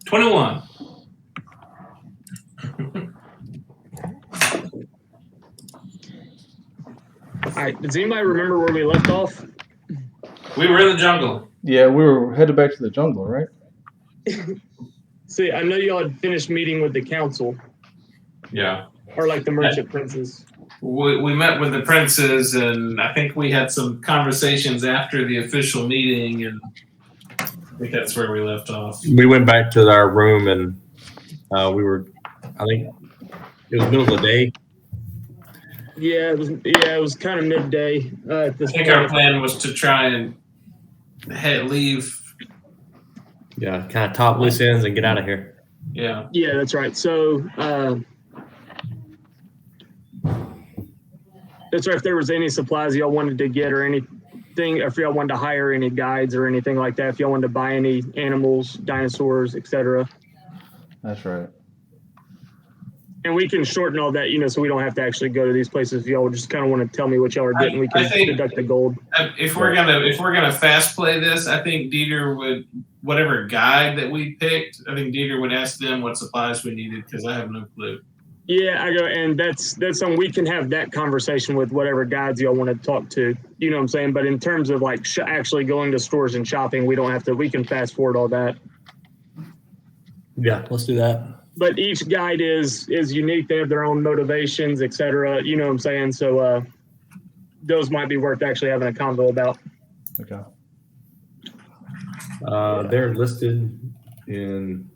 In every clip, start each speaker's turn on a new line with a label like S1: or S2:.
S1: $21.
S2: All right. Does anybody remember where we left off?
S1: We were in the jungle.
S3: Yeah, we were headed back to the jungle, right?
S2: See, I know y'all had finished meeting with the council.
S1: Yeah.
S2: Or like the merchant princes.
S1: We met with the princes, and I think we had some conversations after the official meeting, and I think that's where we left off.
S4: We went back to our room, and we were, I think it was middle of the day.
S2: Yeah, it was kind of midday. At this
S1: I think
S2: point.
S1: our plan was to try and leave.
S4: Yeah, kind of top loose ends and get out of here.
S1: Yeah.
S2: Yeah, that's right. So that's right. If there was any supplies y'all wanted to get or anything, if y'all wanted to hire any guides or anything like that, if y'all wanted to buy any animals, dinosaurs, etc.
S3: That's right.
S2: And we can shorten all that, so we don't have to actually go to these places. If y'all just kind of want to tell me what y'all are getting, we can deduct the gold.
S1: If we're gonna fast play this, I think Dieter would, whatever guide that we picked, I think Dieter would ask them what supplies we needed, because I have no clue.
S2: Yeah, and that's something we can have that conversation with whatever guides y'all want to talk to. You know what I'm saying? But in terms of like actually going to stores and shopping, we don't have to. We can fast forward all that.
S4: Yeah, let's do that.
S2: But each guide is unique. They have their own motivations, etc. You know what I'm saying? So those might be worth actually having a convo about.
S3: Okay.
S4: They're listed in.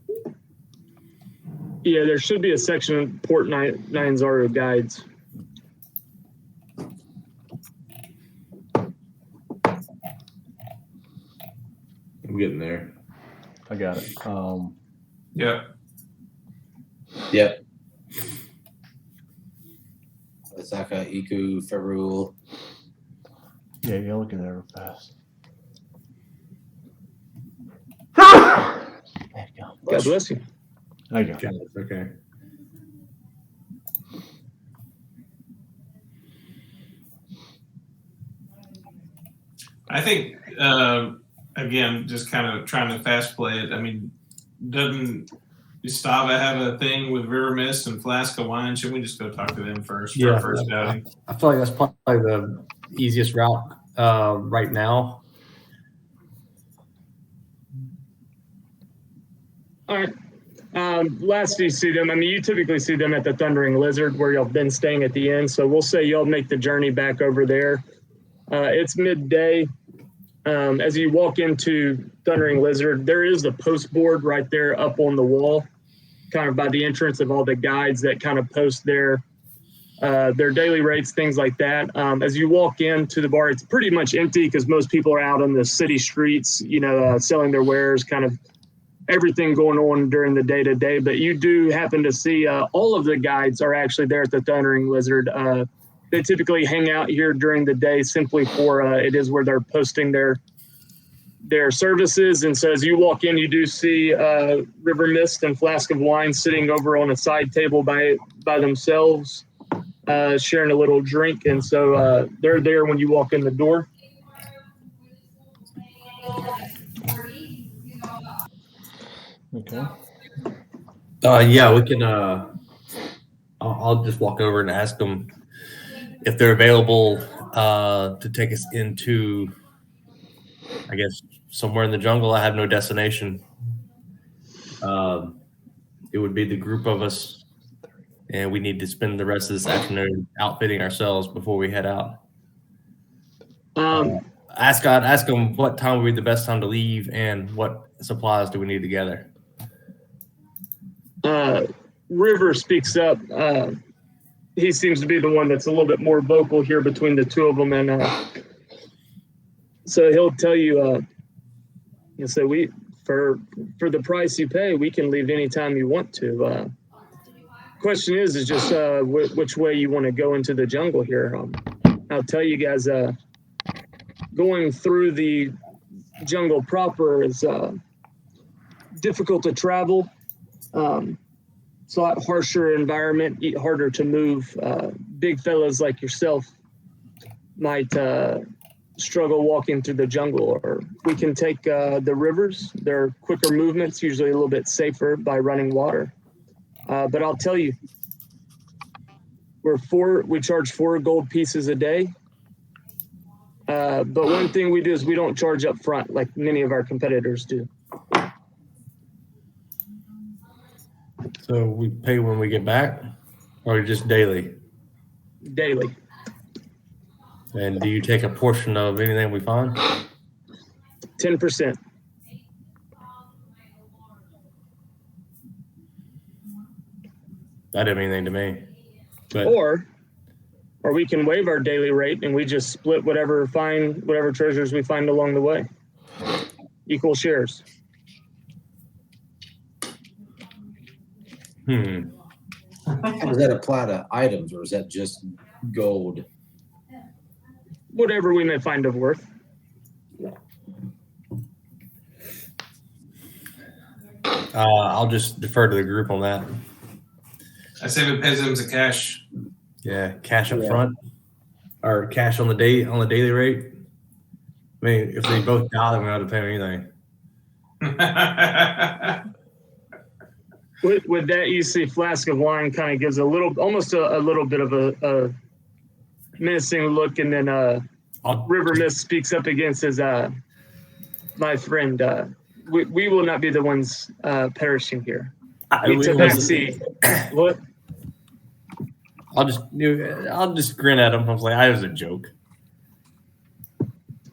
S2: Yeah, there should be a section in Port Nyanzaru guides.
S4: I'm getting there.
S3: I got it.
S1: Yeah.
S5: Yep. Osaka, Iku, Ferrul.
S3: Yeah, you gotta look at that real fast. There you go.
S2: God bless you.
S3: There you go.
S4: Okay.
S1: I think, again, just kind of trying to fast play it. I mean, doesn't Gustava have a thing with River Mist and Flask of Wine? Should we just go talk to them first? For our first outing?
S4: I feel like that's probably the easiest route right now.
S2: All right. Last you see them, I mean, you typically see them at the Thundering Lizard where y'all been staying at the inn. So we'll say y'all make the journey back over there. It's midday. As you walk into Thundering Lizard, there is a post board right there up on the wall, kind of by the entrance of all the guides that kind of post their daily rates, things like that. As you walk into the bar, it's pretty much empty because most people are out on the city streets, selling their wares, kind of everything going on during the day-to-day. But you do happen to see all of the guides are actually there at the Thundering Lizard. They typically hang out here during the day simply for it is where they're posting their services. And so as you walk in, you do see River Mist and Flask of Wine sitting over on a side table by themselves, sharing a little drink. And so they're there when you walk in the door.
S3: Okay.
S4: Yeah, we can. I'll just walk over and ask them if they're available to take us into, I guess, somewhere in the jungle. I have no destination. It would be the group of us, and we need to spend the rest of this afternoon outfitting ourselves before we head out. Ask them what time would be the best time to leave and what supplies do we need together.
S2: River speaks up. He seems to be the one that's a little bit more vocal here between the two of them. And so he'll tell you, he'll say, for the price you pay, we can leave anytime you want to. Question is just which way you want to go into the jungle here. I'll tell you guys, going through the jungle proper is difficult to travel. It's a lot harsher environment, harder to move. Big fellas like yourself might struggle walking through the jungle, or we can take the rivers. They're quicker movements, usually a little bit safer by running water. But I'll tell you, we charge 4 gold pieces a day. But one thing we do is we don't charge up front like many of our competitors do.
S4: So we pay when we get back, or just daily?
S2: Daily.
S4: And do you take a portion of anything we find?
S2: 10%.
S4: That didn't mean anything to me. But
S2: Or we can waive our daily rate and we just split whatever treasures we find along the way. Equal shares.
S5: How does that apply to items, or is that just gold?
S2: Whatever we may find of worth.
S4: I'll just defer to the group on that.
S1: I say we pay them to cash.
S4: Yeah, cash up
S2: Yeah.
S4: front, or cash on the daily rate. I mean, if they both die, then we don't have to pay them anything.
S2: With that, you see Flask of Wine kind of gives almost a little bit of a menacing look, and then River Mist speaks up again, says, my friend, we will not be the ones perishing here. We took that sea. What?
S4: I'll just grin at him. I was like, I was a joke.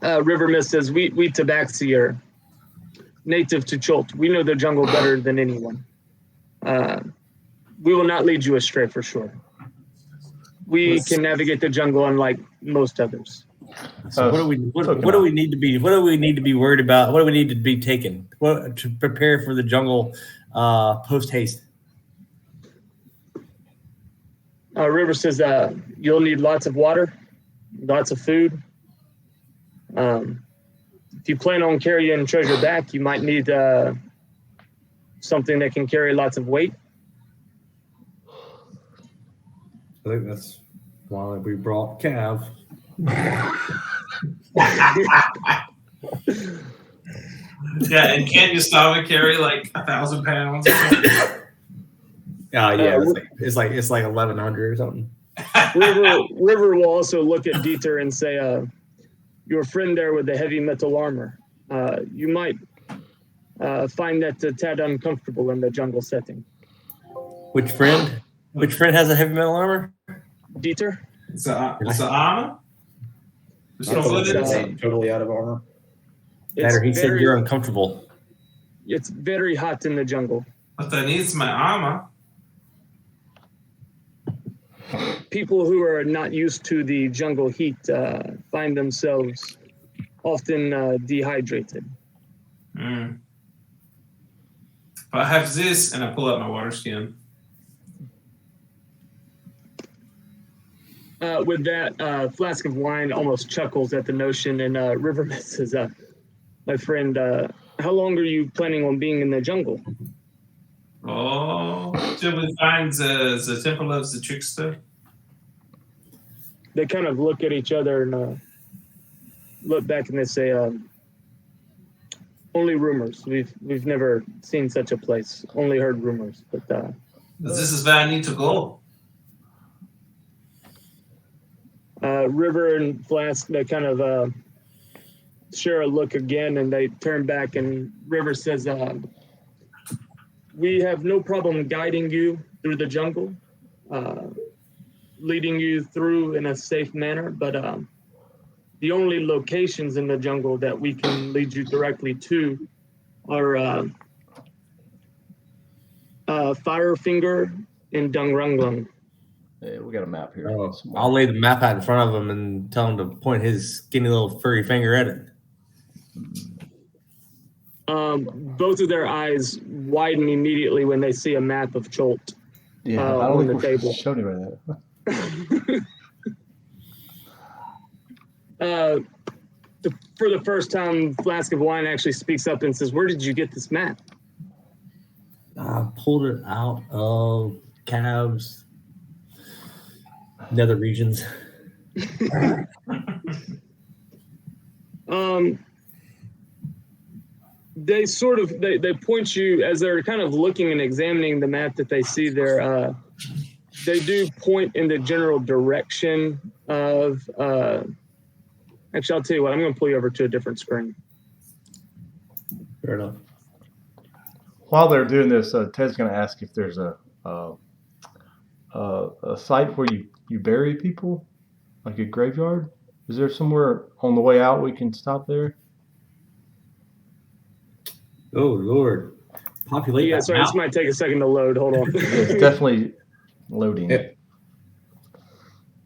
S2: River Mist says, we Tabaxi are native to Cholt. We know the jungle better than anyone. We will not lead you astray for sure. We can navigate the jungle unlike most others.
S4: So what do we need to be worried about? What do we need to be taken? What to prepare for the jungle post haste?
S2: River says you'll need lots of water, lots of food. If you plan on carrying treasure back, you might need something that can carry lots of weight.
S4: I think that's why we brought Cav.
S1: Yeah, and can't Gustavo carry like 1,000 pounds or something?
S4: Yeah, it's like 1,100 or something.
S2: River will also look at Dieter and say, your friend there with the heavy metal armor, you might find that a tad uncomfortable in the jungle setting.
S4: Which friend? Which friend has a heavy metal armor?
S2: Dieter?
S1: It's an armor? There's no hood in it?
S5: Totally out of armor.
S4: Better, he said you're uncomfortable.
S2: It's very hot in the jungle.
S1: But that needs my armor.
S2: People who are not used to the jungle heat find themselves often dehydrated.
S1: Mm. But I have this, and I pull out my water skin.
S2: With that, Flask of Wine almost chuckles at the notion, and River Mist says, my friend, how long are you planning on being in the jungle?
S1: Oh, till we find the Temple of the Trickster.
S2: They kind of look at each other and look back, and they say, only rumors. We've never seen such a place. Only heard rumors. But
S1: This is where I need to go.
S2: River and Flask, they kind of share a look again, and they turn back, and River says, we have no problem guiding you through the jungle, leading you through in a safe manner, but the only locations in the jungle that we can lead you directly to are Firefinger and Dungrunglung.
S3: Yeah, we got a map here.
S4: Oh, I'll lay the map out in front of him and tell him to point his skinny little furry finger at it.
S2: Both of their eyes widen immediately when they see a map of Cholt.
S3: Yeah, I
S2: on
S3: don't
S2: the
S3: think
S2: table.
S3: we showed anybody that.
S2: For the first time, Flask of Wine actually speaks up and says, where did you get this map?
S4: I pulled it out of Cav's nether regions.
S2: They sort of they point you as they're kind of looking and examining the map that they see there. They do point in the general direction of. Actually, I'll tell you what. I'm going to pull you over to a different screen.
S4: Fair enough.
S6: While they're doing this, Ted's going to ask if there's a site where you bury people, like a graveyard. Is there somewhere on the way out we can stop there?
S4: Oh Lord, populate
S2: Yeah,
S4: that
S2: sorry,
S4: map.
S2: this might take a second to load. Hold on.
S6: It's definitely loading.
S5: Yeah.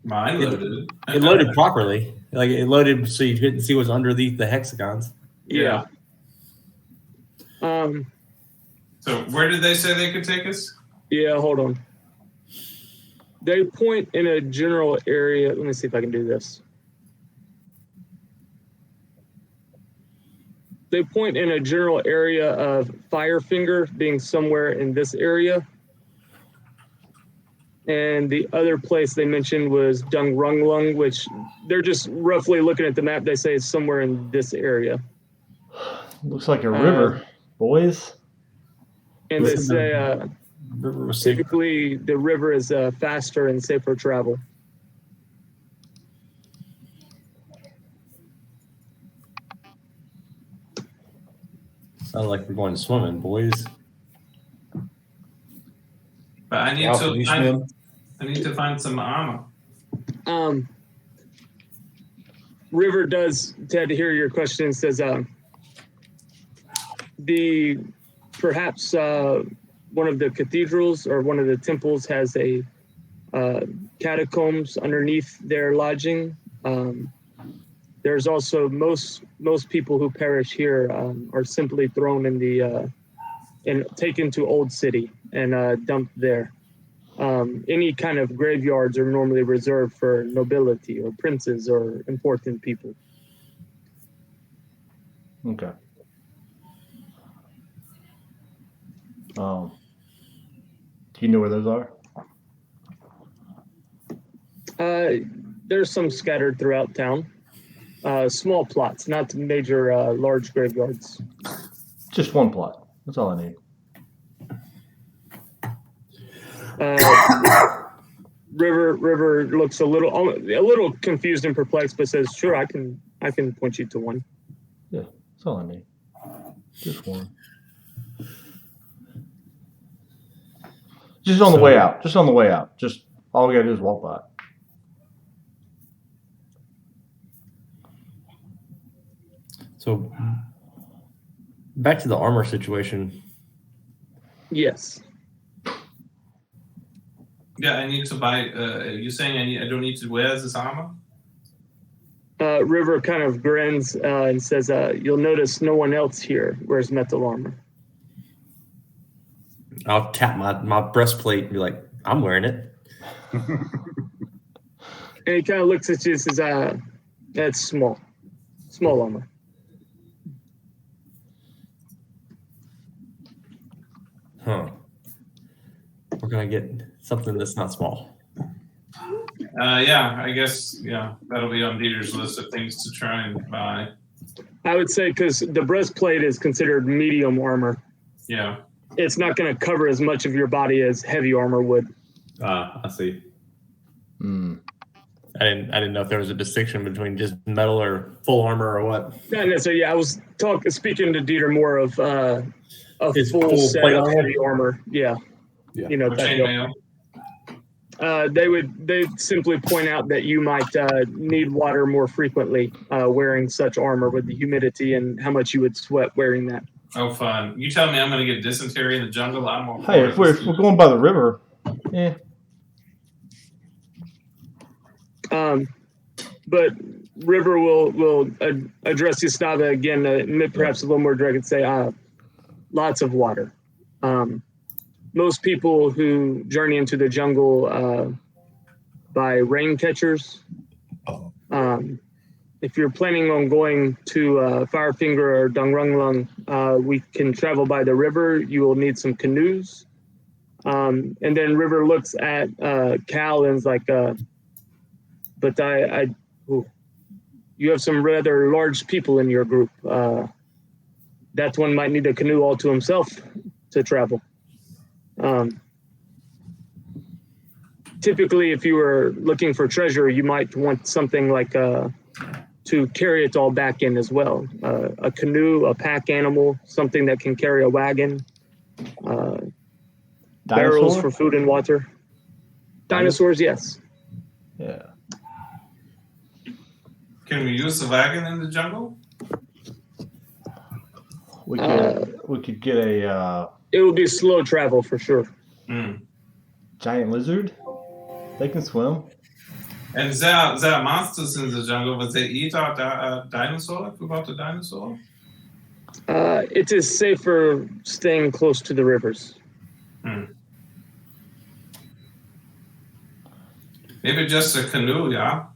S1: Mine loaded.
S4: It loaded properly. Like it loaded so you couldn't see what's underneath the hexagons.
S2: Yeah.
S1: So where did they say they could take us?
S2: Yeah, hold on. They point in a general area. Let me see if I can do this. They point in a general area of Firefinger being somewhere in this area. And the other place they mentioned was Dungrunglung, which they're just roughly looking at the map. They say it's somewhere in this area.
S6: Looks like a river, boys.
S2: And they
S4: Listen,
S2: say
S4: River was safe.
S2: typically the river is faster and safer travel.
S4: Sounds like we're going swimming, boys.
S1: But I need
S5: Alpha, you swim?
S1: to find some armor.
S2: River does, Ted, to hear your question, says perhaps one of the cathedrals or one of the temples has a catacombs underneath their lodging. There's also most people who perish here are simply thrown in the and taken to Old City and dumped there. Any kind of graveyards are normally reserved for nobility or princes or important people.
S6: Okay. Do you know where those are?
S2: There's some scattered throughout town. Small plots, not major large graveyards.
S6: Just one plot. That's all I need.
S2: River looks a little confused and perplexed, but says, "Sure, I can point you to one."
S6: Yeah, that's all I need. Just one. Just on the way out. Just on the way out. Just all we gotta do is walk by.
S4: So back to the armor situation.
S2: Yes.
S1: Yeah, I need to buy. You're saying I don't need to wear this armor?
S2: River kind of grins and says, "You'll notice no one else here wears metal armor."
S4: I'll tap my breastplate and be like, I'm wearing it.
S2: And he kind of looks at you and says, "That's small armor."
S4: Huh. We're gonna get something that's not small.
S1: Yeah, I guess, that'll be on Dieter's list of things to try and buy.
S2: I would say because the breastplate is considered medium armor.
S1: Yeah.
S2: It's not going to cover as much of your body as heavy armor would.
S4: I see.
S6: Hmm.
S4: I didn't know if there was a distinction between just metal or full armor or what.
S2: Not necessarily. Yeah, I was speaking to Dieter more of a
S4: His
S2: full
S4: full
S2: set
S4: plate
S2: of
S4: armor?
S2: heavy armor. Yeah.
S4: Yeah.
S2: You know,
S1: Or
S2: that deal.
S1: chainmail.
S2: They'd simply point out that you might need water more frequently wearing such armor with the humidity and how much you would sweat wearing that.
S1: Oh, fun. You tell me I'm going to get dysentery in the jungle? I'm all
S6: Hey,
S1: for
S6: if we're going by the river,
S2: But River will address Yastava again, perhaps a little more direct, and say, lots of water. Most people who journey into the jungle by rain catchers. If you're planning on going to Firefinger or Dungrunglung, we can travel by the river. You will need some canoes. And then River looks at Cal and is like, but you have some rather large people in your group. That one might need a canoe all to himself to travel. Typically, if you were looking for treasure, you might want something like to carry it all back in as well. A canoe, a pack animal, something that can carry a wagon, barrels
S6: Dinosaur?
S2: for food and water. Dinosaurs, yes.
S6: Yeah.
S1: Can we use the wagon in the jungle?
S6: We could get a
S2: It will be slow travel for sure.
S6: giant lizard. They can swim.
S1: And there monsters in the jungle, but they eat our dinosaur? If we bought the dinosaur?
S2: It is safer staying close to the rivers.
S1: Maybe just a canoe, yeah?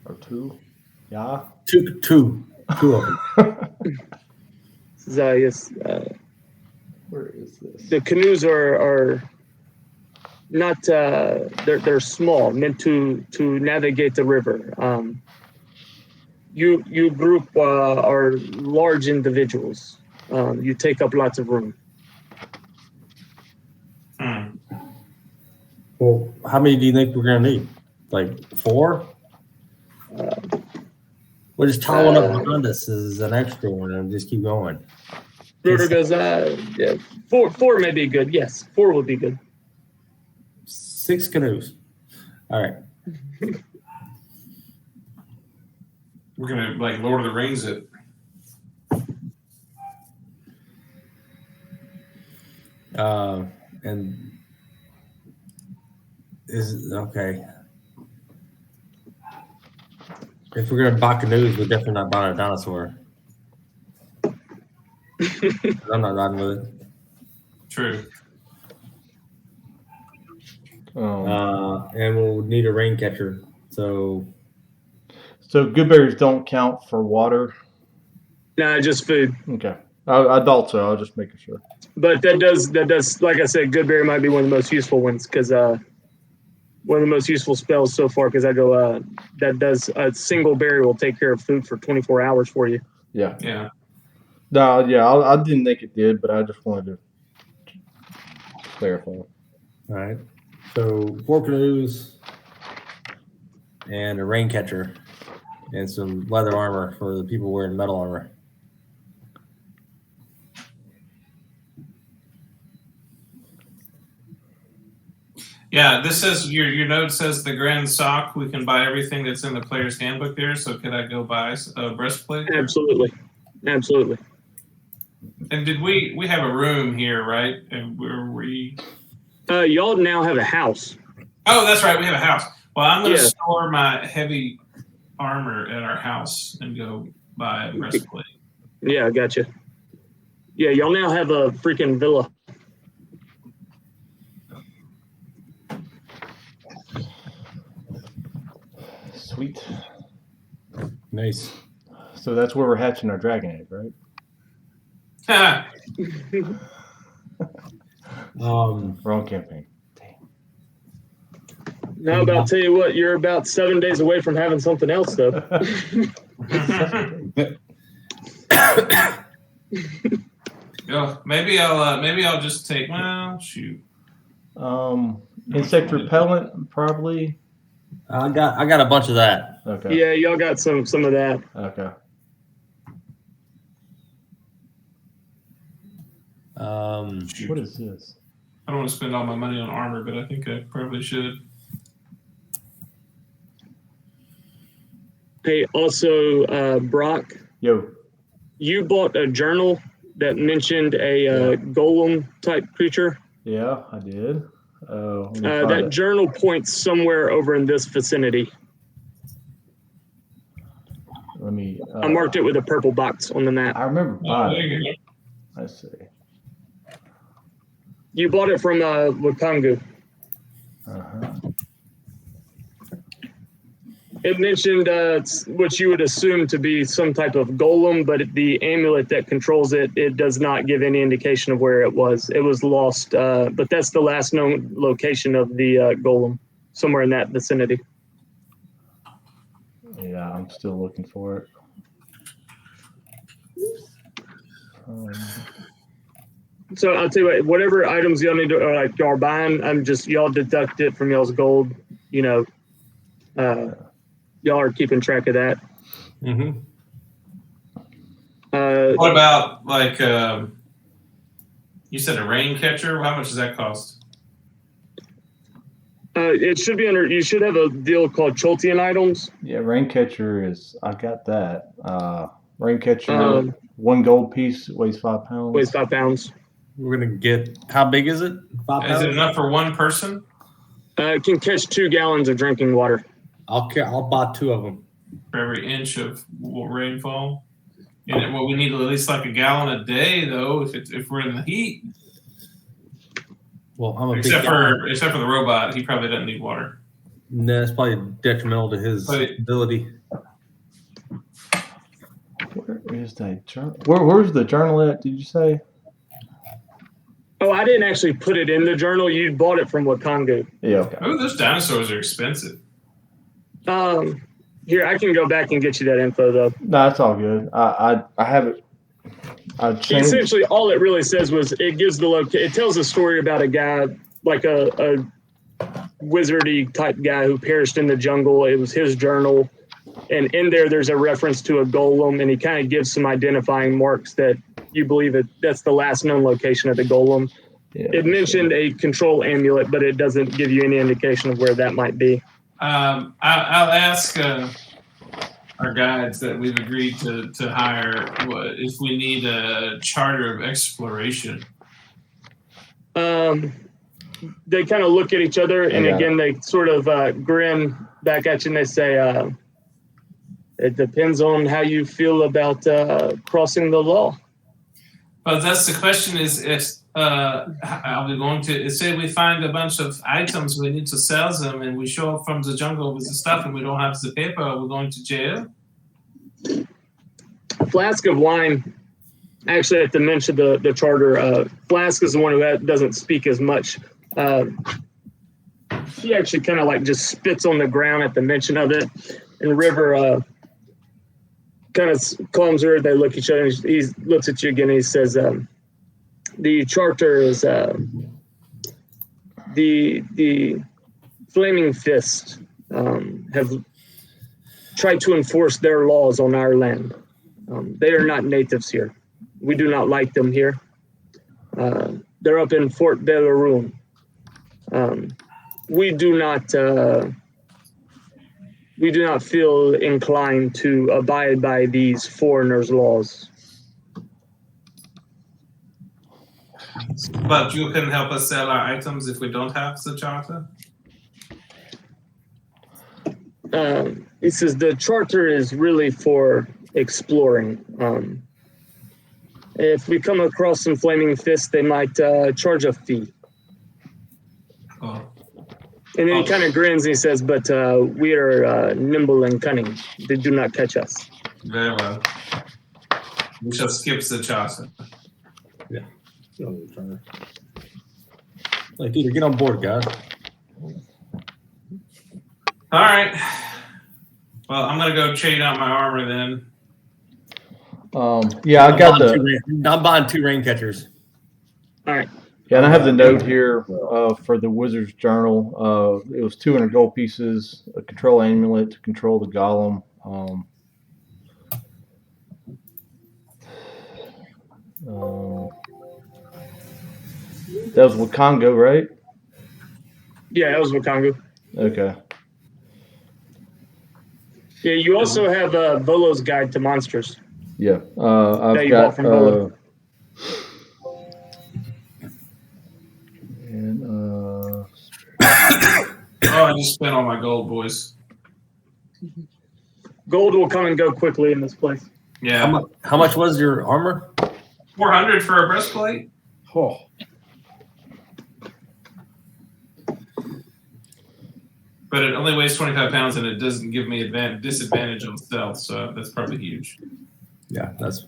S6: Or two. Yeah.
S4: Two of them.
S2: Yes,
S6: Where is this?
S2: the canoes are not they're small, meant to navigate the river. You group are large individuals. You take up lots of room.
S4: Well, how many do you think we're gonna need? Like 4? We'll just tie one up behind us as an extra one and just keep going.
S2: River goes, yeah, four may be good. Yes, 4 would be good.
S4: 6 canoes. All right.
S1: We're gonna like Lord of the Rings it.
S4: And is okay. If we're gonna buy canoes, we're definitely not buying a dinosaur. I'm not riding with it.
S1: True.
S4: And we'll need a rain catcher. So
S6: good berries don't count for water.
S2: Nah, just food.
S6: Okay. I thought so. I was just making sure.
S2: But that does, like I said, Goodberry might be one of the most useful ones because one of the most useful spells so far. Because I go, that does a single berry will take care of food for 24 hours for you.
S6: Yeah.
S1: Yeah.
S6: No, yeah, I didn't think it did, but I just wanted to clarify.
S4: all right. So 4 canoes and a rain catcher and some leather armor for the people wearing metal armor.
S1: Yeah, this says your note says the grand sock. We can buy everything that's in the player's handbook there. So could I go buy a breastplate?
S2: Absolutely.
S1: And did we have a room here, right? And where we?
S2: Y'all now have a house.
S1: Oh, that's right. We have a house. Well, I'm going to
S2: Yeah.
S1: store my heavy armor at our house and go buy a breastplate.
S2: Yeah, I gotcha. Yeah, y'all now have a freaking villa.
S6: Sweet.
S4: Nice.
S6: So that's where we're hatching our dragon egg, right? Wrong campaign.
S2: No, but I'll tell you what, you're about 7 days away from having something else, though.
S1: Yeah, maybe I'll just take. Well, shoot.
S6: Insect repellent, probably.
S4: I got a bunch of that.
S6: Okay.
S2: Yeah, y'all got some of that.
S6: Okay.
S1: Shoot.
S6: What is this?
S1: I don't want to spend all my money on armor, but I think I probably should.
S2: Hey, also, Brock,
S6: Yo.
S2: you bought a journal that mentioned a golem type creature.
S6: Yeah, I did. Let me find
S2: That
S6: it.
S2: journal points somewhere over in this vicinity.
S6: Let me.
S2: I marked it with a purple box on the map.
S6: I remember
S1: Oh, there
S6: buying it.
S1: you go.
S6: I see.
S2: You bought it from Wakangu.
S6: Uh-huh.
S2: It mentioned what you would assume to be some type of golem, but the amulet that controls it, it does not give any indication of where it was. It was lost, but that's the last known location of the golem, somewhere in that vicinity.
S6: Yeah. Yeah, I'm still looking for it.
S2: So I'll tell you what, whatever items y'all need to, or like y'all buying, I'm just, y'all deduct it from y'all's gold, you know. Y'all are keeping track of that.
S4: Mm-hmm.
S1: What about like you said a rain catcher? How much does that cost?
S2: It should be under, you should have a deal called Choltian items.
S6: Yeah, rain catcher is. I got that. Rain catcher, 1 gold piece weighs 5 pounds.
S2: Weighs 5 pounds.
S4: We're gonna get. How big is it? 5
S1: Is it
S4: pounds?
S1: enough for one person?
S2: It can catch 2 gallons of drinking water.
S4: I'll buy 2 of them.
S1: For every inch of rainfall? And well, we need at least like a gallon a day, though. If we're in the heat,
S4: Well, I'm a
S1: except
S4: big guy.
S1: for the robot, he probably doesn't need water.
S4: No, it's probably detrimental to his ability.
S6: Where is that journal? Where's the journal at? Did you say?
S2: Oh, I didn't actually put it in the journal. You bought it from Wakangu.
S6: Yeah. Okay.
S1: Oh, those dinosaurs are expensive.
S2: Here, I can go back and get you that info, though.
S6: No, it's all good. I have it. I changed.
S2: Essentially, all it really says was it gives the it tells a story about a guy, like a wizardy type guy who perished in the jungle. It was his journal. And in there's a reference to a golem, and he kind of gives some identifying marks that you believe that's the last known location of the golem.
S6: Yeah,
S2: it mentioned a control amulet, but it doesn't give you any indication of where that might be.
S1: I'll ask our guides that we've agreed to hire if we need a charter of exploration.
S2: They kind of look at each other, and again, they sort of grin back at you, and they say, it depends on how you feel about crossing the law.
S1: But that's the question is are we going to, say we find a bunch of items, we need to sell them, and we show up from the jungle with the stuff and we don't have the paper, are we going to jail?
S2: Flask of wine, actually I have to mention the charter. Flask is the one who doesn't speak as much. He actually kind of like just spits on the ground at the mention of it. And River kind of calms her. They look at each other. And he looks at you again. And he says, "The charter is the Flaming Fist have tried to enforce their laws on our land. They are not natives here. We do not like them here. They're up in Fort Belleroon. We do not feel inclined to abide by these foreigners' laws."
S1: But you can help us sell our items if we don't have the charter?
S2: He says the charter is really for exploring. If we come across some Flaming Fists, they might charge a fee.
S1: Oh.
S2: And then he kind of grins and he says, but we are nimble and cunning. They do not catch us.
S1: Very well. We shall skip the charter.
S4: Yeah. Like, either get on board, guys.
S1: All right. Well, I'm gonna go trade out my armor then.
S6: Yeah, I got
S4: I'm buying 2 rain catchers.
S2: All right.
S6: Yeah, and I have the note here for the Wizard's Journal. It was 200 gold pieces, a control amulet to control the golem. That was Wakango, right?
S2: Yeah, that was Wakango.
S6: Okay.
S2: Yeah, you also have Volo's Guide to Monsters.
S6: Yeah.
S2: That
S6: I've
S2: you
S6: got
S2: bought from Volo.
S1: Oh, I just spent all my gold, boys.
S2: Gold will come and go quickly in this place.
S1: Yeah.
S4: How much was your armor?
S1: 400 for a breastplate?
S4: Oh.
S1: But it only weighs 25 pounds and it doesn't give me disadvantage on stealth, so that's probably huge.
S4: Yeah, that's.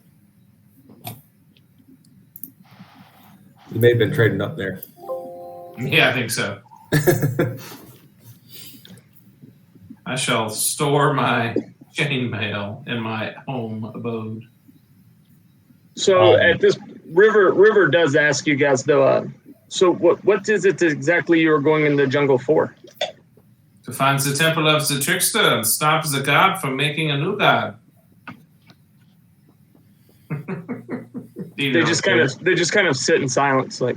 S4: You may have been trading up there.
S1: Yeah, I think so. I shall store my chainmail in my home abode.
S2: So at this River does ask you guys though. So what is it exactly you were going in the jungle for?
S1: To find the temple of the trickster and stop the god from making a new god.
S2: They just kind of sit in silence, like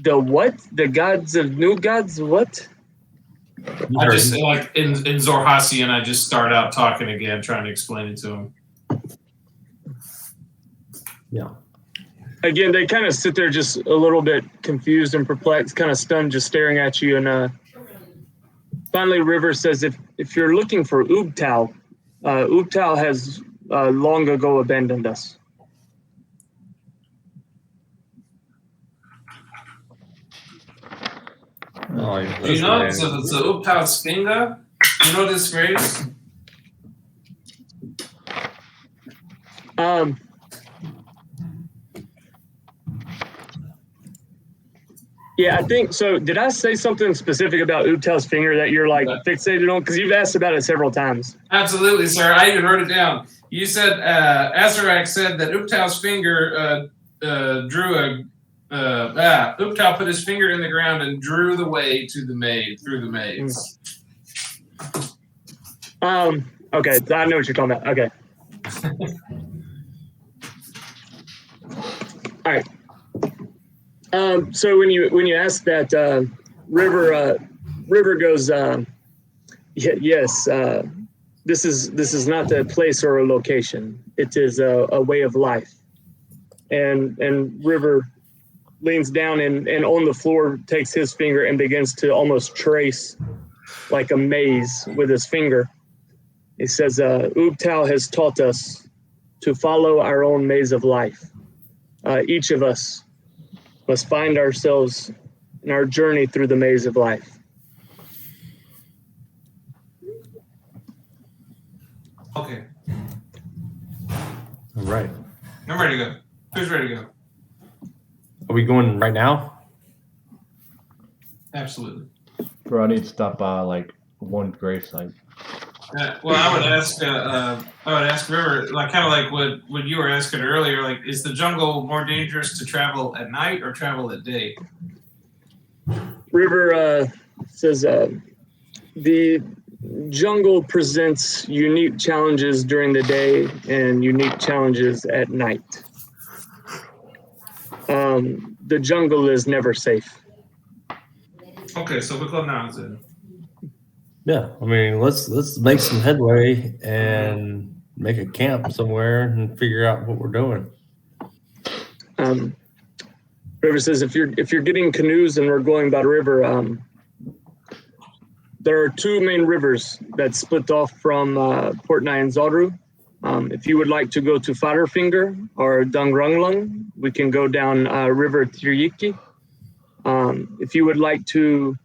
S2: the what? The gods of new gods? What?
S1: I just like in Zorhasian, I just start out talking again, trying to explain it to him.
S4: Yeah.
S2: Again, they kind of sit there just a little bit confused and perplexed, kind of stunned, just staring at you. And finally, River says, if you're looking for Ubtao, Ubtao has long ago abandoned us.
S4: Oh,
S1: Do you know the Ubtao finger? You know this phrase?
S2: Yeah, I think so. Did I say something specific about Ubtao's finger that you're like fixated on? Because you've asked about it several times.
S1: Absolutely, sir. I even wrote it down. You said Azarak said that Ubtao's finger Ubtao put his finger in the ground and drew the way to the maze through the maze.
S2: Okay, I know what you're talking about. Okay. All right. So when you ask that, River goes, yes. This is not a place or a location. It is a way of life. And River leans down and on the floor takes his finger and begins to almost trace like a maze with his finger. He says, Ubtao has taught us to follow our own maze of life. Each of us must find ourselves in our journey through the maze of life.
S1: Okay.
S4: All right.
S1: I'm ready to go. Who's ready to go?
S4: Are we going right now?
S1: Absolutely.
S6: Bro, I need to stop by like one gravesite.
S1: Well, I would ask River, like kind of like what you were asking earlier. Like, is the jungle more dangerous to travel at night or travel at day?
S2: River says the jungle presents unique challenges during the day and unique challenges at night. The jungle is never safe.
S1: Okay, so we'll go now. Then.
S4: Yeah. I mean, let's make some headway and make a camp somewhere and figure out what we're doing.
S2: River says if you're getting canoes and we're going by the river, there are two main rivers that split off from Port Nyan Zodru. If you would like to go to Fatterfinger or Dungrunglung, we can go down River Tiriki. If you would like to,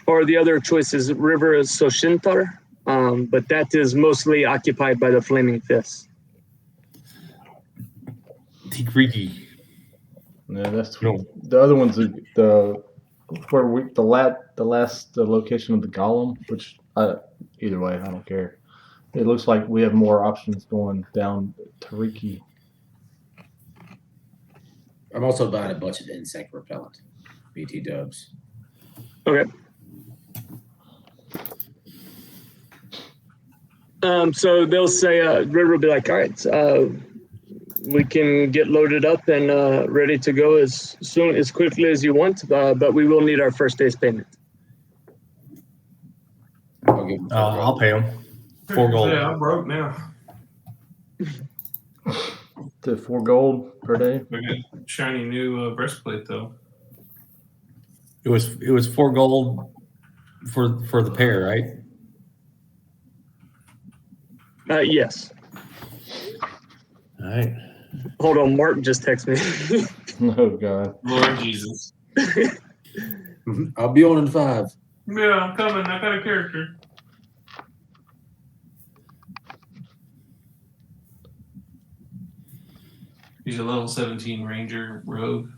S2: or the other choice is River Soshintar, but that is mostly occupied by the Flaming Fists.
S4: Tigriki.
S6: Yeah, that's
S4: No.
S6: the other one's the last location of the golem, which either way I don't care. It looks like we have more options going down Tariki.
S5: I'm also buying a bunch of insect repellent, BT dubs.
S2: Okay. So they'll say, River will be like, all right, we can get loaded up and ready to go as quickly as you want, but we will need our first day's payment.
S4: I'll pay them. 4 gold.
S1: Yeah, I'm broke now.
S6: To 4 gold per day.
S1: We got shiny new breastplate though.
S4: It was 4 gold for the pair, right?
S2: Yes.
S4: All right.
S2: Hold on, Mark just texted me.
S6: Oh God.
S1: Lord Jesus.
S5: I'll be on in 5.
S1: Yeah, I'm coming. I got a character. He's a level 17 ranger rogue.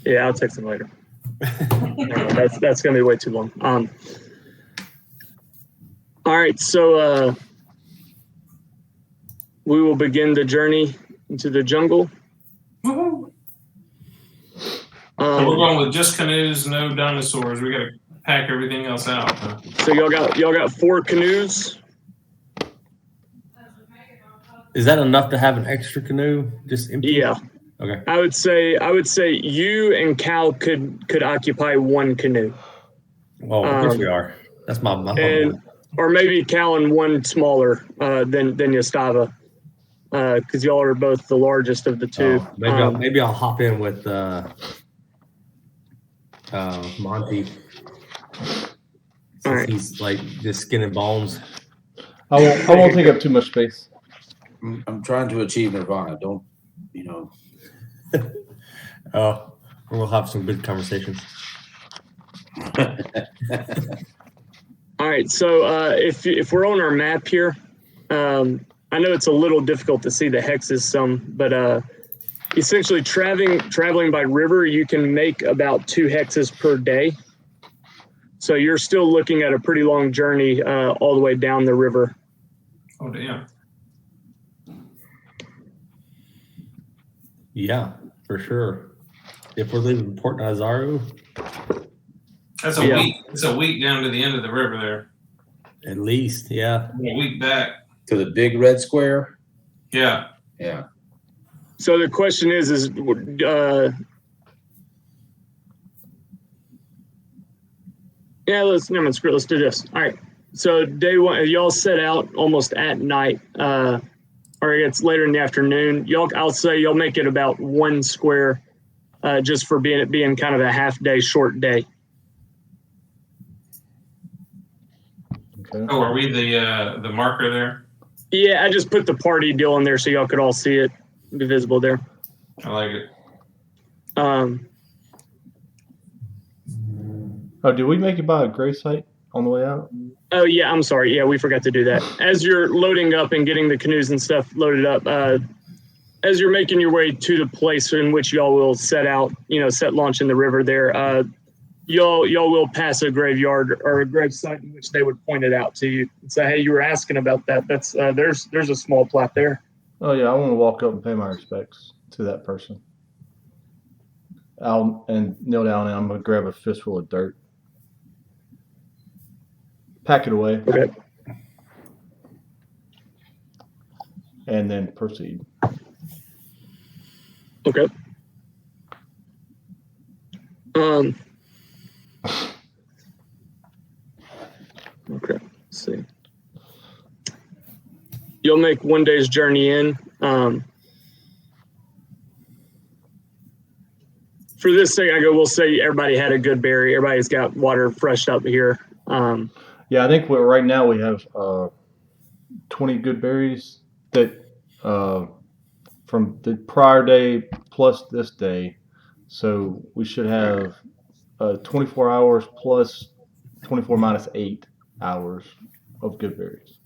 S2: Yeah, I'll text him later. No, that's gonna be way too long. All right, so we will begin the journey into the jungle.
S1: Woohoo. So we're going with just canoes, no dinosaurs. We got to pack everything else out. Huh?
S2: So y'all got 4 canoes.
S4: Is that enough to have an extra canoe? Just empty?
S2: Yeah,
S4: Okay.
S2: I would say you and Cal could occupy 1 canoe.
S4: Well, of course we are. That's my
S2: And or maybe Cal and 1 smaller than Yastava, because y'all are both the largest of the 2.
S4: Maybe I'll hop in with Monty. Since
S2: All right.
S4: he's like just skin and bones.
S6: I won't take up too much space.
S5: I'm trying to achieve nirvana. Don't,
S4: We'll have some good conversations.
S2: All right, so if we're on our map here, I know it's a little difficult to see the hexes some, but essentially traveling by river, you can make about 2 hexes per day. So you're still looking at a pretty long journey all the way down the river.
S1: Oh, damn.
S4: Yeah, for sure. If we're leaving Port Nazaru,
S1: That's a week. It's a week down to the end of the river there.
S4: at least, yeah.
S1: A week back.
S5: to the big red square.
S1: Yeah.
S5: Yeah.
S2: So the question is yeah, let's do this. All right. So day 1, y'all set out almost at night, or it's later in the afternoon. I'll say y'all make it about 1 square, just for being kind of a half day, short day.
S6: Okay.
S1: Oh, are we the marker there?
S2: Yeah, I just put the party deal in there so y'all could all see it, be visible there.
S1: I like it.
S6: Oh, did we make it by a gray site on the way out?
S2: Oh yeah, I'm sorry. Yeah, we forgot to do that. As you're loading up and getting the canoes and stuff loaded up, as you're making your way to the place in which y'all will set out, set launch in the river there, y'all will pass a graveyard or a grave site in which they would point it out to you and say, "Hey, you were asking about that. That's there's a small plot there."
S6: Oh yeah, I want to walk up and pay my respects to that person. I'll kneel down and I'm gonna grab a fistful of dirt, pack it away,
S2: Okay.
S6: and then proceed.
S2: Okay. Okay. Let's see. You'll make 1 day's journey in. For this thing, we'll say everybody had a good berry. Everybody's got water fresh up here.
S6: Yeah, I think right now we have 20 good berries that from the prior day plus this day. So we should have 24 hours plus 24 minus 8 hours of good berries.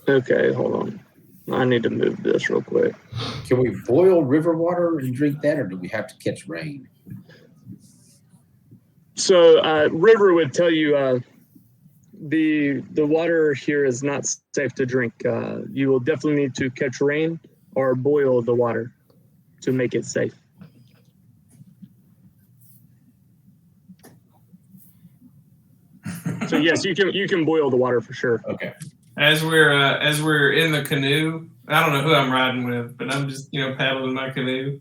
S2: Okay, hold on. I need to move this real quick.
S5: Can we boil river water and drink that, or do we have to catch rain?
S2: So River would tell you the water here is not safe to drink. You will definitely need to catch rain or boil the water to make it safe. So yes, you can boil the water for sure.
S5: Okay.
S1: As we're in the canoe, I don't know who I'm riding with, but I'm just paddling my canoe.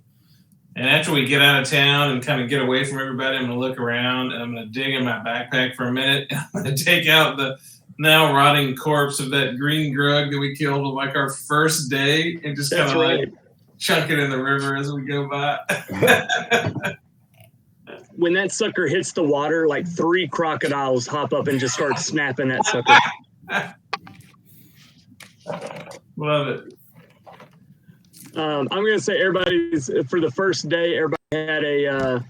S1: And after we get out of town and kind of get away from everybody, I'm gonna look around and I'm gonna dig in my backpack for a minute. I'm gonna take out the now rotting corpse of that green grug that we killed on like our first day and just kind of like chunk it in the river as we go by.
S2: When that sucker hits the water, like 3 crocodiles hop up and just start snapping that sucker.
S1: Love it.
S2: I'm gonna say everybody's for the first day. Everybody had a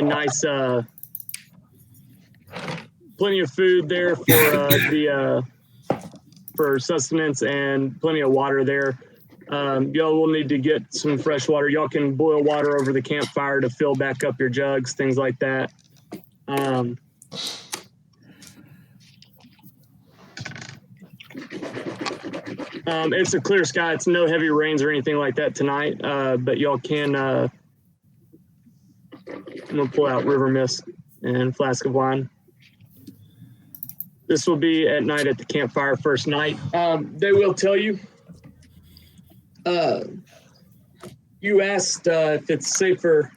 S2: nice plenty of food there for for sustenance and plenty of water there. Y'all will need to get some fresh water. Y'all can boil water over the campfire to fill back up your jugs, things like that. It's a clear sky. It's no heavy rains or anything like that tonight, but y'all can, I'm going to pull out river mist and flask of wine. This will be at night at the campfire first night. They will tell you. You asked if it's safer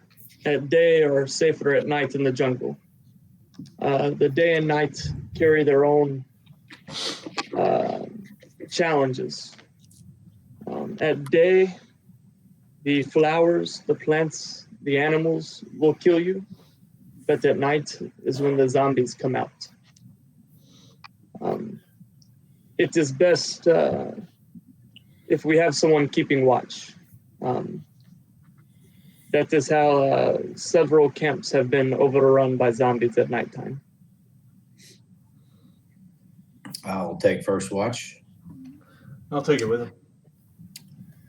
S2: at day or safer at night in the jungle. The day and night carry their own challenges. At day, the flowers, the plants, the animals will kill you, but at night is when the zombies come out. It is best if we have someone keeping watch. That is how several camps have been overrun by zombies at nighttime.
S5: I'll take first watch.
S6: I'll take it with him.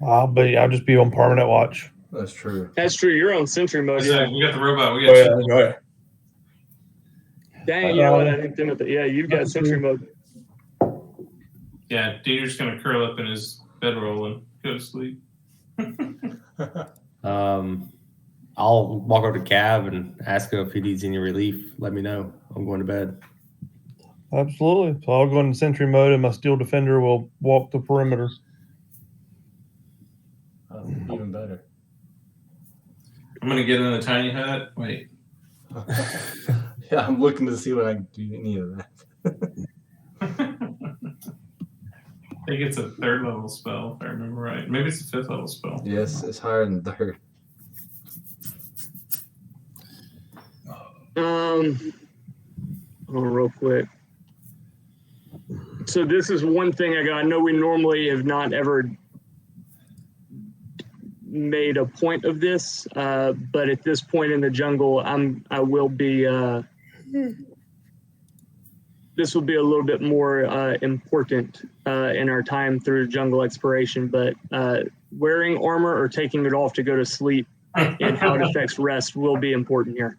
S7: I'll just be on permanent watch.
S6: That's true.
S2: That's true. You're on sentry mode.
S1: Yeah, we got the robot. We
S7: Oh,
S1: got
S7: yeah, go ahead.
S2: Dang, you know what? I didn't think of that. Yeah, you've got sentry mode.
S1: Yeah, Dieter's gonna curl up in his bedroll and go to sleep.
S4: I'll walk over to Cav and ask him if he needs any relief. Let me know. I'm going to bed.
S7: Absolutely. So I'll go into sentry mode, and my steel defender will walk the perimeter.
S6: Even better.
S1: I'm gonna get in the tiny hut. Wait.
S6: Yeah, I'm looking to see what I can do any of that.
S1: I think it's a 3rd level spell, if I remember right. Maybe it's a 5th level spell.
S6: Yes, it's higher than 3rd.
S2: Real quick. So this is one thing I got. I know we normally have not ever made a point of this, but at this point in the jungle, I will be. This will be a little bit more important in our time through jungle exploration. But wearing armor or taking it off to go to sleep and how it affects rest will be important here.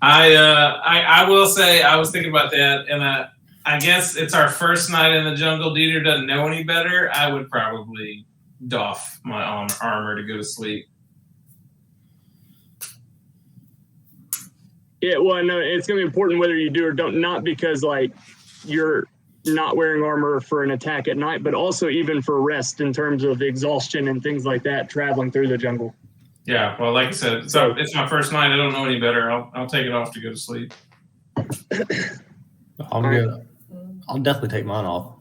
S1: I will say I was thinking about that, and I guess it's our first night in the jungle. Dieter doesn't know any better. I would probably doff my armor to go to sleep.
S2: Yeah, well, no, it's going to be important whether you do or don't, not because like you're not wearing armor for an attack at night, but also even for rest in terms of exhaustion and things like that, traveling through the jungle.
S1: Yeah, well, like I said, so it's my first night. I don't know any better. I'll take it off to go to sleep.
S4: I'm good. I'll definitely take mine off.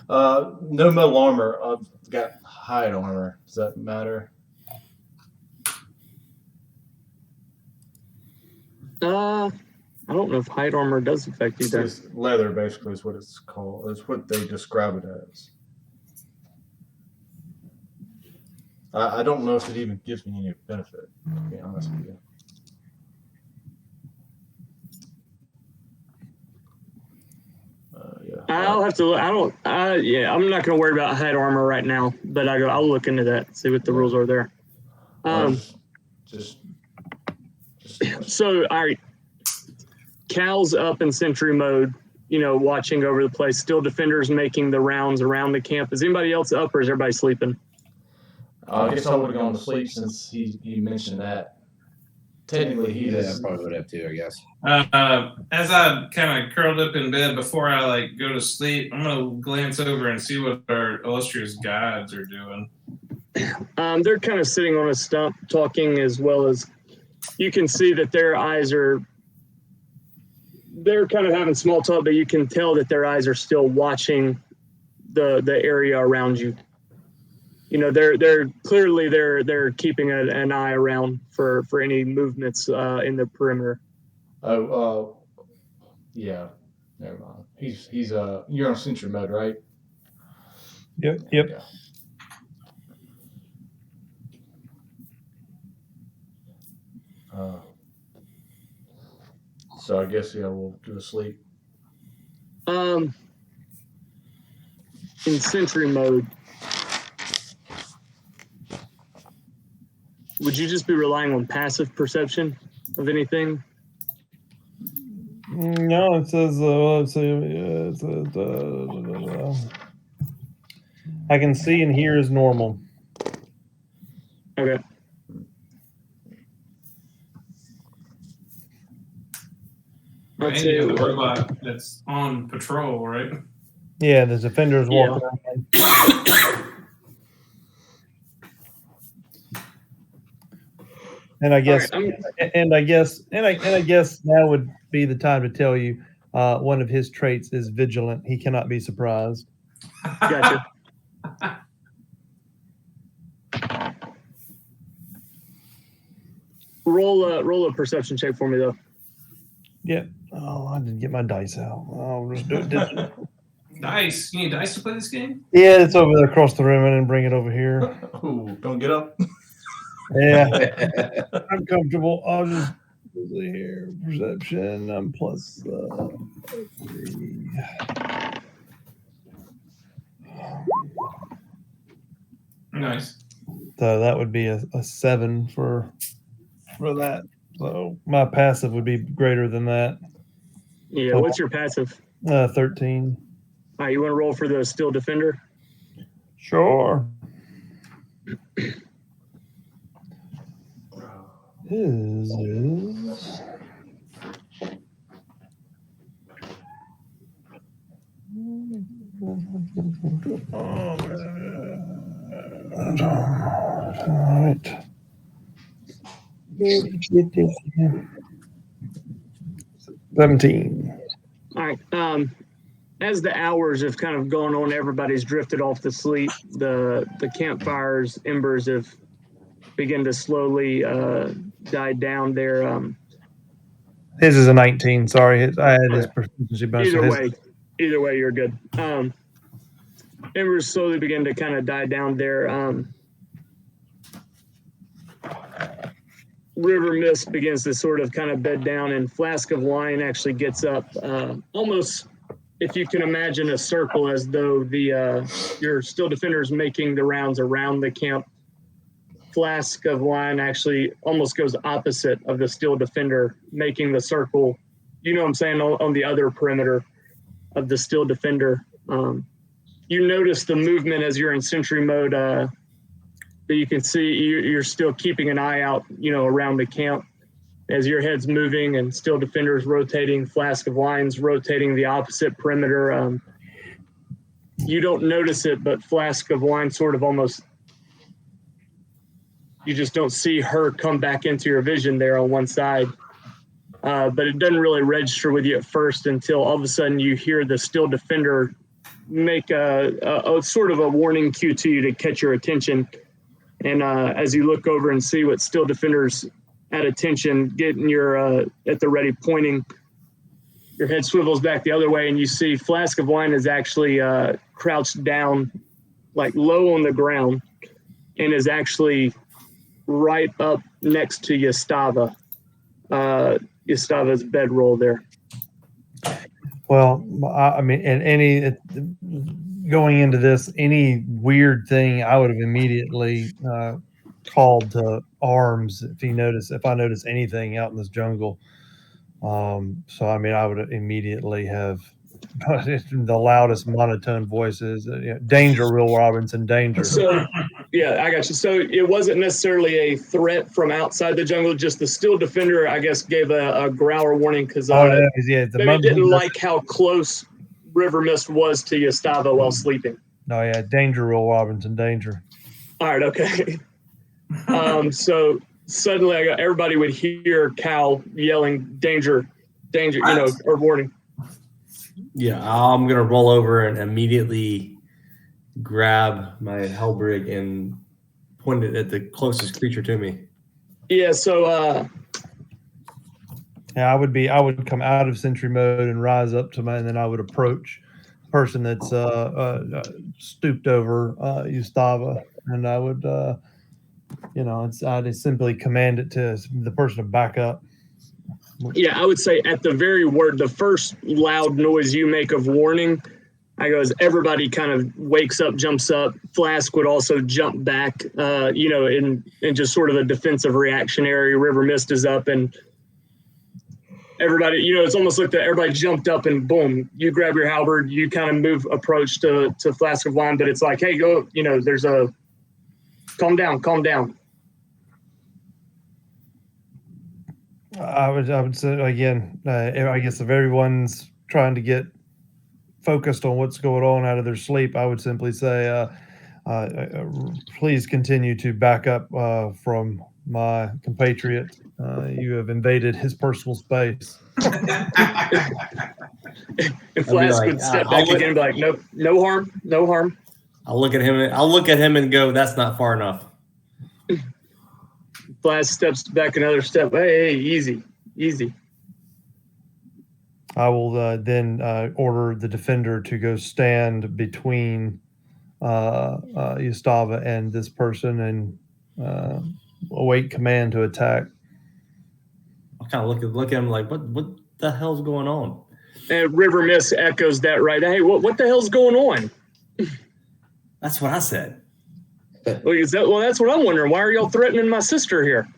S6: No metal armor. I've got hide armor. Does that matter?
S2: I don't know if hide armor does affect either.
S6: It's leather, basically, is what it's called. That's what they describe it as. I don't know if it even gives me any benefit, to be honest with you. Yeah.
S2: I'll have to look. I'm not going to worry about hide armor right now, but I'll look into that, see what the rules are there.
S6: Just
S2: So, all right. Cal's up in sentry mode, watching over the place. Still defenders making the rounds around the camp. Is anybody else up or is everybody sleeping?
S6: I guess I would have gone to sleep since he mentioned that. Technically, he
S5: Yeah, I
S6: is.
S5: probably would have too, I guess.
S1: As I kind of curled up in bed before I go to sleep, I'm gonna glance over and see what our illustrious guides are doing.
S2: They're kind of sitting on a stump talking, as well as you can see that their eyes they're kind of having small talk, but you can tell that their eyes are still watching the area around you. They're clearly they're keeping an eye around for any movements in the perimeter.
S6: Yeah. Never mind. He's you're on sentry mode, right?
S7: Yep.
S6: Yeah. So I guess we'll do a sleep.
S2: in sentry mode, would you just be relying on passive perception of anything?
S7: No, it says, I can see and hear is normal.
S2: Okay. I'll
S1: And
S2: tell
S1: you
S2: you
S1: have a
S2: what.
S1: robot that's on patrol, right?
S7: Yeah, there's offenders walking around. And I guess,
S2: All right,
S7: and I guess now would be the time to tell you, one of his traits is vigilant. He cannot be surprised.
S2: Gotcha. Roll a perception check for me though.
S7: Yeah. Oh, I didn't get my dice out. I'll just do it digital.
S1: Dice. You need dice to play this game?
S7: Yeah, it's over there across the room. I didn't bring it over here.
S6: Ooh, don't get up.
S7: Yeah, I'm comfortable. I'll just see here. Perception. I'm plus 3.
S1: Nice.
S7: So that would be a 7 for that. So my passive would be greater than that.
S2: Yeah, what's your passive?
S7: 13.
S2: All right, you want to roll for the Steel Defender?
S7: Sure. Is all right. 17.
S2: All right. As the hours have kind of gone on, everybody's drifted off to sleep. The campfires, embers have begun to slowly die down there.
S7: His is a 19. Sorry, I had his proficiency bonus. so his-
S2: Either way, you're good. Embers slowly begin to kind of die down there. River Mist begins to sort of kind of bed down, and Flask of Wine actually gets up, almost, if you can imagine, a circle, as though your Steel Defender is making the rounds around the camp. Flask of Wine actually almost goes opposite of the Steel Defender, making the circle, you know what I'm saying, on the other perimeter of the Steel Defender. You notice the movement as you're in sentry mode, but you can see you're still keeping an eye out, around the camp as your head's moving and Steel Defender's rotating, Flask of Wine's rotating the opposite perimeter. You don't notice it, but Flask of Wine sort of almost, you just don't see her come back into your vision there on one side. But it doesn't really register with you at first until all of a sudden you hear the Steel Defender make a sort of a warning cue to you to catch your attention. And as you look over and see what Steel Defender's at attention, getting your at the ready, pointing, your head swivels back the other way, and you see Flask of Wine is actually crouched down, like low on the ground, and is actually right up next to Yastava. Yastava's bedroll there.
S7: Well, I mean, and going into this, any weird thing, I would have immediately called to arms if I notice anything out in this jungle. So I mean, I would immediately have the loudest monotone voices. Danger, Will Robinson, danger.
S2: So, yeah, I got you. So it wasn't necessarily a threat from outside the jungle. Just the Steel Defender, I guess, gave a growler warning because maybe didn't like how close River Mist was to Yastava while sleeping.
S7: Oh yeah, danger, Will Robinson, danger.
S2: All right, okay. So suddenly, everybody would hear Cal yelling, "Danger, danger!" Or warning.
S4: Yeah, I'm gonna roll over and immediately grab my halberd and point it at the closest creature to me.
S2: Yeah. So.
S7: Yeah, I would come out of sentry mode and rise up to and then I would approach the person that's stooped over Yastava, and I would I'd simply command it to the person to back up.
S2: Yeah, I would say at the very word, the first loud noise you make of warning, I go, as everybody kind of wakes up, jumps up, Flask would also jump back, in just sort of a defensive reactionary. River Mist is up, and everybody, it's almost like that everybody jumped up and boom, you grab your halberd, you kind of approach to Flask of Wine, but it's like, hey, go, there's a calm down.
S7: I would say again, I guess if everyone's trying to get focused on what's going on out of their sleep, I would simply say, please continue to back up from my compatriot. You have invaded his personal space.
S2: And Flask
S4: like,
S2: would step
S4: I'll
S2: back again and be like, nope, no harm.
S4: I'll look at him and go, that's not far enough.
S2: Flask steps back another step. Hey, easy.
S7: I will then order the defender to go stand between Yustava and this person and await command to attack.
S4: I'll kind of look at him like, what the hell's going on?
S2: And River Mist echoes that right. Hey, what the hell's going on?
S4: That's what I said.
S2: Well, that's what I'm wondering. Why are y'all threatening my sister here?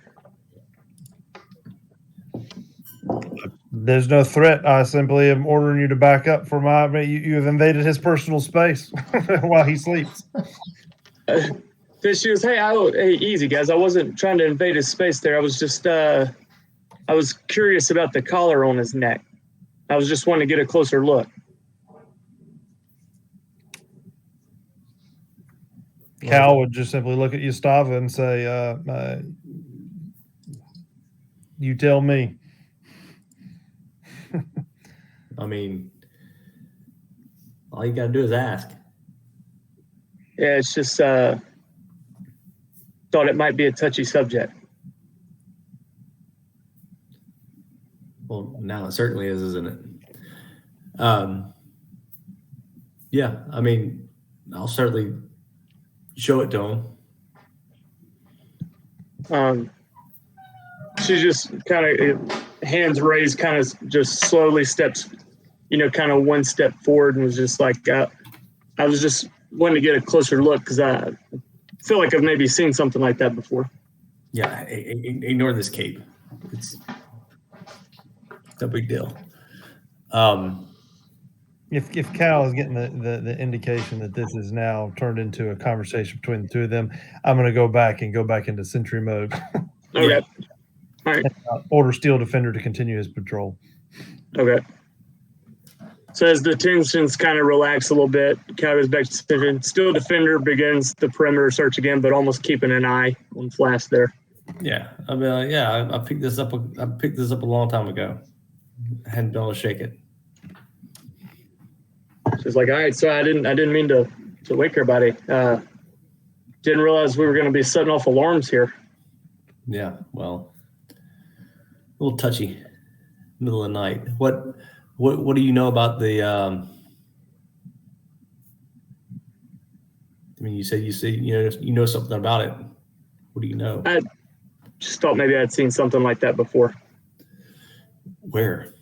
S7: There's no threat. I simply am ordering you to back up for you have invaded his personal space while he sleeps.
S2: She goes, hey, easy guys. I wasn't trying to invade his space there. I was just, I was curious about the collar on his neck. I was just wanting to get a closer look.
S7: Cal would just simply look at Yustava and say, you tell me.
S4: I mean, all you got to do is ask.
S2: Yeah, it's just thought it might be a touchy subject.
S4: Well, now it certainly is, isn't it? Yeah, I mean, I'll certainly show it to him.
S2: She just kind of, hands raised, kind of just slowly steps, kind of one step forward and was just like, I was just wanting to get a closer look because I feel like I've maybe seen something like that before.
S4: Yeah, ignore this cape. It's no big deal.
S7: If Cal is getting the indication that this is now turned into a conversation between the two of them, I'm going to go back into sentry mode.
S2: Okay.
S4: Yeah.
S2: All right.
S7: Order Steel Defender to continue his patrol.
S2: Okay. So as the tensions kind of relax a little bit, Cal goes back to Steel. Steel Defender begins the perimeter search again, but almost keeping an eye on Flask there.
S4: Yeah, I mean, I picked this up. I picked this up a long time ago. I hadn't been able to shake it.
S2: She's like, all right, so I didn't mean to wake everybody. Didn't realize we were going to be setting off alarms here.
S4: Yeah, well, a little touchy, middle of the night. What do you know about the? I mean, you said you know something about it. What do you know?
S2: I just thought maybe I'd seen something like that before.
S4: Where?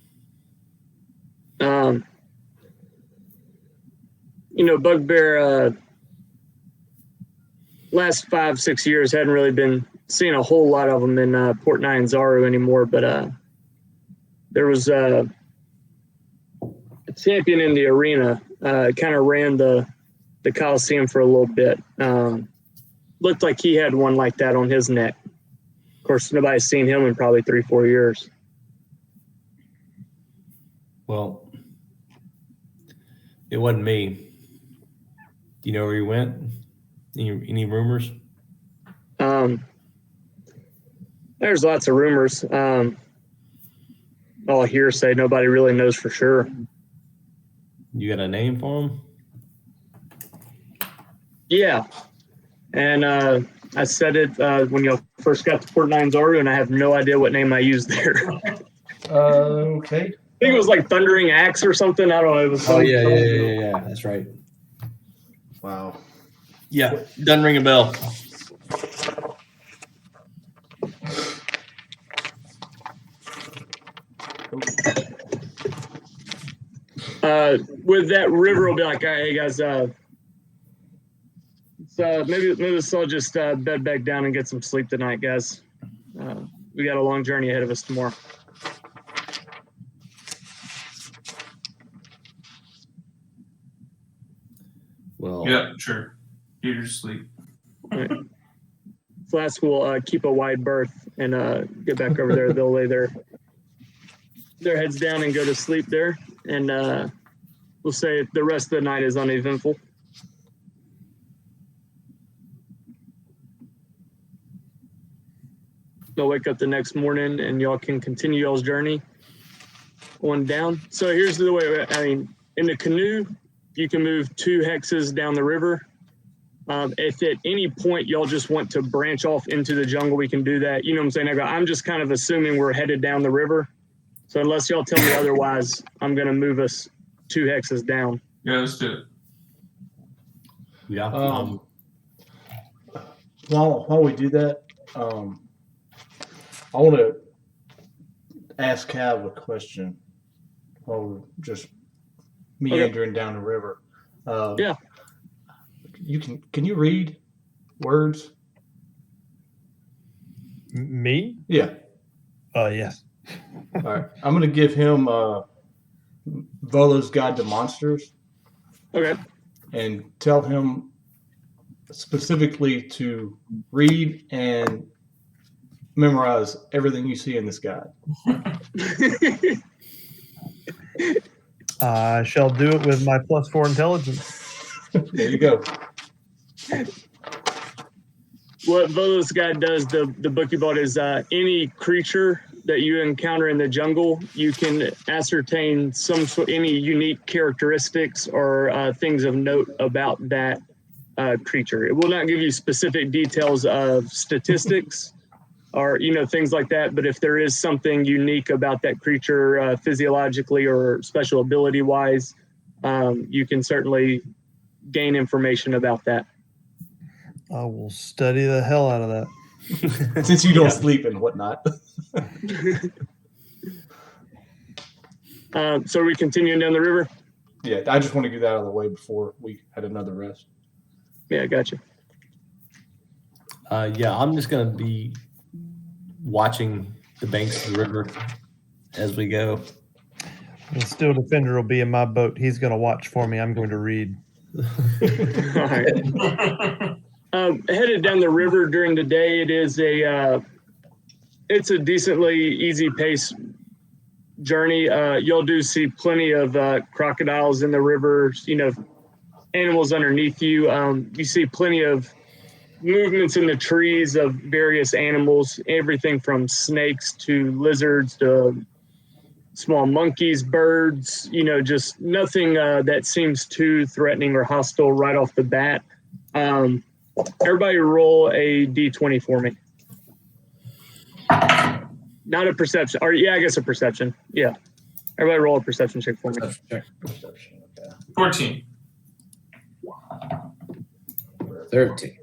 S2: Bugbear, last 5-6 years hadn't really been seeing a whole lot of them in Port Nyanzaru anymore, but there was a champion in the arena, kind of ran the Coliseum for a little bit. Looked like he had one like that on his neck. Of course, nobody's seen him in probably 3-4 years.
S4: Well, it wasn't me. Do you know where he went? Any rumors?
S2: There's lots of rumors. All hearsay. Nobody really knows for sure.
S4: You got a name for him?
S2: Yeah. And I said it when you first got to Port Nyanzaru, and I have no idea what name I used there.
S6: Okay.
S2: I think it was like Thundering Axe or something. I don't know. It was
S4: Yeah. That's right.
S6: Wow.
S4: Yeah, doesn't ring a bell.
S2: With that river, will be like, all right, hey guys, so maybe let's all just bed back down and get some sleep tonight, guys. We got a long journey ahead of us tomorrow.
S4: Well,
S1: Yep, sure. Peter's sleep.
S2: Flask will keep a wide berth and get back over there. They'll lay their heads down and go to sleep there. And we'll say the rest of the night is uneventful. They'll wake up the next morning and y'all can continue y'all's journey on down. So here's the way, I mean, in the canoe, you can move 2 hexes down the river. If at any point y'all just want to branch off into the jungle, we can do that. You know what I'm saying? I'm just kind of assuming we're headed down the river. So unless y'all tell me otherwise, I'm going to move us 2 hexes down.
S1: Yeah, let's do it.
S4: yeah.
S6: While we do that, I want to ask Cav a question while we're just meandering down the river.
S2: Yeah.
S6: Can you read words?
S7: Me?
S6: Yeah.
S7: Yes.
S6: All right. I'm going to give him Volo's Guide to Monsters
S2: Okay.
S6: and tell him specifically to read and memorize everything you see in this guide.
S7: I shall do it with my +4 intelligence.
S6: There you go.
S2: What Volo's guide does, the book you bought, is any creature that you encounter in the jungle, you can ascertain any unique characteristics or things of note about that creature. It will not give you specific details of statistics or things like that, but if there is something unique about that creature physiologically or special ability wise, you can certainly gain information about that.
S7: I will study the hell out of that.
S6: Since you don't sleep and whatnot.
S2: So are we continuing down the river?
S6: Yeah, I just want to get that out of the way before we had another rest.
S2: Yeah, gotcha.
S4: Yeah, I'm just going to be watching the banks of the river as we go.
S7: The Steel Defender will be in my boat. He's going to watch for me. I'm going to read.
S2: All right. Headed down the river during the day, it's a decently easy pace journey. You'll do see plenty of crocodiles in the river, animals underneath you. You see plenty of movements in the trees of various animals, everything from snakes to lizards to small monkeys, birds, just nothing that seems too threatening or hostile right off the bat. Everybody roll a D20 for me. Not a perception. Or yeah, I guess a perception. Yeah. Everybody roll a perception check for me.
S6: Perception, okay.
S1: 14.
S5: 13.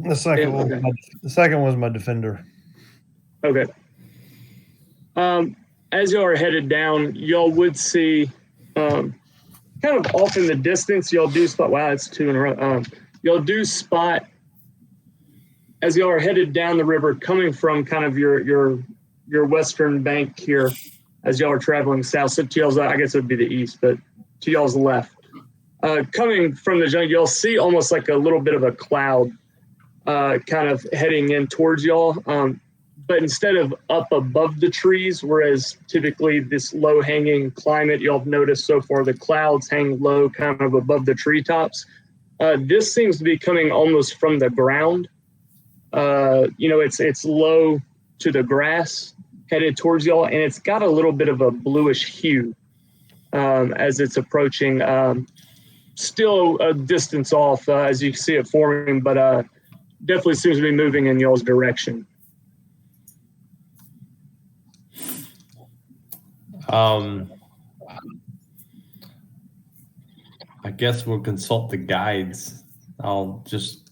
S7: The second
S2: Yeah, okay.
S7: the second was my defender.
S2: Okay. As y'all are headed down, y'all would see kind of off in the distance, y'all do spot, wow, it's 2 in a row. Y'all do spot, as y'all are headed down the river, coming from kind of your western bank here, as y'all are traveling south. So to y'all's, I guess it would be the east, but to y'all's left. Coming from the jungle, you'll see almost like a little bit of a cloud kind of heading in towards y'all. But instead of up above the trees, whereas typically this low-hanging climate, y'all have noticed so far, the clouds hang low kind of above the treetops. This seems to be coming almost from the ground. It's low to the grass headed towards y'all, and it's got a little bit of a bluish hue as it's approaching. Still a distance off as you see it forming, but definitely seems to be moving in y'all's direction.
S4: I guess we'll consult the guides. I'll just,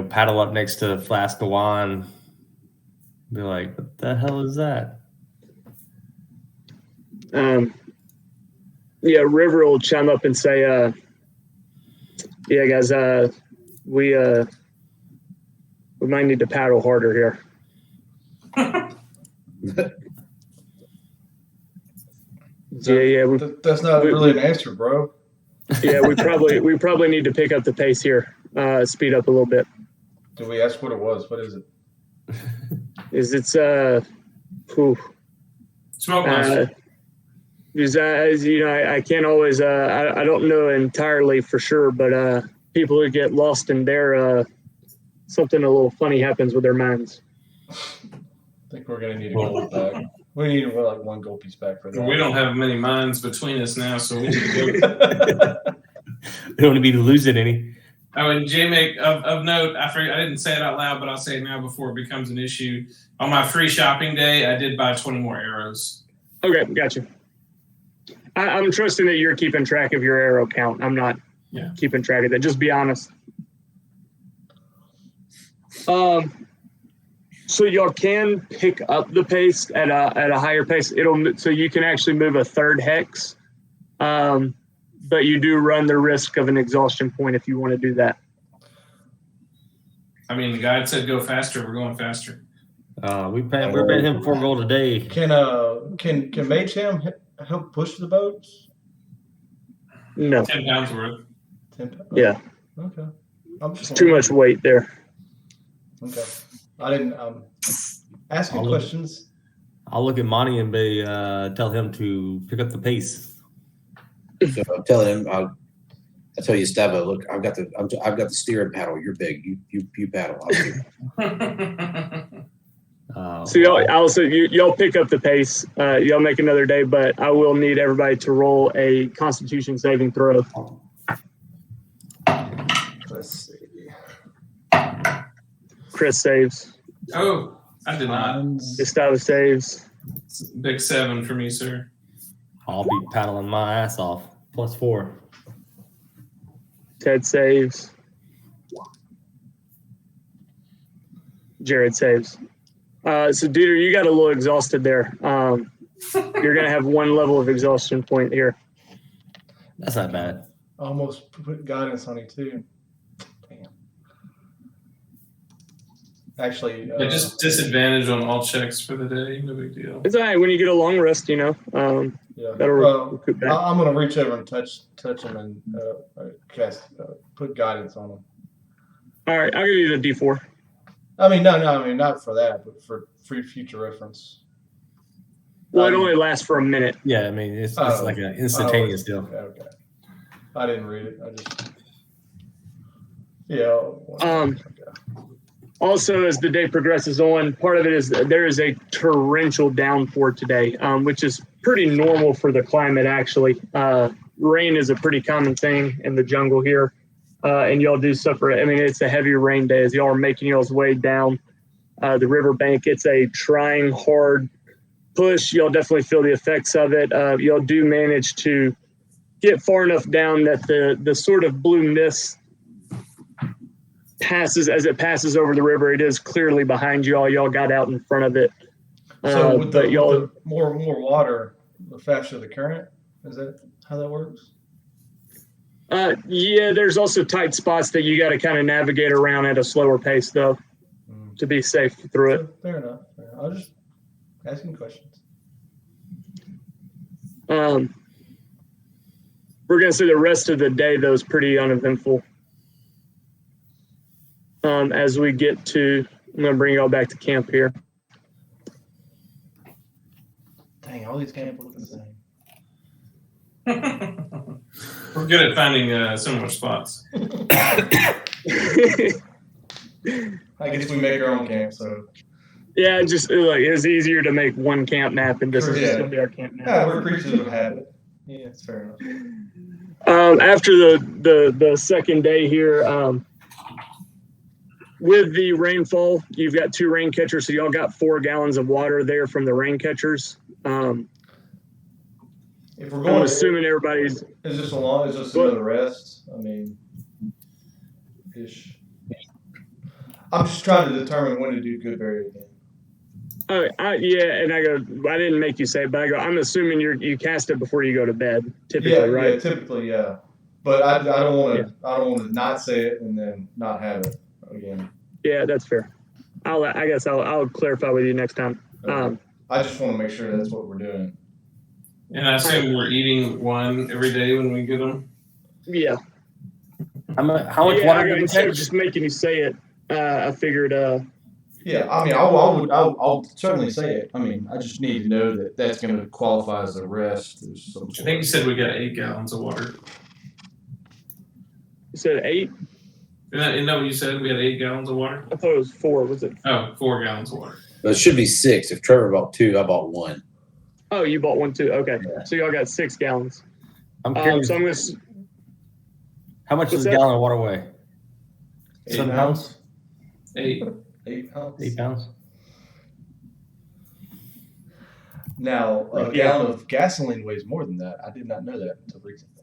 S4: paddle up next to a flask of wine. Be like, what the hell is that?
S2: Yeah, River will chime up and say, yeah, guys, we might need to paddle harder here.
S6: That's not really an answer, bro.
S2: Yeah, we probably need to pick up the pace here, speed up a little bit.
S6: Did we ask what it was? What is it?
S2: It's
S1: Smoke monster.
S2: because I can't always I don't know entirely for sure, but people who get lost in there, something a little funny happens with their minds.
S6: I think we're gonna need a gold back. We need like one gold piece back for that.
S1: We don't have many minds between us now, so we need to go.
S4: We don't want to be losing any.
S1: Oh, and J-Make, of note, I didn't say it out loud, but I'll say it now before it becomes an issue. On my free shopping day, I did buy 20 more arrows.
S2: Okay, gotcha. I'm trusting that you're keeping track of your arrow count. I'm not keeping track of that. Just be honest. So y'all can pick up the pace at a higher pace. So you can actually move a third hex, but you do run the risk of an exhaustion point if you want to do that.
S1: I mean, the guide said go faster. We're going faster.
S4: We're paying him 4 gold a day.
S6: Can Mage Ham help push the boats?
S2: No.
S1: 10 pounds worth.
S6: 10 pounds?
S2: Yeah.
S6: Okay. I'm just
S2: It's too much weight there.
S6: Okay. I didn't asking questions.
S4: I'll look at Monty and tell him to pick up the pace.
S5: So I'm telling him, I tell you, Steva, look, I've got the steering paddle. You're big. You paddle.
S2: So y'all pick up the pace. Y'all make another day, but I will need everybody to roll a Constitution saving throw.
S6: Let's see.
S2: Chris saves.
S1: Oh, I did not.
S2: Gustavo saves.
S1: It's a big 7 for me, sir.
S4: I'll be paddling my ass off. +4.
S2: Ted saves. Jared saves. So Dieter, you got a little exhausted there. You're gonna have 1 level of exhaustion point here.
S4: That's not bad.
S6: Almost put guidance on you too. Damn. Actually,
S1: Just disadvantage on all checks for the day. No big deal.
S2: It's all right when you get a long rest,
S6: yeah.
S2: that'll recoup back.
S6: I'm gonna reach over and touch him and cast put guidance on him.
S2: All right, I'll give you the D4.
S6: I mean, no, not for that, but for future reference.
S2: Well, it only lasts for a minute.
S4: Yeah, I mean, it's like an instantaneous deal.
S6: Okay. I didn't read it. I just, yeah.
S2: Also, as the day progresses on, part of it is that there is a torrential downpour today, which is pretty normal for the climate, actually. Rain is a pretty common thing in the jungle here, and y'all do suffer. I mean, it's a heavy rain day as y'all are making y'all's way down the riverbank. It's a trying, hard push. Y'all definitely feel the effects of it. Y'all do manage to get far enough down that the sort of blue mist passes over the river. It is clearly behind y'all. Y'all got out in front of it.
S6: So with the more water, the faster the current. Is that how that works?
S2: Yeah, there's also tight spots that you got to kind of navigate around at a slower pace, though, to be safe through it.
S6: Fair enough. I was just asking questions.
S2: We're going to say the rest of the day, though, is pretty uneventful. As we get to, I'm going to bring y'all back to camp here.
S6: Dang, all these camps look the same.
S1: We're good at finding similar spots.
S6: I guess we make our own camp, so.
S2: Yeah, just like it's easier to make one camp map, and this is just going to be our camp map.
S6: Yeah, we're creatures of habit. Yeah, it's fair enough.
S2: After the second day here, with the rainfall, you've got 2 rain catchers, so y'all got 4 gallons of water there from the rain catchers.
S6: If we're
S2: I'm
S6: going,
S2: assuming everybody's.
S6: is this another rest? I mean, ish. I'm just trying to determine when to do Goodberry again.
S2: Oh, yeah, and I didn't make you say it, but I'm assuming you cast it before you go to bed, typically, right?
S6: Yeah, typically, yeah. But I don't want to. I don't want to not say it and then not have it again.
S2: Yeah, that's fair. I guess I'll clarify with you next time.
S6: Okay. I just want to make sure that's what we're doing.
S1: And I assume we're eating one every day when we get them.
S2: Yeah.
S4: How much water do we
S2: instead of
S4: take?
S2: just making you say it, I figured.
S6: Yeah, I mean, I'll certainly say it. I mean, I just need to know that that's going to qualify as a rest.
S1: I think you said we got 8 gallons of water.
S2: You said 8?
S1: Isn't that what you said? We had 8 gallons of water?
S2: I thought it was 4. Was it?
S1: Oh, 4 gallons of water.
S5: But it should be 6. If Trevor bought 2, I bought 1.
S2: Oh, you bought 1 too. Okay,
S5: Yeah.
S2: so y'all got 6 gallons.
S4: I'm curious.
S2: So I'm gonna.
S4: How much does a
S2: that?
S4: gallon of water weigh?
S1: 8
S4: 7 pounds?
S1: 8.
S6: 8 pounds.
S4: 8 pounds?
S6: Now, a gallon of gasoline weighs more than that. I did not know that until recently.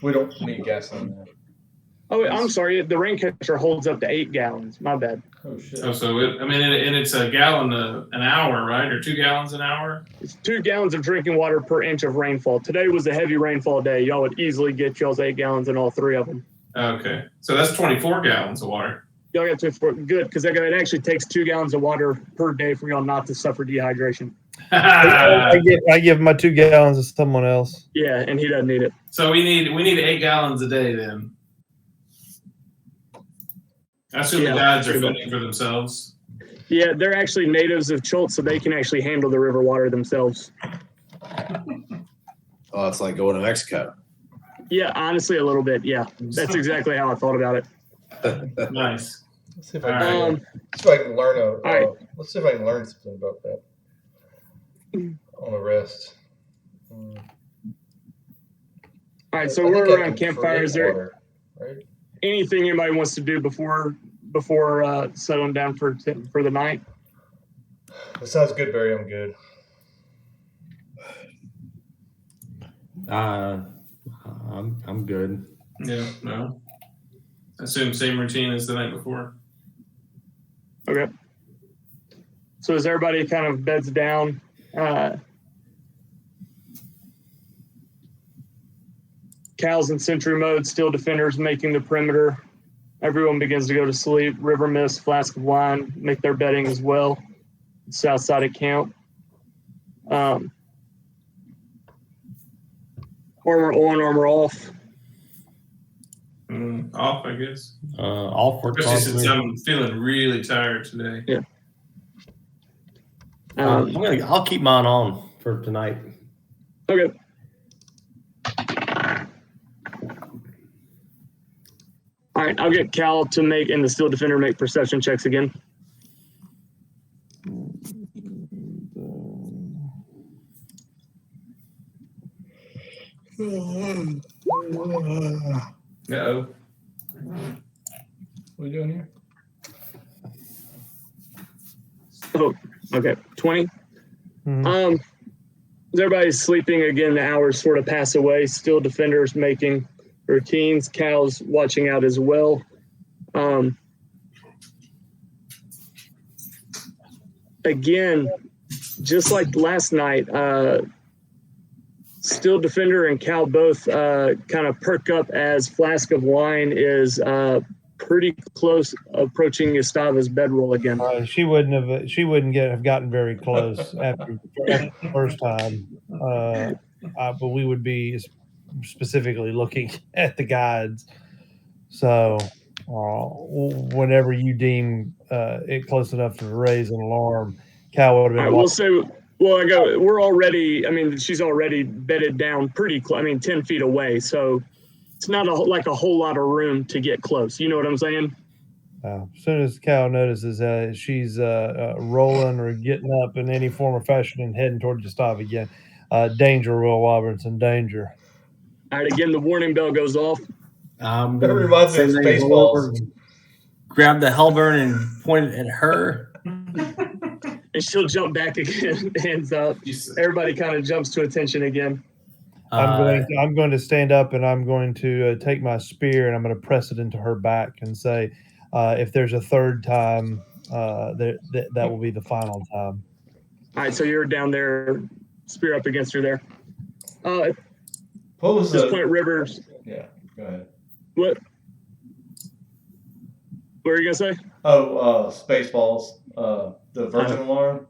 S6: We don't need gasoline now.
S2: Oh, wait, I'm sorry. The rain catcher holds up to 8 gallons. My bad.
S6: Oh, shit.
S1: Oh, so and it's a gallon an hour, right? Or 2 gallons an hour?
S2: It's 2 gallons of drinking water per inch of rainfall. Today was a heavy rainfall day. Y'all would easily get y'all's 8 gallons in all 3 of them.
S1: Okay. So that's 24 gallons of water.
S2: Y'all got 24. Good, because it actually takes 2 gallons of water per day for y'all not to suffer dehydration.
S7: I give my 2 gallons to someone else.
S2: Yeah, and he doesn't need it.
S1: So we need 8 gallons a day then. I assume the guides are fending for themselves.
S2: Yeah, they're actually natives of Chult, so they can actually handle the river water themselves.
S5: Oh, it's like going to Mexico.
S2: Yeah, honestly, a little bit. Yeah, that's exactly how I thought about it.
S1: Nice.
S6: Let's see if
S1: All
S6: I
S1: right.
S6: can, let's see if I can learn
S2: right.
S6: Let's see if I can learn something about that on a rest.
S2: All right, so we're around campfire. Is there
S6: water, right?
S2: anything anybody wants to do before settling down for the night?
S6: Besides Goodberry, I'm good.
S4: I'm good.
S1: Yeah, no. I assume same routine as the night before.
S2: Okay. So as everybody kind of beds down, cows in sentry mode, still defenders making the perimeter. Everyone begins to go to sleep. River Mist, Flask of Wine make their bedding as well. South side of camp. Armor on, armor off.
S1: Off, I guess.
S4: Off for
S1: Especially since I'm feeling really tired today.
S2: Yeah.
S4: I'll keep mine on for tonight.
S2: Okay. All right, I'll get Cal to make and the Steel Defender make perception checks again.
S1: Uh-oh.
S6: What are we doing here?
S2: Oh, okay. 20.
S7: Mhm.
S2: As everybody's sleeping again, the hours sort of pass away. Still defenders making routines, cows watching out as well. Again, just like last night, Still Defender and Cal both kind of perk up as Flask of Wine is pretty close approaching Gustava's bedroll again.
S7: She wouldn't have gotten very close after the first time. But we would be specifically looking at the guides. So whenever you deem it close enough to raise an alarm, Cal would have been.
S2: All right, we'll say. Well, we're already. I mean, she's already bedded down pretty close. I mean, 10 feet away. So it's not like a whole lot of room to get close. You know what I'm saying?
S7: As soon as Cal notices she's rolling or getting up in any form or fashion and heading toward Gustave again, danger, Will Robertson, danger.
S2: All right, again, the warning bell goes off.
S6: That reminds me of Spaceballs.
S4: Grab the halberd and point it at her.
S2: and she'll jump back again. Hands up. Everybody kind of jumps to attention again.
S7: I'm going to stand up and I'm going to take my spear and I'm going to press it into her back and say, if there's a third time, that will be the final time.
S2: All right, so you're down there, spear up against her there. At
S6: What was
S2: this
S6: the?
S2: point, Rivers,
S6: Yeah, go ahead.
S2: what were you gonna say?
S6: Oh, Spaceballs. The Virgin Alarm.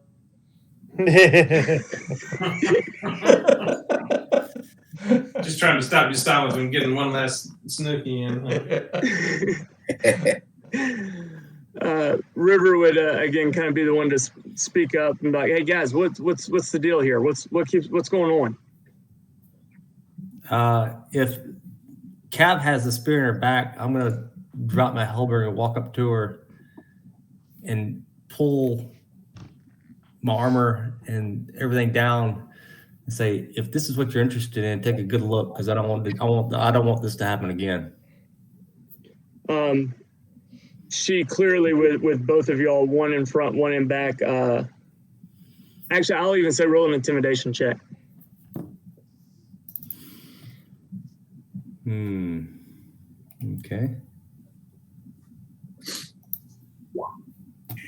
S1: Just trying to stop Gustavo from getting one last snooky in.
S2: River would again kind of be the one to speak up and be like, "Hey guys, what's the deal here? What's going on?"
S4: If Cab has the spear in her back, I'm gonna drop my halberd and walk up to her and pull my armor and everything down and say, "If this is what you're interested in, take a good look, because I don't want this to happen again."
S2: She clearly, with both of y'all, one in front, one in back. Actually, I'll even say roll an intimidation check.
S4: Okay.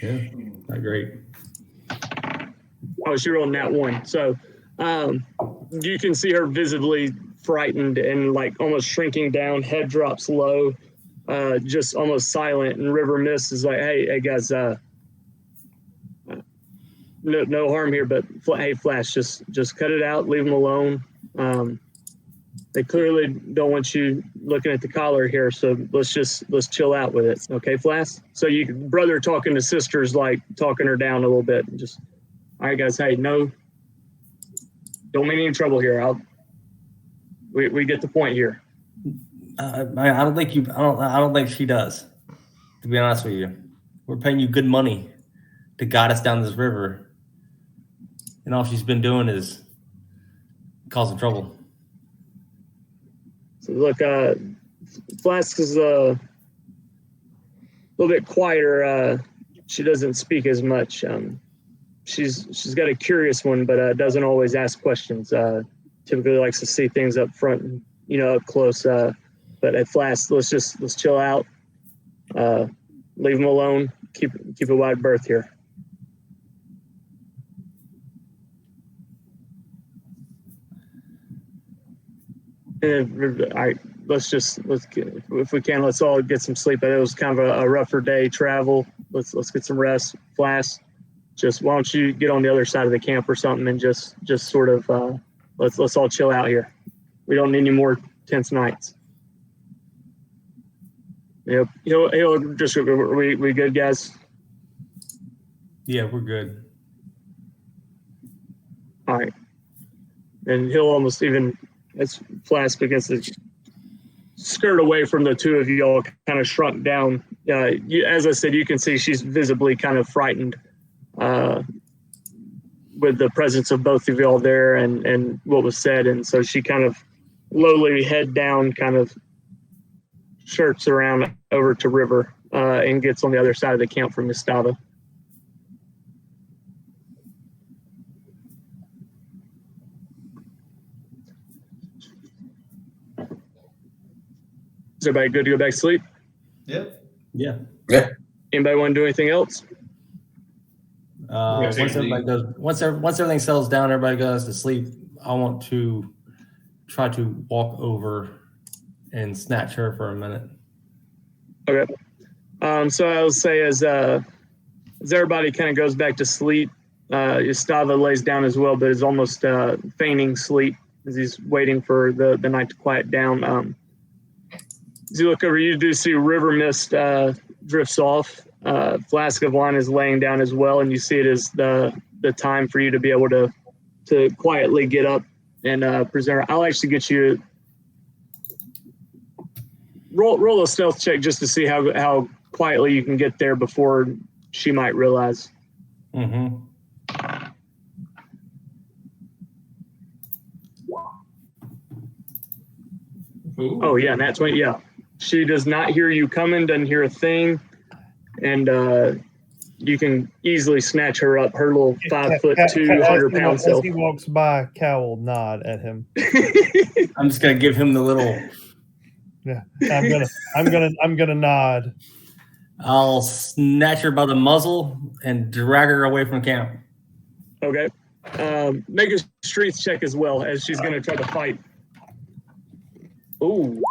S4: Yeah, not great.
S2: Oh, she rolled that one. So you can see her visibly frightened and like almost shrinking down, head drops low, just almost silent. And River Mist is like, hey guys, no harm here, but hey, Flash, just cut it out, leave them alone. They clearly don't want you looking at the collar here, so let's chill out with it, okay, Flash? So brother talking to sister's like talking her down a little bit. Just, all right, guys, hey, no, don't make any trouble here. We get the point here.
S4: I don't think she does. To be honest with you, we're paying you good money to guide us down this river, and all she's been doing is causing trouble.
S2: So look, Flask is a little bit quieter. She doesn't speak as much. She's got a curious one, but doesn't always ask questions. Typically likes to see things up front, up close. But at Flask, let's chill out. Leave them alone. Keep a wide berth here. And all right, if we can, let's all get some sleep. It was kind of a rougher day travel. Let's get some rest. Flask, just why don't you get on the other side of the camp or something and just sort of let's all chill out here. We don't need any more tense nights. Yep. Just we good, guys?
S4: Yeah, we're good.
S2: All right. And he'll almost even, as Flask begins to skirt away from the two of you all, kind of shrunk down. As I said, you can see she's visibly kind of frightened with the presence of both of you all there and what was said. And so she kind of lowly head down, kind of shirts around over to River and gets on the other side of the camp from Gustavo. Is everybody good to go back to sleep?
S6: Yep.
S4: Yeah.
S2: Anybody want to do anything else?
S4: Once everything settles down, everybody goes to sleep. I want to try to walk over and snatch her for a minute.
S2: Okay. So I'll say as everybody kind of goes back to sleep, Gustavo lays down as well, but is almost feigning sleep as he's waiting for the night to quiet down. As you look over, you do see River Mist drifts off. Flask of wine is laying down as well, and you see it as the time for you to be able to quietly get up and present. I'll actually get you roll a stealth check just to see how quietly you can get there before she might realize.
S4: Mm-hmm.
S1: Ooh.
S2: Oh yeah, and that's when she does not hear you coming, doesn't hear a thing, and you can easily snatch her up. Her little 5'2",
S7: As
S2: 100-pound
S7: as
S2: self.
S7: he walks by, Cal will nod at him.
S4: I'm just gonna give him the little.
S7: Yeah, I'm gonna nod.
S4: I'll snatch her by the muzzle and drag her away from camp.
S2: Okay. Make a strength check as well, as she's going to try to fight. Ooh.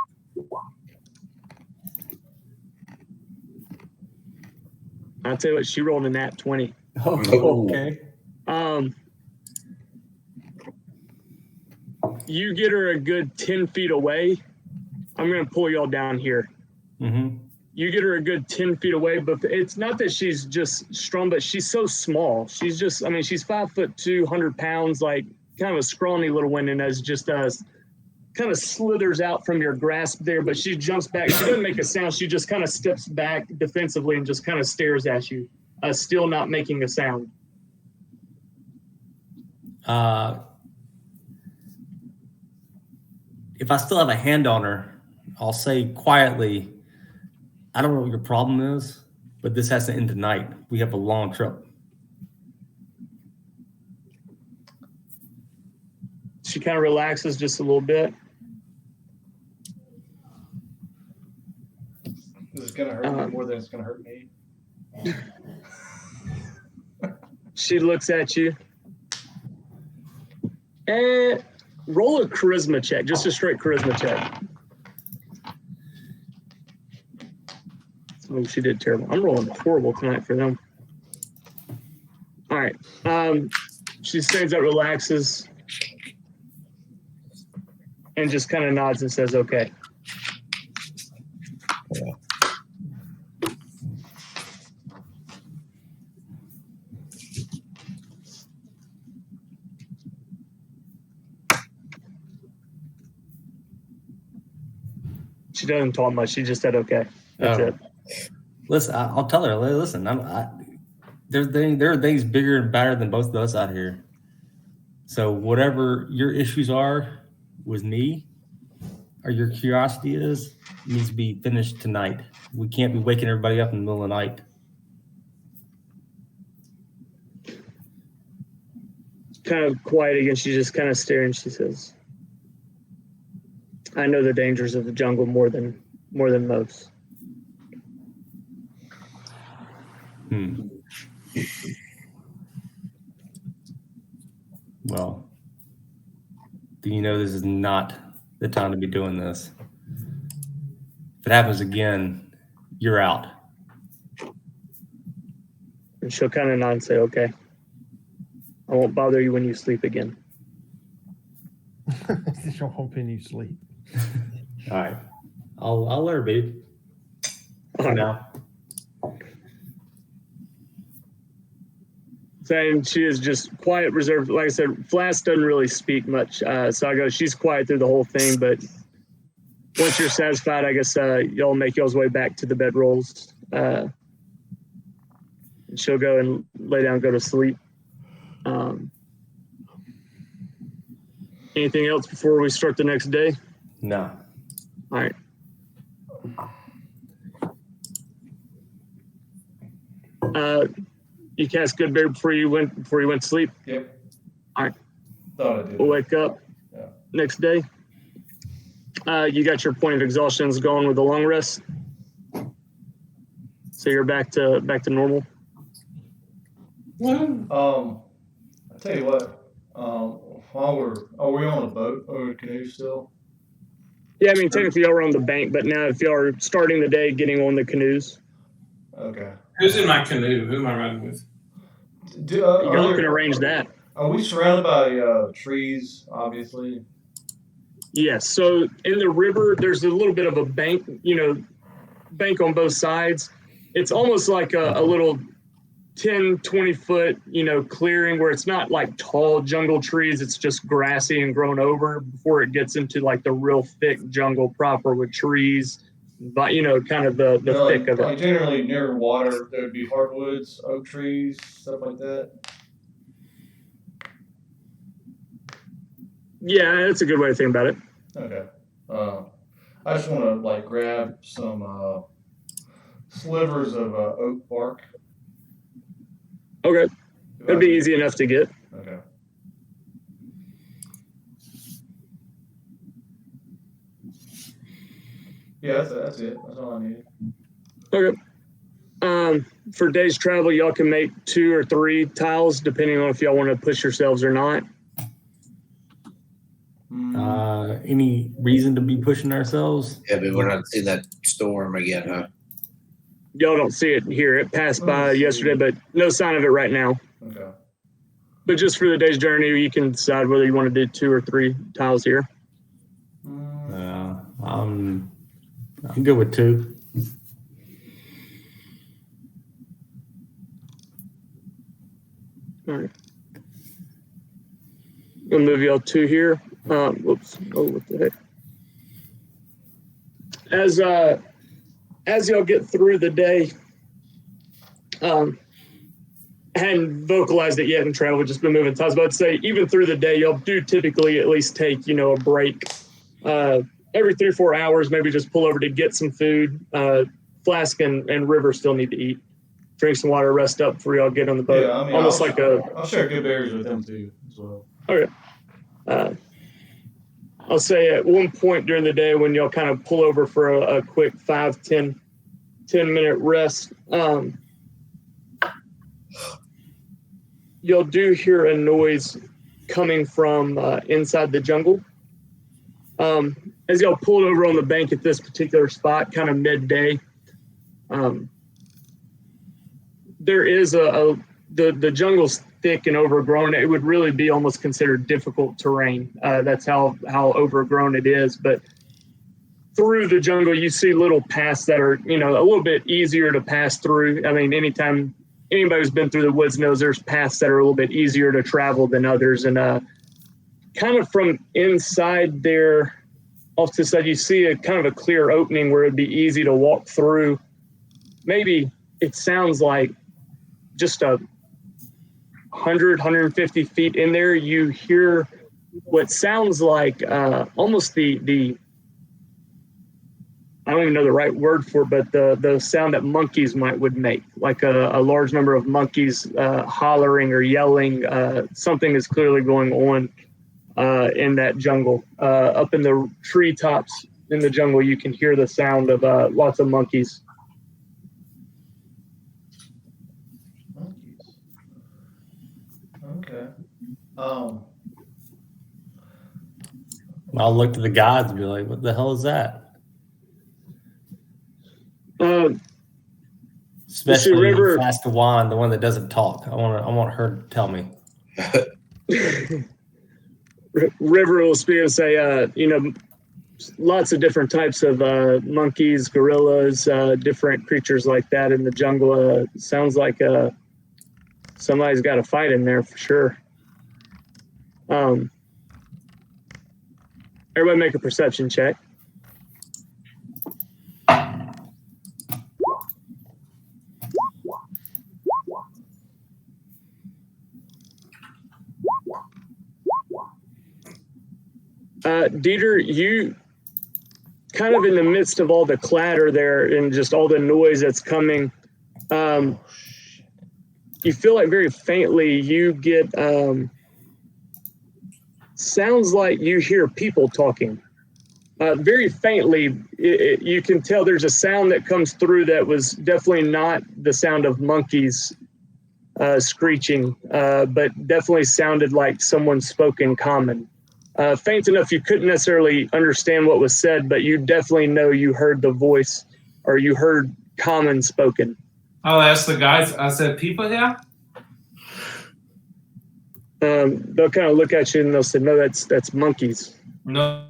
S2: I'll tell you what, she rolled a nat 20.
S4: Oh, okay.
S2: You get her a good 10 feet away. I'm going to pull y'all down here.
S4: Mm-hmm.
S2: You get her a good 10 feet away, but it's not that she's just strong, but she's so small. She's just, I mean, she's 5'2", 100 pounds, like kind of a scrawny little one, and as just kind of slithers out from your grasp there, but she jumps back. She doesn't make a sound. She just kind of steps back defensively and just kind of stares at you, still not making a sound.
S4: If I still have a hand on her, I'll say quietly, I don't know what your problem is, but this has to end tonight. We have a long trip.
S2: She kind of relaxes just a little bit.
S6: This is gonna hurt you more than it's gonna hurt me.
S2: She looks at you. And roll a charisma check, just a straight charisma check. Oh, she did terrible. I'm rolling horrible tonight for them. All right. She stands up, relaxes, and just kind of nods and says, okay. She doesn't talk much. She just said, okay. That's it.
S4: Listen, I'll tell her. Listen, there are things bigger and badder than both of us out here. So whatever your issues are with me, or your curiosity is, needs to be finished tonight. We can't be waking everybody up in the middle of the night.
S2: Kind of quiet again. She's just kind of staring. She says, I know the dangers of the jungle more than most.
S4: Well, do you know this is not the time to be doing this? If it happens again, you're out.
S2: And she'll kind of nod and say, okay. I won't bother you when you sleep again.
S7: You're hoping you sleep.
S4: All right. I'll let her be. For now.
S2: And she is just quiet, reserved. Like I said, Flask doesn't really speak much. So I go, she's quiet through the whole thing. But once you're satisfied, I guess y'all make y'all's way back to the bedrolls. And she'll go and lay down and go to sleep. Anything else before we start the next day?
S4: No.
S2: All right. You cast Goodberry before you went to sleep?
S6: Yep.
S2: All right.
S6: Thought I did.
S2: We'll wake up next day. You got your point of exhaustions going with the long rest. So you're back to normal.
S6: I'll tell you what. Are we on a boat or a canoe still?
S2: Yeah, I mean technically y'all are on the bank, but now if y'all are starting the day getting on the canoes.
S6: Okay.
S1: Who's in my canoe? Who am I riding with?
S2: Y'all can arrange that.
S6: Are we surrounded by trees, obviously?
S2: Yes. So in the river, there's a little bit of a bank, bank on both sides. It's almost like a little 10, 20 foot, clearing where it's not like tall jungle trees. It's just grassy and grown over before it gets into like the real thick jungle proper with trees, but kind of the thick of it.
S6: Like generally near water, there would be hardwoods, oak trees, stuff like that.
S2: Yeah, that's a good way to think about it.
S6: Okay. I just want to grab some slivers of oak bark
S2: Okay, that'd be easy enough to get.
S6: Okay. Yeah, that's it. That's all I need.
S2: Okay. For day's travel, y'all can make 2 or 3 tiles, depending on if y'all want to push yourselves or not.
S4: Any reason to be pushing ourselves?
S5: Yeah, but we're not seeing that storm again, huh?
S2: Y'all don't see it here. It passed by yesterday, but no sign of it right now.
S6: Okay.
S2: But just for the day's journey, you can decide whether you want to do 2 or 3 tiles here.
S4: I'm good with 2.
S2: All right. We'll move y'all 2 here. Whoops. Oh, what the heck? As y'all get through the day, I hadn't vocalized it yet in travel, just been moving tiles, but I'd say even through the day, y'all do typically at least take, a break. Every 3 or 4 hours, maybe just pull over to get some food. Flask and River still need to eat. Drink some water, rest up before y'all get on the boat.
S6: Yeah, I mean,
S2: Almost
S6: I'll share good berries with them too as well.
S2: Okay. I'll say at one point during the day when y'all kind of pull over for a quick 5-10 minute rest, you'll do hear a noise coming from inside the jungle. As y'all pulled over on the bank at this particular spot, kind of midday, there is the jungle's thick and overgrown. It would really be almost considered difficult terrain. That's how overgrown it is. But through the jungle, you see little paths that are, a little bit easier to pass through. I mean, anytime anybody who's been through the woods knows there's paths that are a little bit easier to travel than others. And kind of from inside there, off to the side, you see a kind of a clear opening where it'd be easy to walk through. Maybe it sounds like just 150 feet in there, you hear what sounds like almost the I don't even know the right word for it, but the sound that monkeys would make, like a large number of monkeys hollering or yelling. Something is clearly going on in that jungle. Up in the treetops in the jungle, you can hear the sound of lots of monkeys.
S6: Okay.
S4: I'll look to the guides and be like, "What the hell is that?" Especially
S2: River,
S4: Flask of Wine, the one that doesn't talk. I want her to tell me.
S2: River will speak and say, lots of different types of monkeys, gorillas, different creatures like that in the jungle. Sounds like somebody's got a fight in there for sure. Everybody make a perception check. Dieter, you kind of in the midst of all the clatter there and just all the noise that's coming, you feel like very faintly you get sounds like you hear people talking. Very faintly, you can tell there's a sound that comes through that was definitely not the sound of monkeys screeching, but definitely sounded like someone spoke in common. Faint enough you couldn't necessarily understand what was said, but you definitely know you heard the voice or you heard common spoken.
S1: I'll ask the guys. I said, "People here?"
S2: They'll kind of look at you and they'll say, "No, that's monkeys."
S1: No.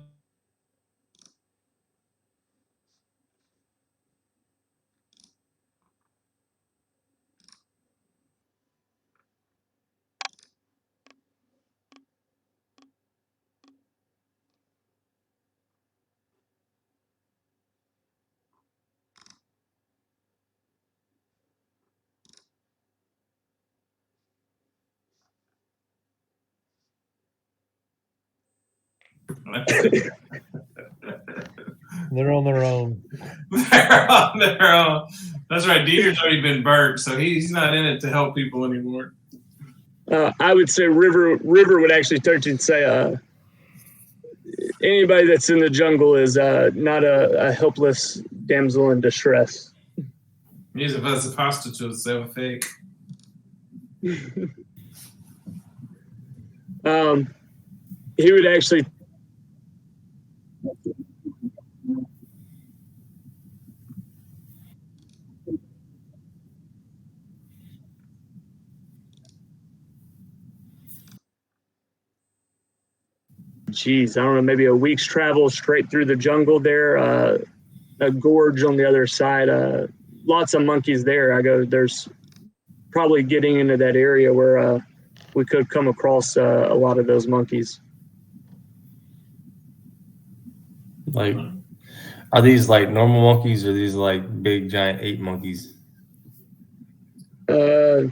S7: They're on their own.
S1: They're on their own. That's right. Dieter's already been burnt, so he's not in it to help people anymore.
S2: I would say River would actually touch and say anybody that's in the jungle is not a helpless damsel in distress.
S1: He's a prostitute, so fake.
S2: He would actually. Geez, I don't know, maybe a week's travel straight through the jungle there, a gorge on the other side, lots of monkeys there. I go, there's probably getting into that area where we could come across a lot of those monkeys.
S4: Like, are these like normal monkeys or these like big giant ape monkeys?
S2: They're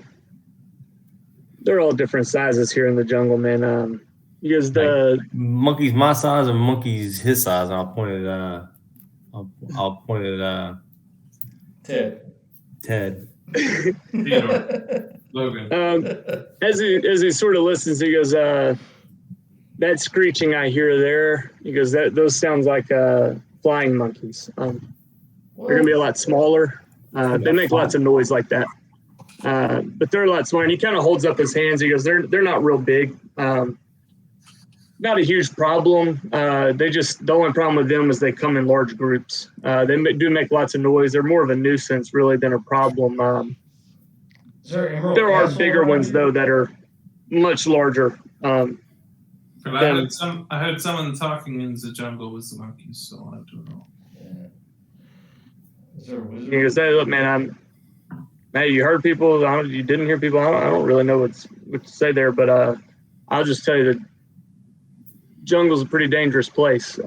S2: all different sizes here in the jungle, man. Because the
S4: monkeys my size or monkeys his size? I'll point at Ted.
S1: Logan.
S2: as he sort of listens, he goes, that screeching I hear there, he goes, those sounds like flying monkeys. They're gonna be a lot smaller. They make lots of noise like that, but they're a lot smaller. And he kind of holds up his hands. He goes, they're not real big. Not a huge problem. The only problem with them is they come in large groups. They do make lots of noise. They're more of a nuisance really than a problem. There are bigger ones though that are much larger.
S1: I heard someone talking in the jungle with the monkeys, so I don't know.
S2: He goes, hey, look, man, hey, you heard people? You didn't hear people? I don't really know what to say there, but I'll just tell you that jungle's a pretty dangerous place.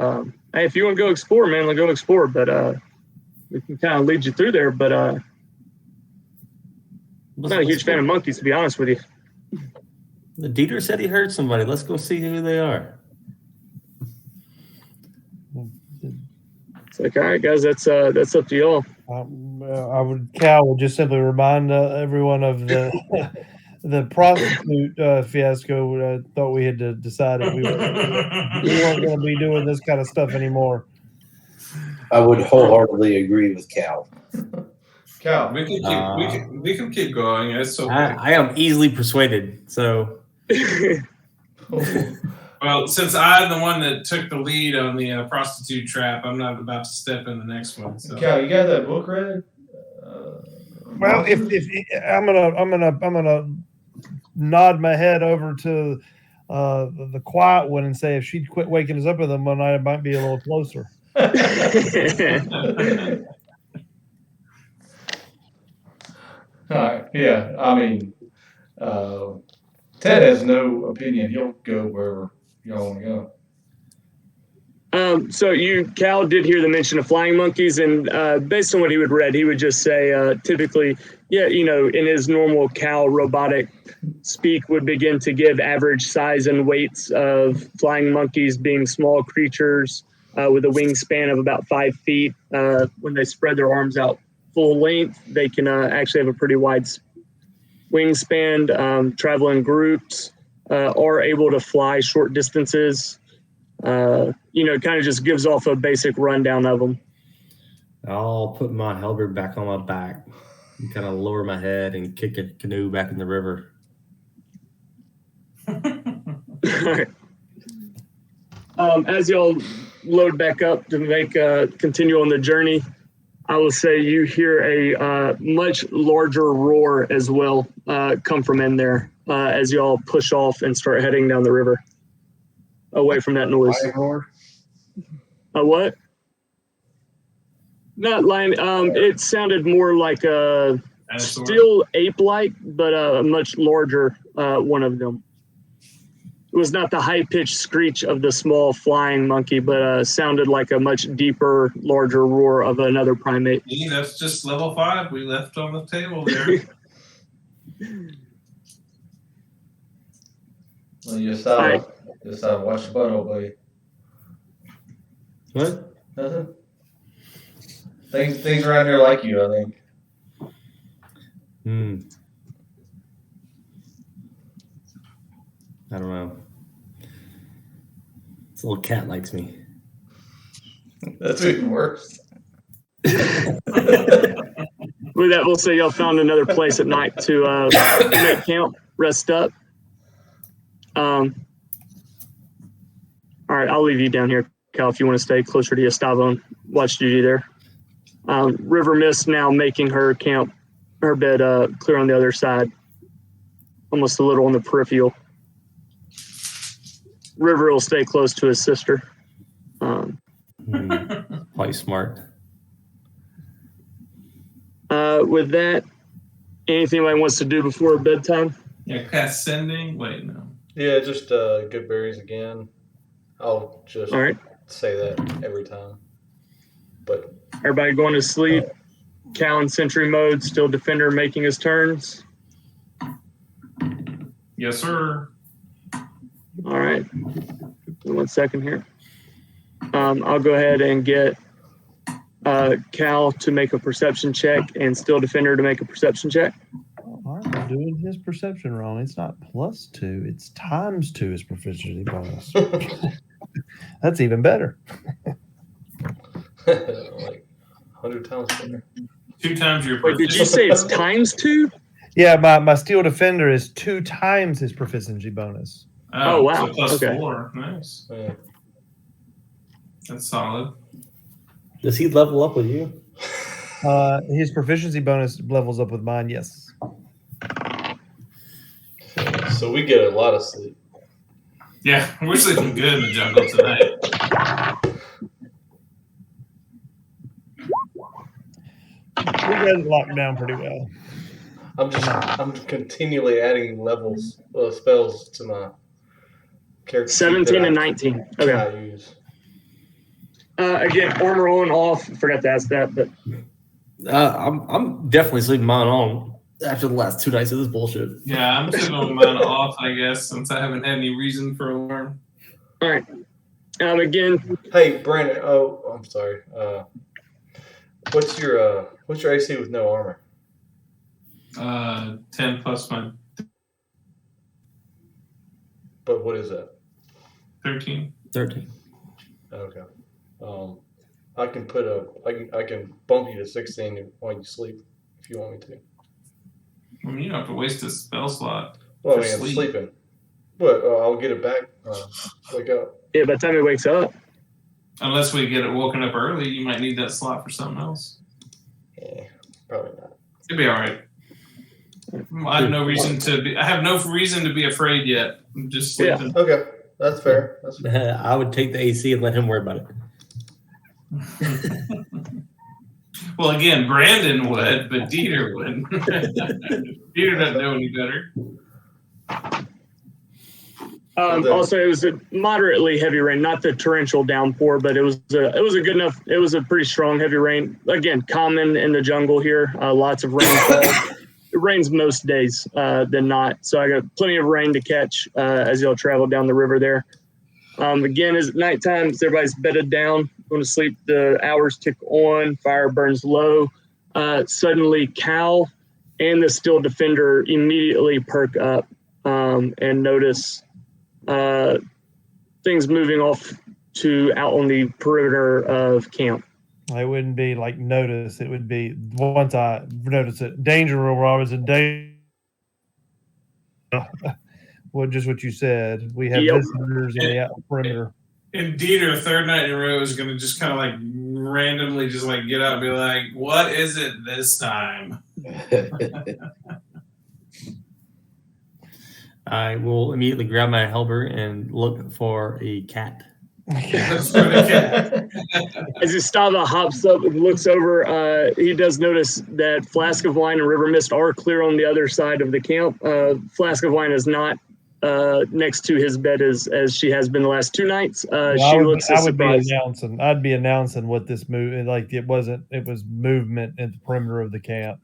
S2: Hey, if you want to go explore, man, let's go explore. But we can kind of lead you through there. But I'm not a huge fan of monkeys, to be honest with you.
S4: The Dieter said he heard somebody. Let's go see who they are.
S2: It's like, all right, guys, that's up to y'all.
S7: Cal would just simply remind everyone of the prostitute fiasco. I thought we had decided we weren't going to be doing this kind of stuff anymore.
S5: I would wholeheartedly agree with Cal.
S6: Cal,
S1: we can keep going. It's okay.
S4: I am easily persuaded. So,
S1: well, since I'm the one that took the lead on the prostitute trap, I'm not about to step in the next one. So.
S6: Cal, you got that book read?
S7: Well, if I'm gonna nod my head over to the quiet one and say if she'd quit waking us up with them one night, it might be a little closer.
S6: All right. Yeah. I mean, Ted has no opinion. He'll go wherever y'all want to go.
S2: So Cal did hear the mention of flying monkeys, and based on what he would read, he would just say typically, in his normal Cal robotic speak would begin to give average size and weights of flying monkeys being small creatures with a wingspan of about 5 feet. When they spread their arms out full length, they can actually have a pretty wide wingspan, travel in groups, are able to fly short distances. Kind of just gives off a basic rundown of them.
S4: I'll put my halberd back on my back and kind of lower my head and kick a canoe back in the river.
S2: As y'all load back up to continue on the journey, I will say you hear a much larger roar as well come from in there as y'all push off and start heading down the river away from that noise. A what? Not lion. It sounded more like a still ape-like, but a much larger one of them. It was not the high-pitched screech of the small flying monkey, but sounded like a much deeper, larger roar of another primate.
S1: That's just level 5 we left on the table there.
S6: Well, you just watch the butthole, buddy.
S4: What?
S6: Nothing. Things around here like you, I think.
S4: Hmm. I don't know. This little cat likes me.
S6: That's even worse.
S2: With that, we'll say y'all found another place at night to make camp, rest up. All right, I'll leave you down here, Cal, if you want to stay closer to Estavo and watch duty there. River Mist now making her camp, her bed clear on the other side, almost a little on the peripheral. River will stay close to his sister.
S4: Quite smart.
S2: With that, anything anybody wants to do before bedtime?
S1: Yeah, cast sending. Wait, no.
S6: Yeah, just good berries again. I'll just
S2: All right,
S6: say that every time. But
S2: everybody going to sleep. Cal in sentry mode, still defender making his turns.
S1: Yes, sir.
S2: All right. 1 second here. I'll go ahead and get Cal to make a perception check and still defender to make a perception check.
S7: I'm doing his perception wrong. It's not +2. It's ×2 his proficiency bonus. That's even better.
S6: like 100 times better.
S1: 2 times your.
S2: Wait, did you say it's ×2?
S7: Yeah, my steel defender is 2 times his proficiency bonus.
S2: Oh, wow.
S1: So plus
S2: Okay.
S1: 4. Nice.
S6: Yeah.
S1: That's solid.
S4: Does he level up with you?
S7: His proficiency bonus levels up with mine. Yes.
S6: So we get a lot of sleep.
S1: Yeah, we're sleeping good in the jungle tonight.
S7: We got it locked down pretty well.
S6: I'm continually adding levels, spells to my character.
S2: 17 and 19. Okay.
S6: I use.
S2: Again, armor on, off. Forgot to ask that, but
S4: I'm definitely sleeping mine on after the last 2 nights of this bullshit.
S1: Yeah, I'm sleeping on mine off, I guess, since I haven't had any reason for alarm.
S2: all right. Again,
S6: Hey, Brandon. Oh, I'm sorry. What's your AC with no armor?
S1: 10 plus my
S6: But what is that?
S1: 13.
S4: 13.
S6: Okay. I can put I can bump you to 16 while you sleep if you want me to.
S1: I mean, you don't have to waste a spell slot.
S6: Well,
S1: For
S6: I mean, I'm
S1: sleep.
S6: sleeping. But I'll get it back. Wake up.
S2: yeah, by the time he wakes up,
S1: Unless we get it woken up early, you might need that slot for something else.
S6: Yeah, probably not.
S1: It'll be all right. I have no reason to be. I have no reason to be afraid yet. I'm just sleeping.
S6: Okay, that's fair. That's fair.
S4: I would take the AC and let him worry about it.
S1: Well, again, Brandon would, but Dieter wouldn't. Dieter doesn't know any better.
S2: also it was a moderately heavy rain, not the torrential downpour, but it was a good enough. It was a pretty strong heavy rain. Again, common in the jungle here. Lots of rainfall. It rains most days than not, so I got plenty of rain to catch as y'all travel down the river there. Again, as nighttime, as everybody's bedded down, going to sleep, the hours tick on, fire burns low. Suddenly, Cal and the Steel Defender immediately perk up and notice things moving off to out on the perimeter of camp.
S7: It wouldn't be like notice. It would be once I notice it. Danger where I was in danger. Well, just what you said. We have
S2: Yep.
S7: visitors in the out perimeter.
S1: And Dieter, third night in a row, is going to just kind of like randomly just like get out and be like, "What is it this time?"
S4: I will immediately grab my halberd and look for a cat.
S1: That's for the cat.
S2: As Gustavo hops up and looks over, he does notice that Flask of Wine and River Mist are clear on the other side of the camp. Flask of Wine is not next to his bed as she has been the last 2 nights. She looks
S7: I would
S2: surprised.
S7: be announcing. I'd be announcing what this move. Like it wasn't. It was movement in the perimeter of the camp.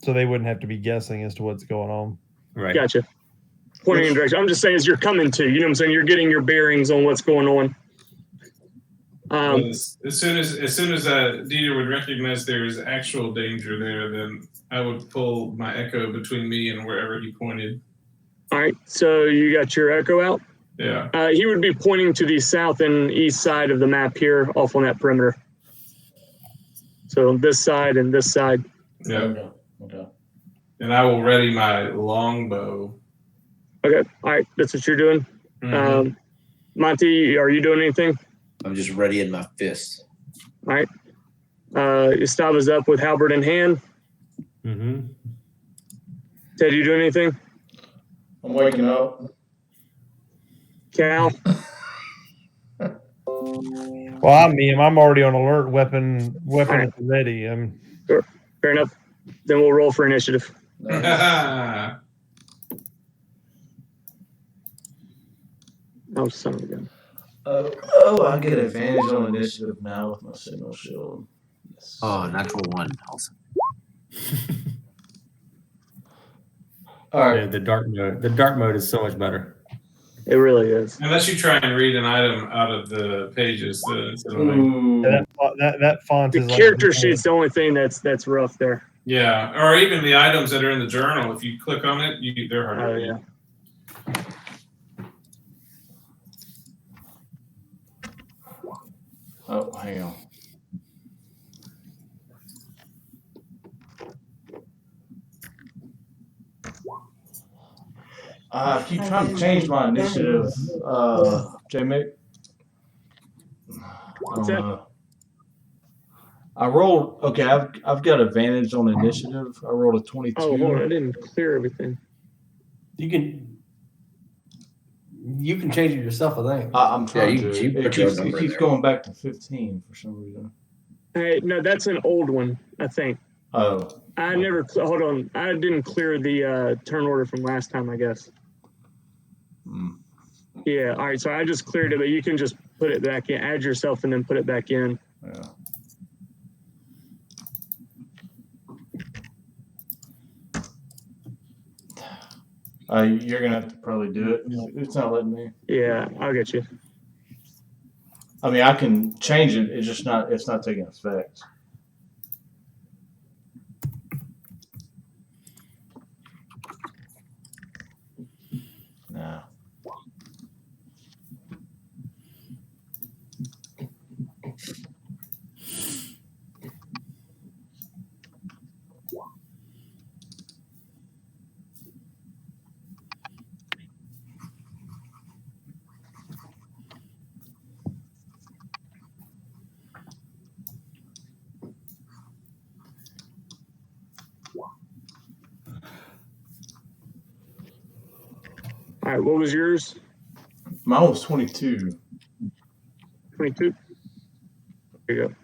S7: So they wouldn't have to be guessing as to what's going on.
S4: Right.
S2: Gotcha. Pointing in direction. I'm just saying as you're coming to, you know what I'm saying? You're getting your bearings on what's going
S1: As soon as Dieter would recognize there is actual danger there, then I would pull my echo between me and wherever he pointed.
S2: All right, so you got your echo out.
S1: Yeah.
S2: He would be pointing to the south and east side of the map here, off on that perimeter. So this side and this side.
S1: Yeah.
S6: Okay.
S1: And I will ready my longbow.
S2: Okay, all right, that's what you're doing.
S1: Mhm.
S2: Monty, are you doing anything?
S5: I'm just readying my fist.
S2: All right. Estava's up with halberd in hand.
S4: Mm-hmm.
S2: Ted, you doing anything?
S6: I'm waking up.
S2: Cal?
S7: Well, I'm already on alert. Weapon
S2: Alright.
S7: at the ready.
S2: Fair enough. Then we'll roll for initiative.
S6: Nice.
S2: Oh, son of a gun.
S6: I get advantage on initiative now with my signal shield. Yes.
S5: Oh, natural one. Awesome.
S6: All
S4: Yeah,
S6: right.
S4: the dark mode is so much better.
S2: It really is.
S1: Unless you try and read an item out of the pages.
S6: Ooh.
S7: That font
S2: The
S7: is
S2: character
S7: like,
S2: sheet's the only thing that's rough there.
S1: Yeah, or even the items that are in the journal. If you click on it, they're hard to
S2: Oh,
S1: read.
S2: yeah.
S6: Oh, hang on. I keep trying to change my initiative, J-Mick.
S2: What's that?
S6: I rolled, okay, I've got advantage on initiative. I rolled a 22.
S2: Oh, hold on. I didn't clear everything.
S4: You can change it yourself, I think.
S6: I'm trying
S5: you
S6: to.
S5: put
S6: It
S5: your
S6: keeps,
S5: number
S6: it
S5: in
S6: keeps
S5: there.
S6: going back to 15 for some reason.
S2: Hey, no, that's an old one, I think.
S6: Oh.
S2: I never, hold on. I didn't clear the turn order from last time, I guess.
S6: Hmm.
S2: Yeah, all right. So I just cleared it, but you can just put it back in, add yourself, and then put it back in.
S6: Yeah. You're gonna have to probably do it. It's not letting me.
S2: Yeah, I'll get you.
S6: I mean, I can change it. It's not taking effect. Nah.
S2: All right, what was yours?
S6: Mine was 22.
S2: 22? There you go.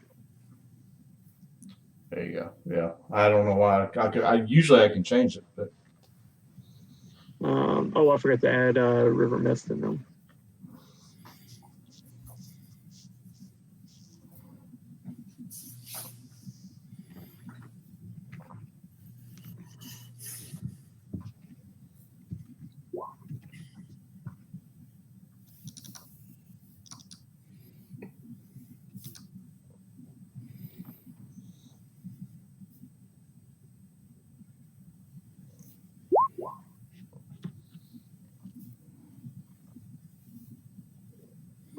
S6: There you go. Yeah. I don't know why. Usually I can change it, but
S2: Oh, I forgot to add River Mist in them.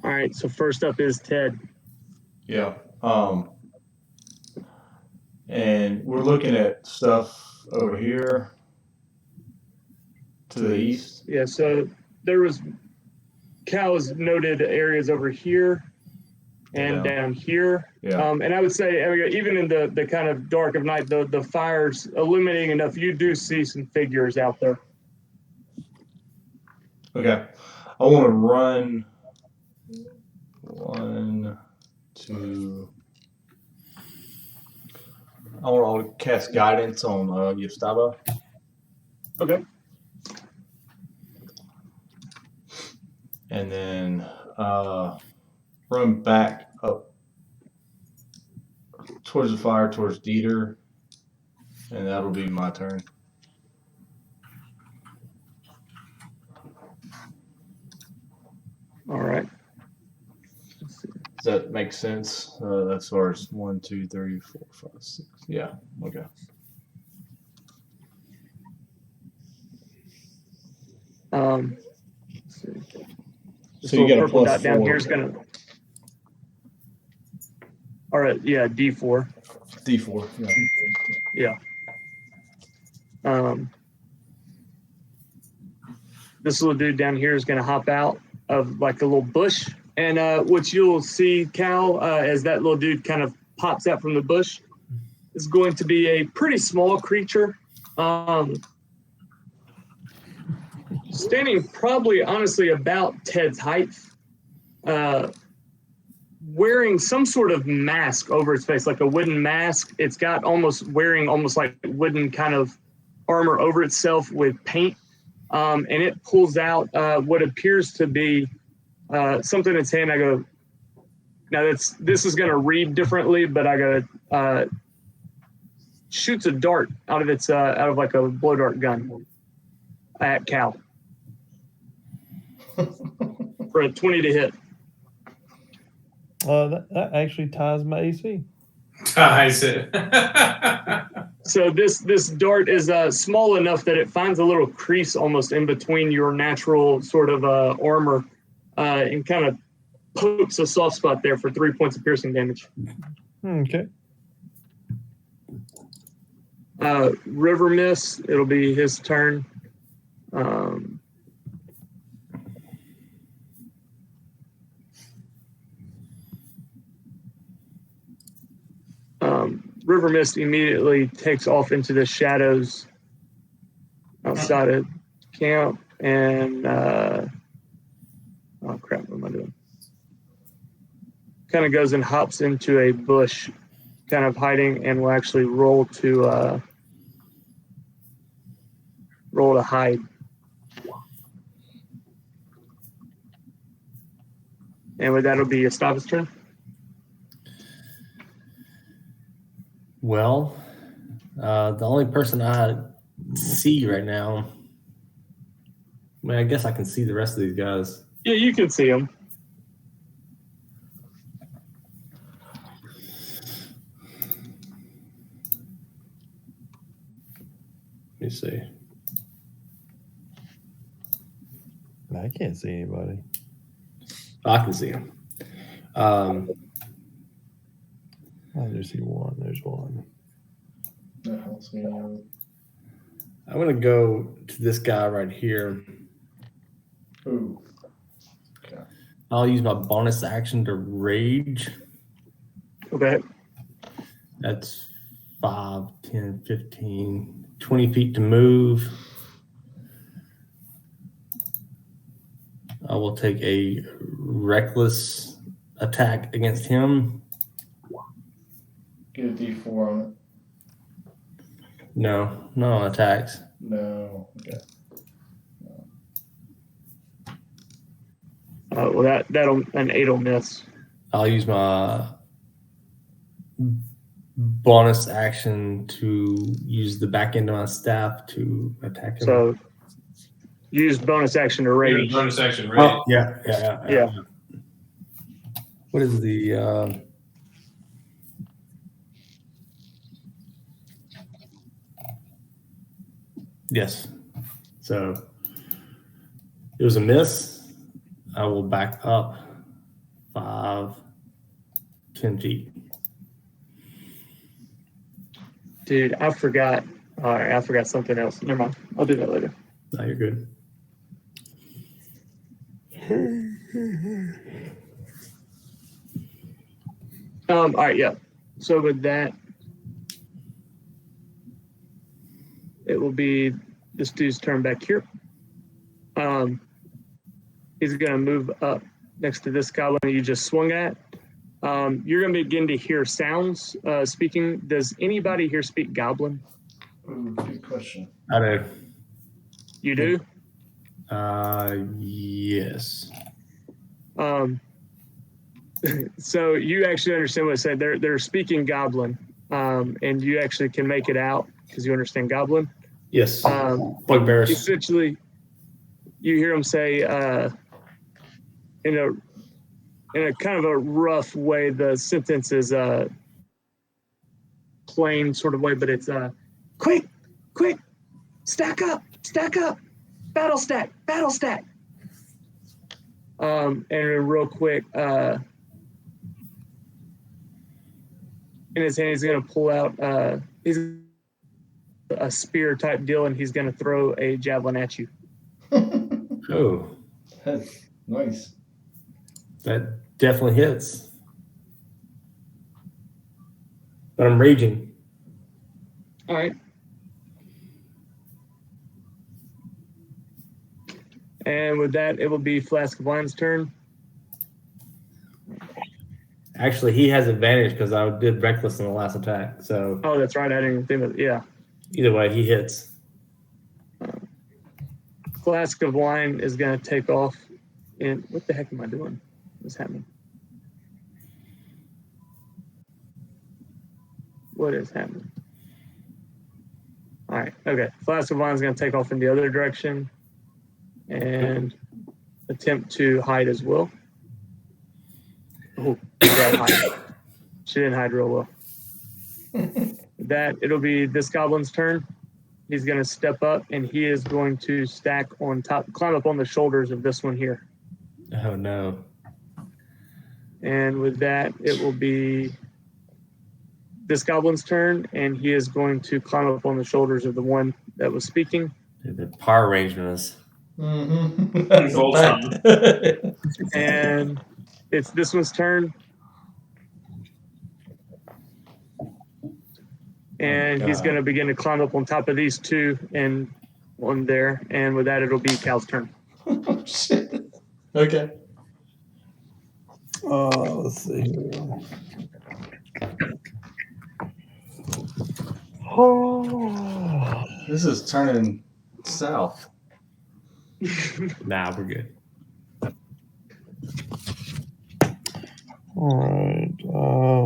S2: All right, so first up is Ted.
S6: yeah. And we're looking at stuff over here to the east.
S2: Yeah, so there was Cal's noted areas over here and
S6: Yeah.
S2: down here.
S6: Yeah.
S2: And I would say, even in the kind of dark of night, the fire's illuminating enough, you do see some figures out there.
S6: Okay. I want to run 1, 2. I want to cast guidance on Yustava.
S2: Okay.
S6: And then run back up towards the fire, towards Dieter. And that'll be my turn.
S2: All right. Let's see.
S6: Does that make sense? As far as 1, 2, 3, 4, 5, 6. Yeah. Okay.
S2: Let's see. This
S6: So you
S2: little
S6: got a
S2: purple
S6: plus
S2: dot down
S6: 4.
S2: here is gonna. All right, yeah, D4.
S6: D4. Yeah.
S2: Yeah. This little dude down here is gonna hop out of like a little bush, and what you'll see, Cal, as that little dude kind of pops out from the bush, is going to be a pretty small creature. Standing probably honestly about Ted's height, wearing some sort of mask over its face, like a wooden mask. It's got wearing almost like wooden kind of armor over itself with paint. And it pulls out what appears to be something in its hand. I go, now this is going to read differently, but I go, shoots a dart out of like a blow dart gun at Cal for a 20 to hit.
S7: That actually ties my AC.
S1: Ties it.
S2: So this dart is small enough that it finds a little crease almost in between your natural sort of armor and kind of pokes a soft spot there for 3 points of piercing damage.
S7: Okay.
S2: River Mist, it'll be his turn. River Mist immediately takes off into the shadows outside of camp and oh crap, what am I doing? Kind of goes and hops into a bush, kind of hiding, and will actually roll to hide. And with that, it'll be Estaba's turn.
S4: Well, the only person I see right now, I mean, I guess I can see the rest of these guys.
S2: Yeah, you can see him.
S4: Let me see.
S7: I can't see anybody.
S4: I can see him.
S7: I just see one. There's one.
S4: I'm going to go to this guy right here.
S6: Ooh. Okay.
S4: I'll use my bonus action to rage.
S2: Okay.
S4: That's 5, 10, 15, 20 feet to move. I will take a reckless attack against him.
S6: Get a D4 on it.
S4: No attacks.
S6: No. Okay.
S2: Well, that'll an 8 will miss.
S4: I'll use my bonus action to use the back end of my staff to attack him.
S2: So use bonus action to rage.
S1: Bonus action, right?
S4: Oh, yeah. What is the yes. So it was a miss. I will back up 5, 10 feet.
S2: Dude, I forgot. All right, I forgot something else. Never mind. I'll do that later.
S4: No, you're good.
S2: All right, yeah. So with that, it will be this dude's turn back here. He's going to move up next to this goblin you just swung at. You're going to begin to hear sounds speaking. Does anybody here speak goblin?
S6: Ooh, good question.
S4: I do.
S2: You do?
S4: Yes.
S2: So you actually understand what I said. They're speaking goblin, and you actually can make it out because you understand goblin.
S4: Yes. Bugbears.
S2: Essentially, you hear them say, in a kind of a rough way. The sentence is plain sort of way, but it's quick, stack up, battle stack. And then real quick, in his hand, he's going to pull out he's a spear type deal, and he's going to throw a javelin at you.
S4: Oh,
S6: That's nice.
S4: that definitely hits. But I'm raging.
S2: All right. And with that, it will be Flask of Wine's turn.
S4: Actually, he has advantage because I did reckless in the last attack. So
S2: Oh, that's right. I didn't even think of it. Yeah.
S4: either way, he hits.
S2: Flask of Wine is going to take off. And what the heck am I doing? What's happening? What is happening? All right. Okay. Flask of Wine is going to take off in the other direction and attempt to hide as well. Oh, that hide. She didn't hide real well. That it'll be this goblin's turn. He's going to step up and he is going to stack on top, climb up on the shoulders of this one here.
S4: Oh no.
S2: And with that, it will be this goblin's turn, and he is going to climb up on the shoulders of the one that was speaking.
S4: The power arrangement is.
S6: Mm-hmm. That's a
S1: Both
S6: fact.
S2: And it's this one's turn. And he's going to begin to climb up on top of these two and one there. And with that, it'll be Cal's turn.
S6: Oh, shit. Okay.
S7: Let's see here. Oh.
S6: This is turning south.
S4: Nah, we're good.
S7: All right.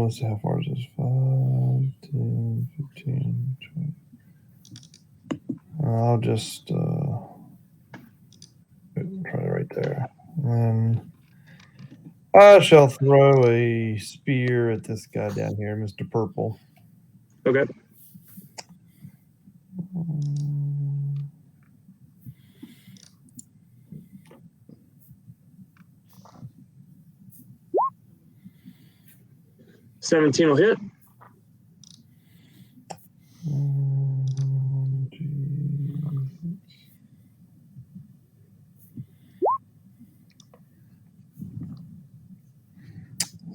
S7: Let's see, how far is this? 5, 10, 15, 20. I'll just try it right there. And I shall throw a spear at this guy down here, Mr. Purple.
S2: Okay. 17 will hit.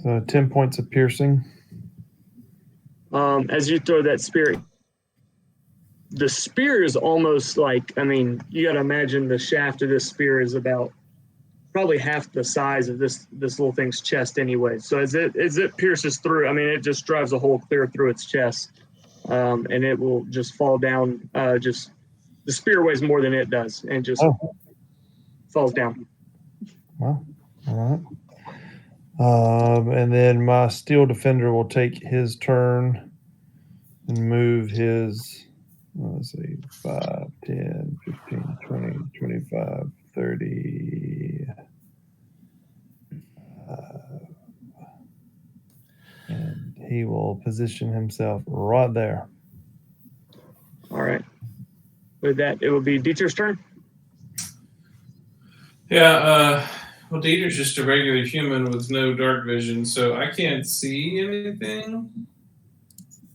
S7: So 10 points of piercing.
S2: As you throw that spear, the spear is almost like, I mean, you got to imagine the shaft of this spear is about probably half the size of this little thing's chest anyway. So as it pierces through, I mean, it just drives a hole clear through its chest, and it will just fall down. Just the spear weighs more than it does, and just falls down.
S7: Well, all right. And then my steel defender will take his turn and move his, let's see, 5, 10, 15, 20, 25, 30. And he will position himself right there.
S2: All right. With that, it will be Dieter's turn.
S1: Yeah, well, Dieter's just a regular human with no dark vision, so I can't see anything.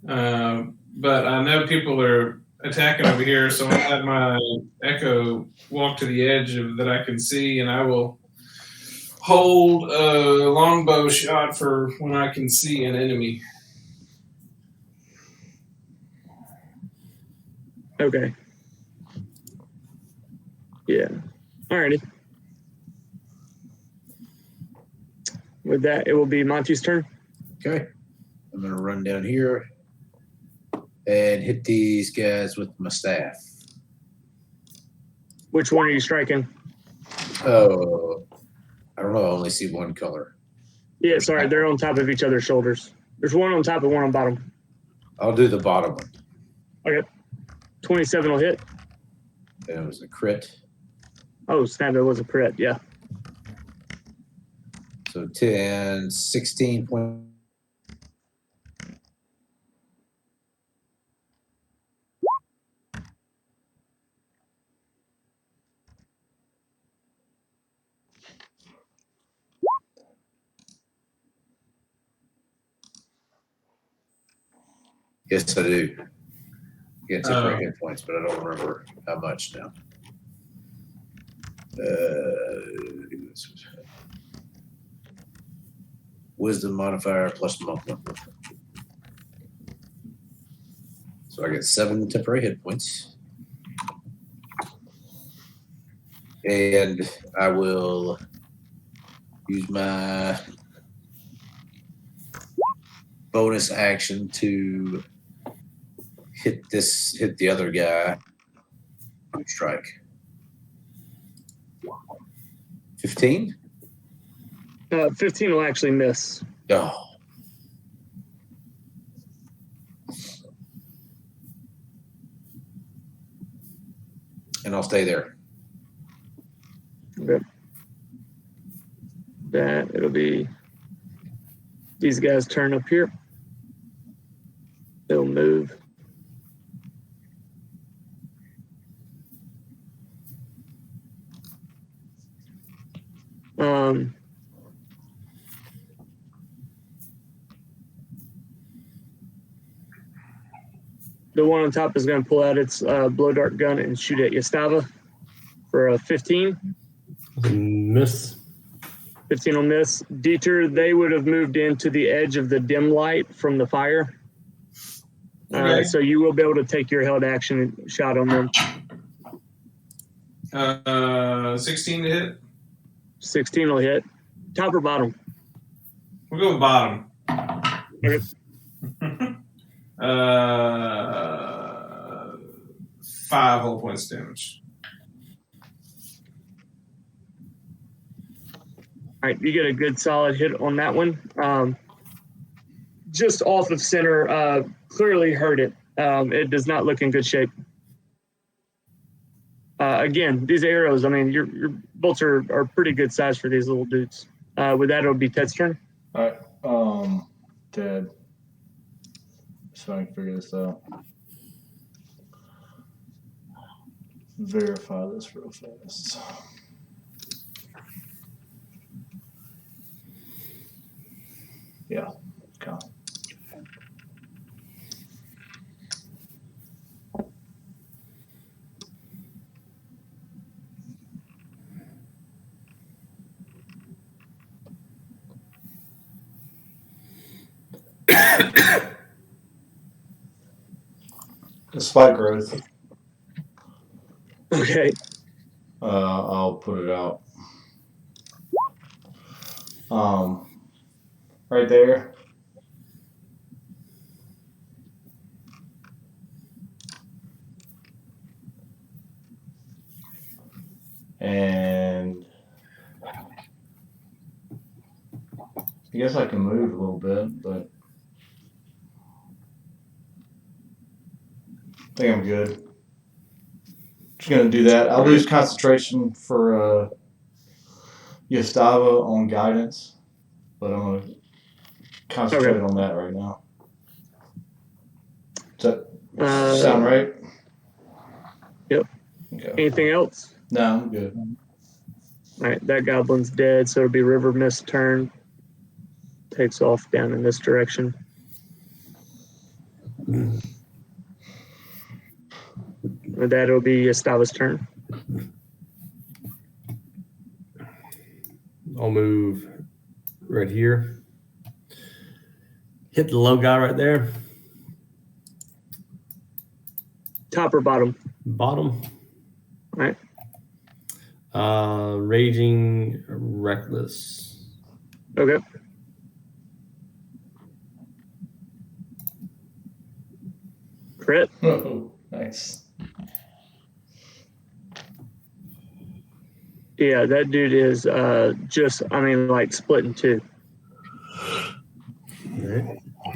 S1: But I know people are attacking over here, so I'll have my Echo walk to the edge of that I can see, and I will hold a longbow shot for when I can see an enemy.
S2: Okay. Yeah. Alrighty. With that, it will be Monty's turn.
S5: Okay. I'm going to run down here and hit these guys with my staff.
S2: Which one are you striking?
S5: Oh, I don't know. I only see one color.
S2: Yeah, sorry, they're on top of each other's shoulders. There's one on top and one on bottom.
S5: I'll do the bottom one.
S2: Okay. 27 will hit.
S5: And it was a crit.
S2: Oh, snap, it was a crit, yeah.
S5: So 10, 16 point. Yes, I do. Get temporary hit points, but I don't remember how much now. Wisdom modifier plus monk number. So I get 7 temporary hit points. And I will use my bonus action to hit the other guy. Strike. 15?
S2: 15 will actually miss.
S5: Oh. And I'll stay there.
S2: Okay. That it'll be these guys turn up here. They'll move. The one on top is going to pull out its blow dart gun and shoot at Yastava for a 15.
S4: Miss.
S2: 15 will miss. Dieter, they would have moved into the edge of the dim light from the fire.
S1: Okay.
S2: So you will be able to take your held action shot on them.
S1: 16 to hit.
S2: 16 will hit. Top or bottom?
S1: We'll go with bottom.
S2: Okay.
S1: 5 whole points damage.
S2: All right, you get a good solid hit on that one. Just off of center, clearly hurt it. It does not look in good shape. Again, these arrows, I mean, your bolts are pretty good size for these little dudes. With that, it'll be Ted's turn.
S6: All right. Ted. So I can figure this out. Verify this real fast. Yeah. Okay. Spike growth.
S2: Okay.
S6: I'll put it out. Right there. And I guess I can move a little bit, but I think I'm good. Just gonna do that. I'll lose concentration for Yastava on guidance, but I'm gonna concentrate on that right now. Does that sound right?
S2: Yep.
S6: Okay.
S2: Anything else?
S6: No, I'm good.
S2: All right, that goblin's dead, so it'll be River Mist turn. Takes off down in this direction. With that, it'll be Yastava's turn.
S4: I'll move right here. Hit the low guy right there.
S2: Top or bottom?
S4: Bottom.
S2: All right.
S4: Raging Reckless.
S2: Okay. Crit.
S6: Oh, nice.
S2: Yeah, that dude is like split in two.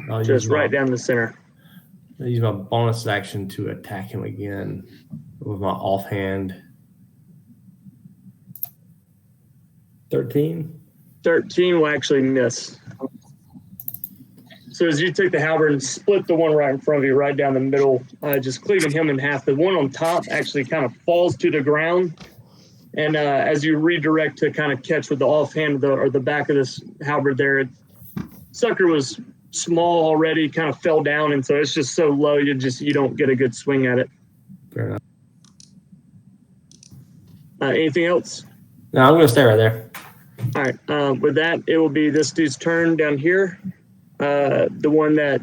S4: I'll
S2: Just right down the center.
S4: I'll use my bonus action to attack him again with my offhand. 13.
S2: 13 will actually miss. So as you take the halberd and split the one right in front of you, right down the middle, just cleaving him in half, the one on top actually kind of falls to the ground. And as you redirect to kind of catch with the offhand or the back of this halberd there, sucker was small already, kind of fell down, and so it's just so low you don't get a good swing at it.
S8: Fair enough.
S2: Anything else?
S8: No, I'm gonna stay right there.
S2: All right. With that, it will be this dude's turn down here. The one that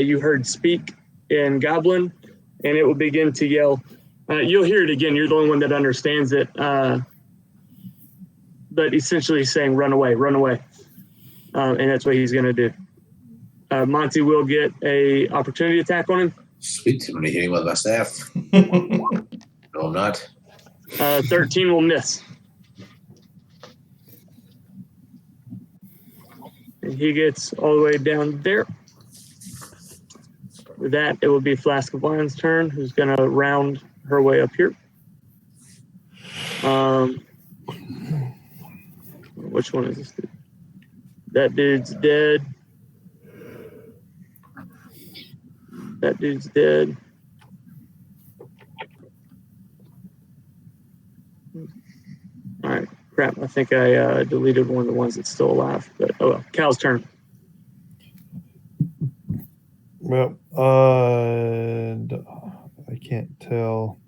S2: you heard speak in Goblin, and it will begin to yell. You'll hear it again. You're the only one that understands it. But essentially saying, run away, run away. And that's what he's going to do. Monty will get a opportunity attack on him.
S5: Sweet. I'm going to hit him with my staff. No, I'm not.
S2: 13 will miss. And he gets all the way down there. With that, it will be Flask of Wine's turn, who's going to round her way up here. Which one is this dude? That dude's dead. That dude's dead. All right, crap. I think I deleted one of the ones that's still alive. But oh well. Cal's turn.
S7: Well, I can't tell.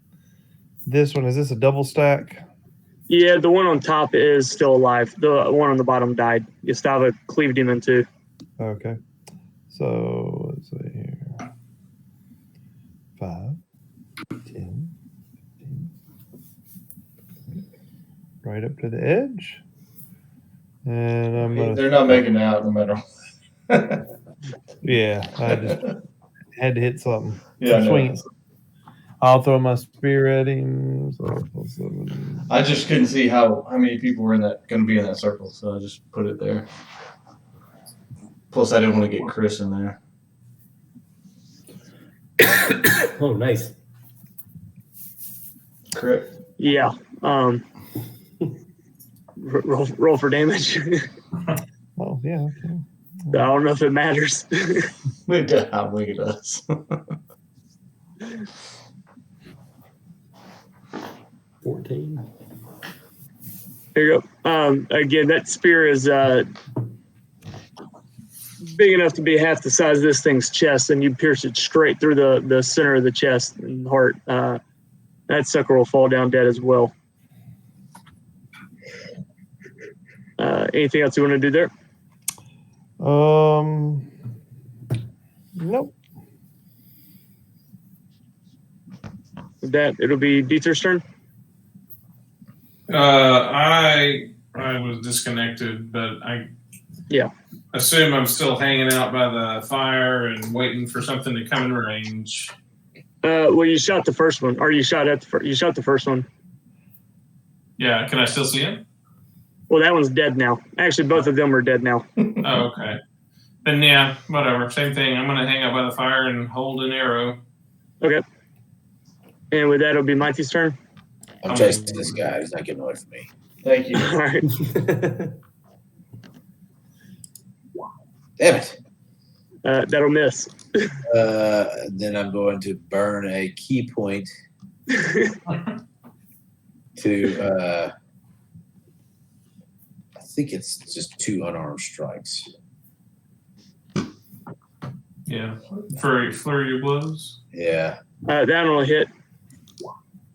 S7: This one, is this a double stack?
S2: Yeah, the one on top is still alive. The one on the bottom died. Gustavo cleaved him in two.
S7: Okay. So let's see here. 5, 10, 15. Right up to the edge. And I'm gonna,
S6: They're not making it out no matter.
S7: yeah, I just had to hit something.
S6: Yeah, I know.
S7: Swing it. I'll throw my spear at him. So +7.
S6: I just couldn't see how many people were going to be in that circle, so I just put it there. Plus, I didn't want to get Chris in there.
S8: Oh, nice.
S6: Correct.
S2: Yeah. Roll for damage.
S7: Oh yeah. Okay.
S2: I don't know if it matters.
S6: Look at how big it is.
S8: 14.
S2: Here you go. Again, that spear is big enough to be half the size of this thing's chest, and you pierce it straight through the center of the chest and heart. That sucker will fall down dead as well. Anything else you want to do there?
S7: Nope.
S2: With that, it'll be Dieter's turn.
S1: I was disconnected, but I assume I'm still hanging out by the fire and waiting for something to come in range.
S2: Well, you shot the first one, or you shot the first one.
S1: Yeah, can I still see him?
S2: Well, that one's dead now. Actually, both of them are dead now.
S1: Oh, okay. Then yeah, whatever. Same thing. I'm gonna hang out by the fire and hold an arrow.
S2: Okay. And with that, it'll be Monty's turn.
S5: I'm chasing this guy. He's not getting away from me.
S6: Thank you.
S2: All right.
S5: Damn it.
S2: That'll miss.
S5: Then I'm going to burn a key point to I think it's just 2 unarmed strikes.
S1: Yeah, flurry of blows.
S5: Yeah.
S2: That one will hit.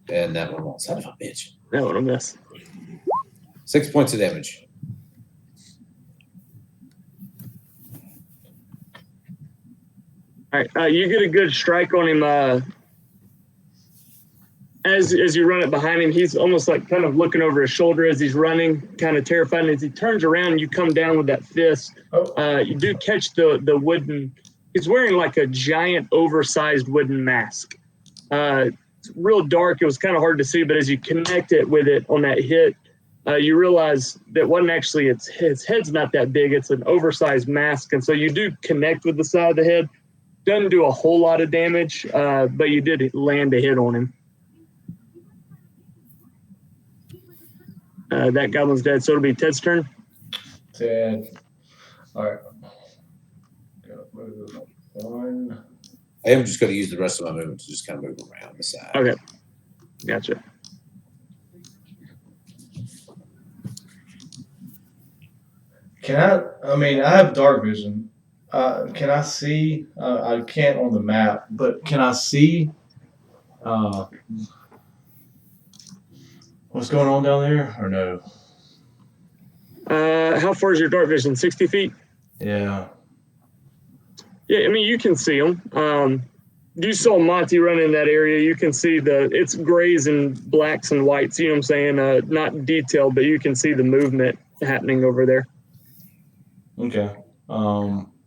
S5: And that one won't. Son of a bitch.
S2: That one will miss.
S5: 6 points of damage.
S2: All right. You get a good strike on him. As you run it behind him, he's almost like kind of looking over his shoulder as he's running, kind of terrified. And as he turns around, you come down with that fist. You do catch the wooden. He's wearing like a giant, oversized wooden mask. It's real dark. It was kind of hard to see, but as you connect it with it on that hit, you realize that wasn't actually his head's not that big. It's an oversized mask, and so you do connect with the side of the head. Doesn't do a whole lot of damage, but you did land a hit on him. That goblin's dead, so it'll be Ted's turn.
S6: 10. All right. Go move 1.
S5: I am just going to use the rest of my movement to just kind of move around the side.
S2: Okay. Gotcha.
S6: I mean, I have dark vision. Can I see? I can't on the map, but can I see what's going on down there or no?
S2: How far is your dark vision? 60 feet?
S6: Yeah.
S2: Yeah, I mean, you can see them. You saw Monty run in that area. You can see it's grays and blacks and whites. You know what I'm saying? Not detailed, but you can see the movement happening over there.
S6: Okay.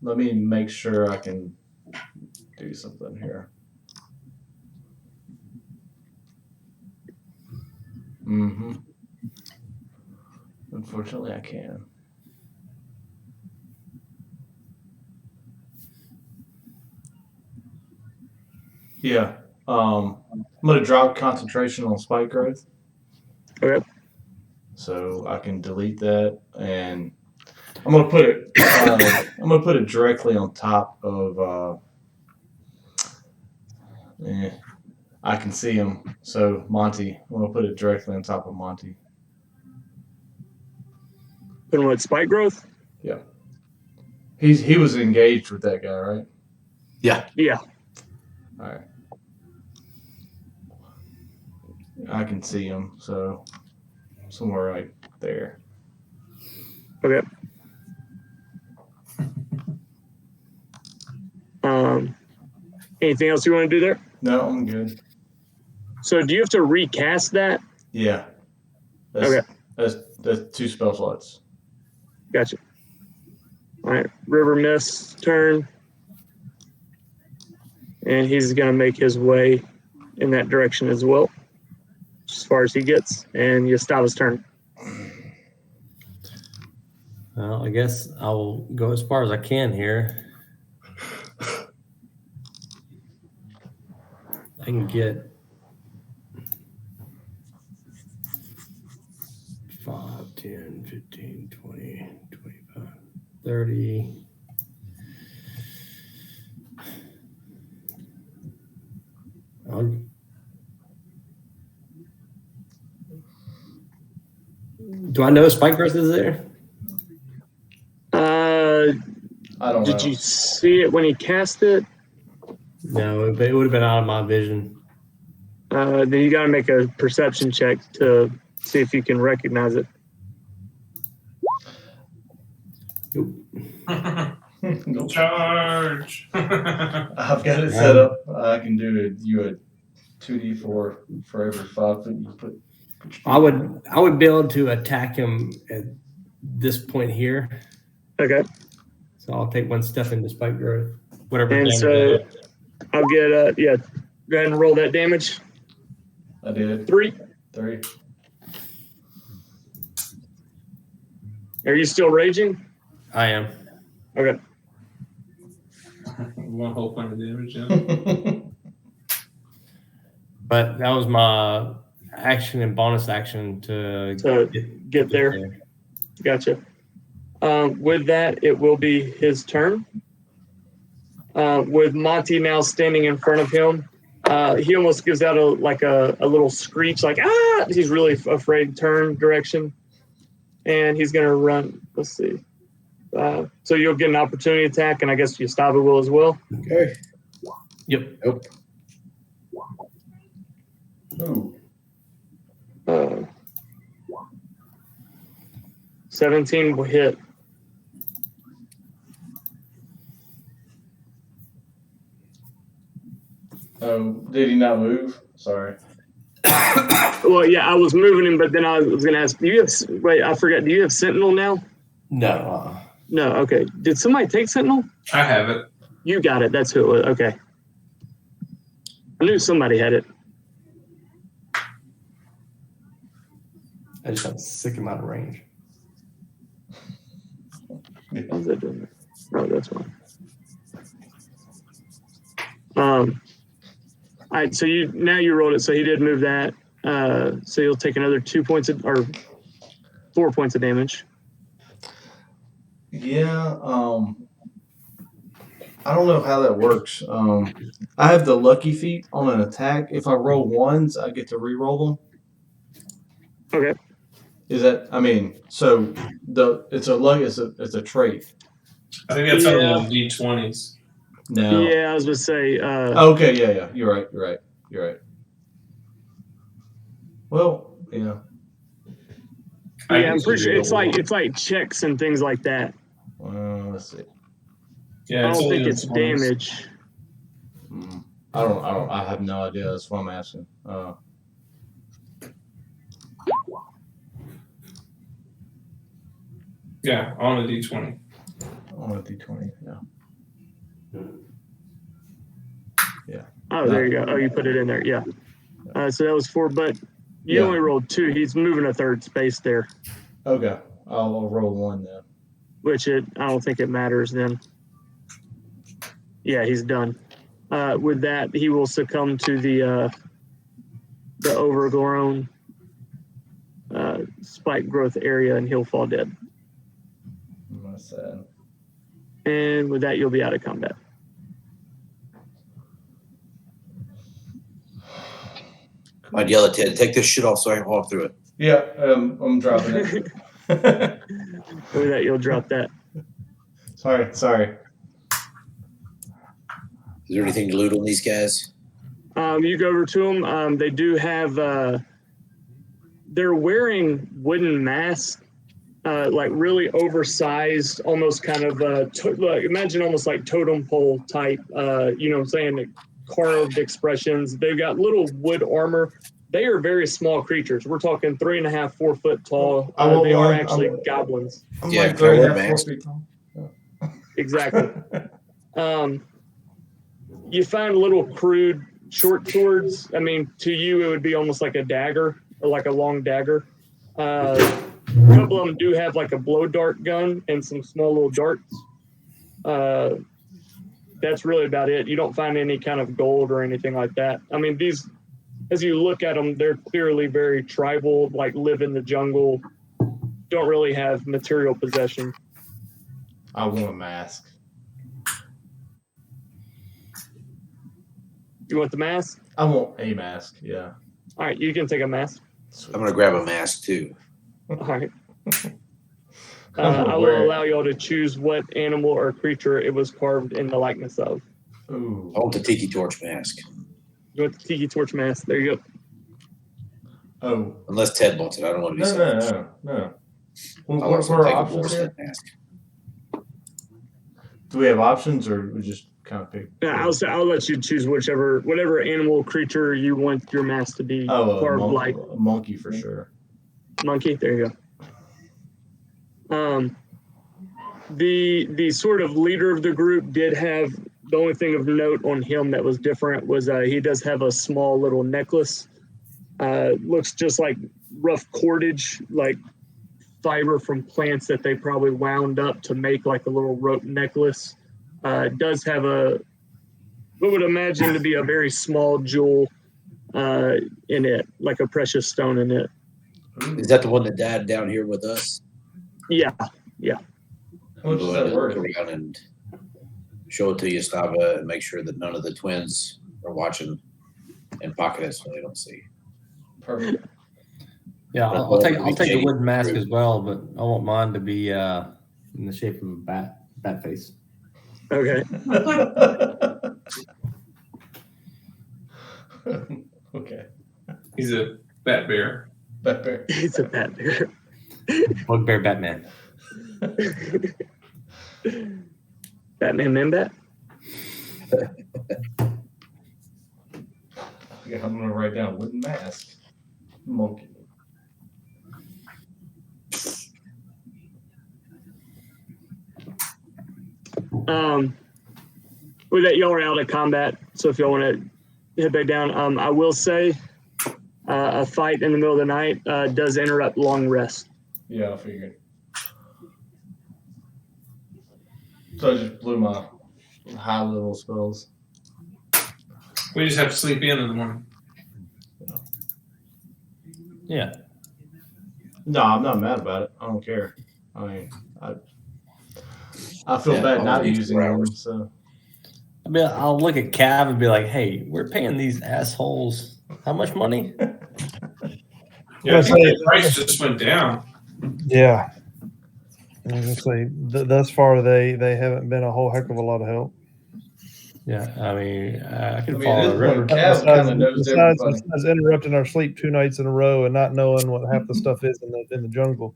S6: Let me make sure I can do something here. Mm-hmm. Unfortunately, I can. Yeah. I'm gonna drop concentration on spike growth.
S2: Okay.
S6: So I can delete that, and I'm gonna put it. I'm gonna put it directly on top of. I can see him. So Monty, I'm gonna put it directly on top of Monty.
S2: Putting what, spike growth?
S6: Yeah. He was engaged with that guy, right?
S5: Yeah.
S2: Yeah.
S6: All right. I can see him, so somewhere right there.
S2: Okay. Anything else you want to do there?
S6: No, I'm good.
S2: So do you have to recast that?
S6: Yeah.
S2: Okay.
S6: That's 2 spell slots.
S2: Gotcha. All right. River Mist turn. And he's going to make his way in that direction as well, as far as he gets. And Yastava's turn.
S8: Well, I guess I'll go as far as I can here. I can get 5, 10, 15, 20, 25, 30. Do I know spike growth is there?
S6: I don't know.
S2: Did you see it when he cast it?
S8: No, it would have been out of my vision.
S2: Then you got to make a perception check to see if you can recognize it.
S6: Nope.
S1: Charge.
S6: I've got it set up. I can do a 2d4 for every 5 foot you put.
S8: I would be able to attack him at this point here.
S2: Okay.
S8: So I'll take 1 step into spike growth. Whatever
S2: And
S8: damage
S2: so
S8: that is.
S2: I'll get, go ahead and roll that damage.
S6: I did
S2: 3.
S6: 3.
S2: Are you still raging?
S8: I am.
S2: Okay.
S1: 1 whole point of damage. Yeah.
S8: But that was my action and bonus action to
S2: So get there. Gotcha. With that, it will be his turn. With Monty now standing in front of him, he almost gives out a little screech, like, ah! He's really afraid to turn direction. And he's going to run. Let's see. So you'll get an opportunity attack, and I guess Gustavo will as well.
S5: Okay.
S8: Yep.
S5: Nope.
S6: Ooh.
S2: 17 will hit.
S6: Oh, did he not move? Sorry.
S2: Well, yeah, I was moving him, but then I was going to ask, I forgot, do you have Sentinel now?
S8: No.
S2: No, okay. Did somebody take Sentinel?
S1: I have it.
S2: You got it. That's who it was. Okay. I knew somebody had it.
S8: I just have a sick amount of range.
S2: How's that doing that? Oh, that's fine. All right, so you rolled it, so he did move that. So you'll take another 4 points of damage.
S6: Yeah. I don't know how that works. I have the lucky feat on an attack. If I roll ones, I get to re-roll them.
S2: Okay.
S6: Is that? I mean, so it's a trait.
S1: I think that's only
S2: Yeah.
S1: on D20s.
S6: No.
S2: Yeah, I was gonna say.
S6: Okay. Yeah. You're right. Well, yeah.
S2: Yeah, I'm pretty sure it's like checks and things like that.
S6: Let's see.
S1: Yeah,
S2: I
S1: it's
S2: don't
S1: only
S2: think
S1: on
S2: it's
S1: 20s.
S2: damage.
S6: I have no idea. That's what I'm asking.
S1: Yeah, on a D20.
S6: On a D20. Yeah.
S2: Oh, there you go. Oh, you put it in there. Yeah. So that was 4, but you
S6: Yeah.
S2: only rolled 2. He's moving a third space there,
S6: Okay. I'll roll 1 then.
S2: which I don't think it matters then. Yeah, he's done. With that, he will succumb to the overgrown spike growth area, and he'll fall dead.
S6: That's sad.
S2: And with that, you'll be out of combat.
S5: I'd yell at Ted, take this shit off so I can walk through it.
S6: Yeah, I'm dropping it.
S2: With that, you'll drop that.
S6: Sorry.
S5: Is there anything to loot on these guys?
S2: You go over to them. They do have. They're wearing wooden masks, like really oversized, almost kind of like, imagine almost like totem pole type. You know what I'm saying? Carved expressions. They've got little wood armor. They are very small creatures. We're talking 3.5, 4 foot tall. They are actually goblins.
S6: I'm
S5: Yeah,
S6: like
S5: can I wear
S6: 3.5, 4
S5: mask?
S6: feet tall.
S2: Exactly. You find little crude short swords. I mean, to you, it would be almost like a dagger or like a long dagger. A couple of them do have like a blow dart gun and some small little darts. That's really about it. You don't find any kind of gold or anything like that. I mean, these, as you look at them, they're clearly very tribal, like live in the jungle, don't really have material possession.
S6: I want a mask.
S2: You want the mask?
S6: I want a mask. Yeah.
S2: All right, you can take a mask.
S5: I'm gonna grab a mask too.
S2: All right.
S6: I'm
S2: I
S6: aware.
S2: will allow y'all to choose what animal or creature it was carved in the likeness of.
S6: Ooh.
S5: I want the tiki torch mask.
S2: You want the tiki torch mask? There you go.
S6: Oh.
S5: Unless Ted wants it, I don't want to be selfish.
S6: No.
S5: I
S6: What
S5: want
S6: are
S5: some
S6: our
S5: Tiger
S6: options here?
S5: Wolf mask.
S6: Do we have options, or we just kind of pick?
S2: Yeah, I'll let you choose whatever animal creature you want your mask to be carved like.
S6: A monkey for sure.
S2: Monkey. There you go. The sort of leader of the group did have, the only thing of note on him that was different was he does have a small little necklace. Looks just like rough cordage, like fiber from plants that they probably wound up to make like a little rope necklace. Does have what would imagine to be a very small jewel in it, like a precious stone in it.
S5: Is that the one that died down here with us?
S2: Yeah.
S6: How much is that
S5: Look
S6: worth?
S5: around and show it to you, Stava, and make sure that none of the twins are watching and pocket it so they don't see.
S6: Perfect.
S4: Yeah, I'll take the wooden mask as well, but I want mine to be in the shape of a bat face.
S2: Okay.
S6: Okay.
S1: He's a bat bear.
S6: Bear.
S2: It's a bat bear.
S4: Bugbear Batman.
S2: Batman Man Bat.
S6: Yeah, I'm gonna write down wooden mask. Monkey.
S2: With that, y'all are out of combat, so if y'all want to head back down, I will say a fight in the middle of the night does interrupt long rest.
S6: Yeah, I figured. So I just blew my high level spells.
S1: We just have to sleep in the morning.
S4: Yeah.
S6: No, I'm not mad about it. I don't care. I mean, I feel
S5: Yeah,
S6: bad
S5: I
S6: not
S5: only need
S6: using
S5: 4
S6: them.
S5: hours.
S6: So
S4: I mean, I'll look at Cav and be like, "Hey, we're paying these assholes how much money?"
S1: Yeah, I think
S7: Let's
S1: the price just went down.
S7: Yeah. I was gonna say thus far they haven't been a whole heck of a lot of help.
S4: Yeah, I mean, I can
S6: I mean,
S4: follow
S6: at
S4: a
S6: this
S4: river.
S6: point, Cav kind of knows everybody.
S7: Besides interrupting our sleep 2 nights in a row and not knowing what half the stuff is in the jungle.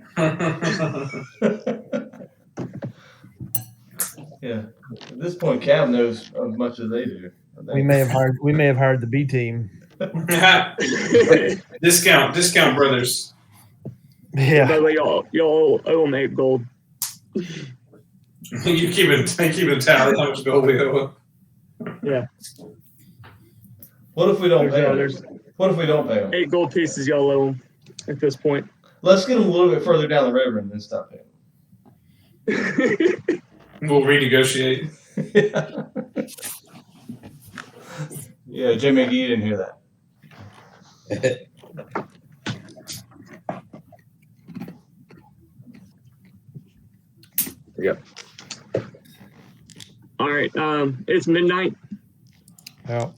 S6: Yeah. At this point, Cav knows as much as they do. I think.
S7: We may have hired the B team.
S1: Discount brothers.
S2: By
S7: Yeah.
S2: the way, y'all owe them 8 gold.
S1: You keeping tally how much gold we owe.
S6: What if we don't pay them?
S2: There's
S6: What if we don't pay them?
S2: 8 gold pieces y'all owe them at this point.
S6: Let's get them a little bit further down the river and then stop paying
S1: We'll renegotiate.
S6: them. Yeah, Jim McGee didn't hear that.
S2: All right, it's midnight.
S7: Yeah.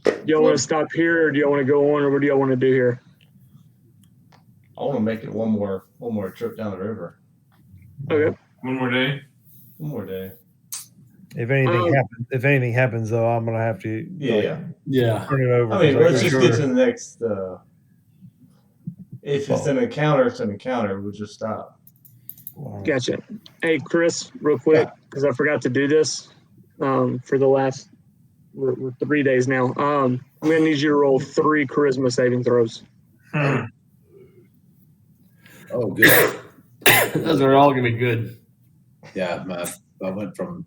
S2: Do y'all want to stop here, or do y'all want to go on, or what do y'all want to do here?
S6: I want to make it one more trip down the river.
S2: Okay.
S1: One more day.
S6: One more day.
S7: If anything happens though, I'm gonna have to
S4: Yeah,
S7: turn it over.
S6: I mean,
S7: 'cause
S6: let's just
S7: can't-
S6: get to the next. If it's an encounter, it's an encounter. We'll just stop.
S2: Gotcha. Hey, Chris, real quick, because I forgot to do this for the last we're 3 days now. I'm gonna need you to roll 3 charisma saving throws.
S1: Hmm.
S5: Oh, good.
S4: those are all gonna be good.
S5: Yeah, I went from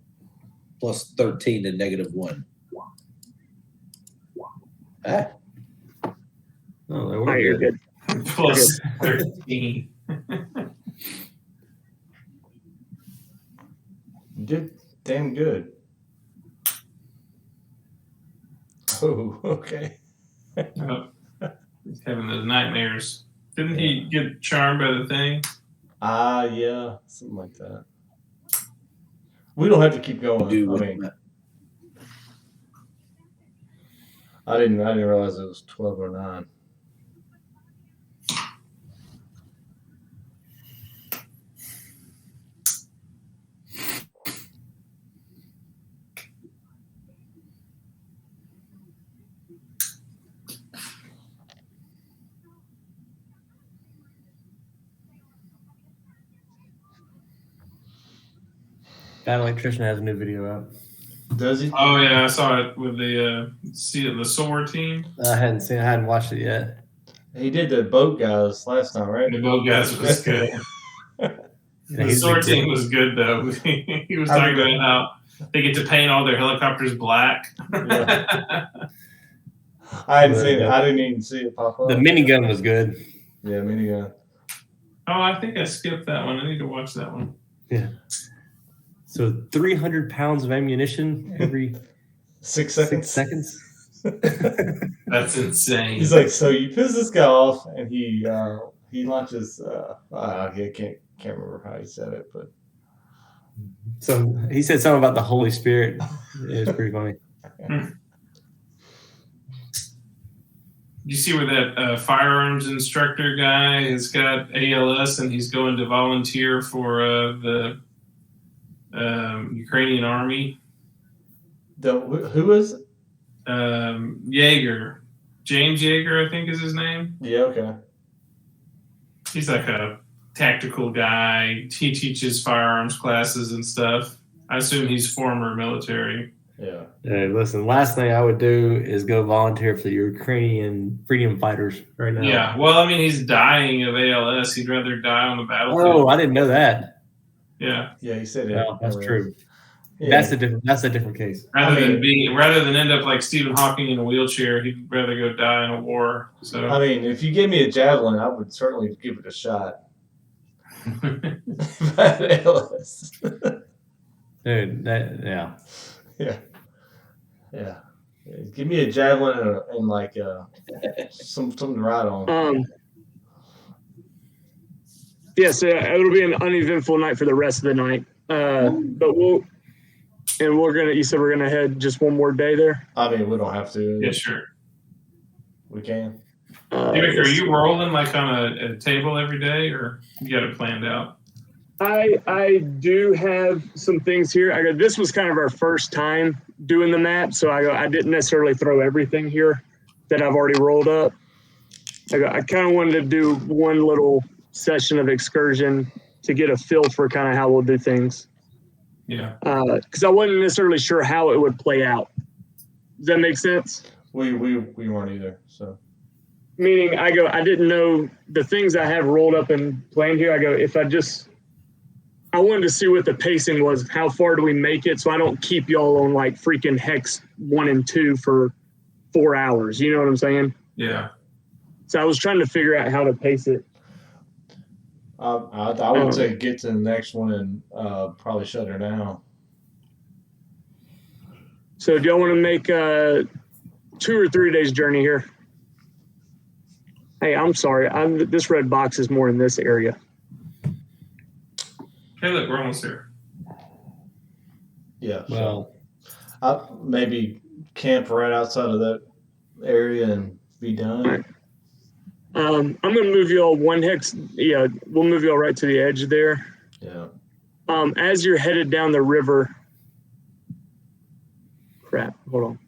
S5: plus 13 to -1. Ah,
S4: Oh, they
S2: All
S4: were
S2: right, you're
S4: good.
S2: good.
S1: Plus 13.
S6: You did damn good. Oh, okay.
S1: Oh, he's having those nightmares. Didn't he get charmed by the thing?
S6: Yeah, something like that. We don't have to keep going.
S5: do
S6: I
S5: with
S6: mean,
S5: that.
S6: I didn't realize it was 12 or 9.
S4: That electrician has a new video out.
S6: Does he?
S1: Oh yeah, I saw it with the the sword team.
S4: I hadn't watched it yet.
S6: He did the boat guys last time, right?
S1: The boat guys was good.
S4: Yeah,
S1: The
S4: he's
S1: sword
S4: big deal.
S1: team was good though. He was talking about how they get to paint all their helicopters black.
S6: I hadn't seen it. I didn't even see it pop up.
S4: The minigun was good.
S6: Yeah, minigun.
S1: Oh, I think I skipped that one. I need to watch that one.
S4: So 300 pounds of ammunition every
S6: 6 seconds.
S4: 6 seconds.
S1: That's insane.
S6: He's like, so you piss this guy off, and he launches. I can't remember how he said it, but
S4: So he said something about the Holy Spirit. It was pretty funny.
S1: You see where that firearms instructor guy has got ALS and he's going to volunteer for the Ukrainian army?
S6: Who is it?
S1: Jaeger. James Jaeger, I think is his name.
S6: Yeah, okay.
S1: He's like a tactical guy. He teaches firearms classes and stuff. I assume he's former military.
S6: Yeah.
S4: Hey, listen, last thing I would do is go volunteer for the Ukrainian freedom fighters right now.
S1: Yeah, well, I mean, he's dying of ALS. He'd rather die on the battlefield.
S4: Oh, I didn't know that.
S1: Yeah,
S6: Yeah, he said it.
S4: Well, that's true.
S6: Yeah.
S4: That's a different case.
S1: rather than end up like Stephen Hawking in a wheelchair, he'd rather go die in a war. So
S6: I mean, if you gave me a javelin, I would certainly give it a shot. ALS.
S4: Dude, yeah.
S6: Yeah. Give me a javelin and like something to ride on.
S2: Yeah, so it'll be an uneventful night for the rest of the night. But you said we're gonna head just one more day there.
S6: I mean, we don't have to.
S1: Yeah, sure.
S6: We can.
S1: David, are you rolling like on a table every day, or you got it planned out?
S2: I do have some things here. This was kind of our first time doing the map, so I didn't necessarily throw everything here that I've already rolled up. I kind of wanted to do one little session of excursion to get a feel for kind of how we'll do things.
S1: Yeah.
S2: Because I wasn't necessarily sure how it would play out. Does that make sense?
S6: We weren't either. So.
S2: Meaning, I didn't know the things I have rolled up and planned here. I wanted to see what the pacing was. How far do we make it? So I don't keep y'all on like freaking hex 1 and 2 for 4 hours. You know what I'm saying?
S1: Yeah.
S2: So I was trying to figure out how to pace it.
S6: I would say get to the next one and probably shut her down.
S2: So do y'all want to make a 2 or 3 days journey here? Hey, I'm sorry. This red box is more in this area.
S1: Hey, look, we're almost here.
S6: Yeah.
S4: Well,
S6: maybe camp right outside of that area and be done.
S2: Right. I'm gonna move y'all 1 hex. Yeah, we'll move y'all right to the edge there.
S6: Yeah.
S2: As you're headed down the river. Crap. Hold on.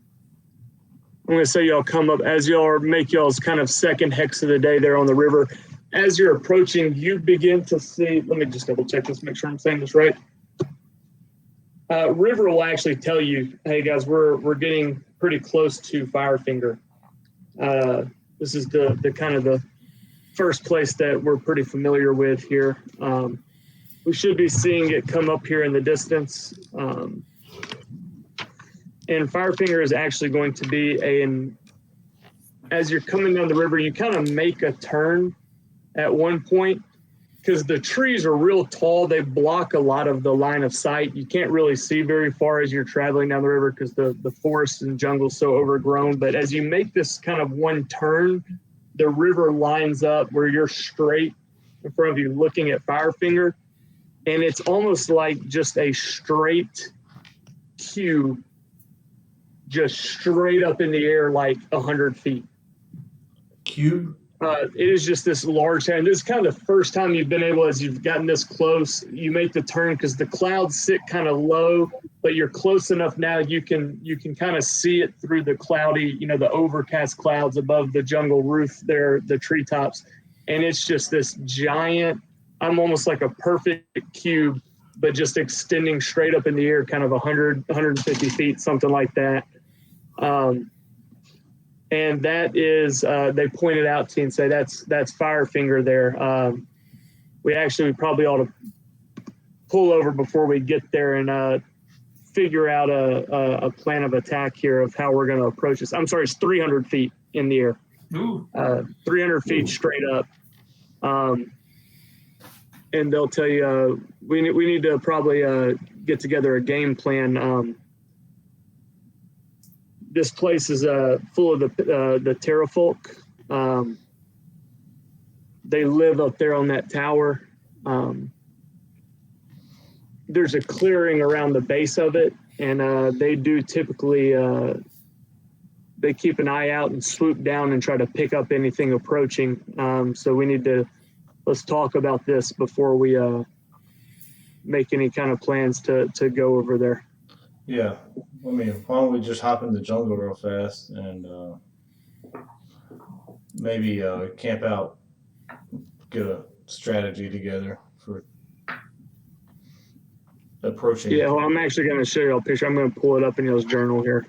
S2: I'm gonna say y'all come up as y'all make y'all's kind of second hex of the day there on the river. As you're approaching, you begin to see. Let me just double check this, make sure I'm saying this right. River will actually tell you, hey guys, we're getting pretty close to Firefinger. This is the kind of the first place that we're pretty familiar with here. We should be seeing it come up here in the distance. And Firefinger is actually going to be as you're coming down the river, you kind of make a turn at one point because the trees are real tall. They block a lot of the line of sight. You can't really see very far as you're traveling down the river because the forest and jungle is so overgrown. But as you make this kind of one turn, the river lines up where you're straight in front of you looking at Firefinger. And it's almost like just a straight cube, just straight up in the air, like 100 feet.
S6: Cube?
S2: It is just this large hand. This is kind of the first time you've been able, as you've gotten this close, you make the turn because the clouds sit kind of low, but you're close enough now you can kind of see it through the cloudy, the overcast clouds above the jungle roof there, the treetops. And it's just this giant, I'm almost like a perfect cube, but just extending straight up in the air, kind of 100, 150 feet, something like that. And that is, they pointed out to you and say, that's Firefinger there. We probably ought to pull over before we get there and figure out a plan of attack here of how we're going to approach this. I'm sorry, it's 300 feet in the air.
S1: Ooh.
S2: 300 feet straight up. And they'll tell you, we need to probably get together a game plan. This place is full of the Terrafolk. They live up there on that tower. There's a clearing around the base of it, and they do typically they keep an eye out and swoop down and try to pick up anything approaching. So let's talk about this before we make any kind of plans to go over there.
S6: Yeah. I mean, why don't we just hop in the jungle real fast and maybe camp out, get a strategy together for approaching.
S2: Yeah, well, I'm actually going to show you a picture. I'm going to pull it up in y'all's journal here.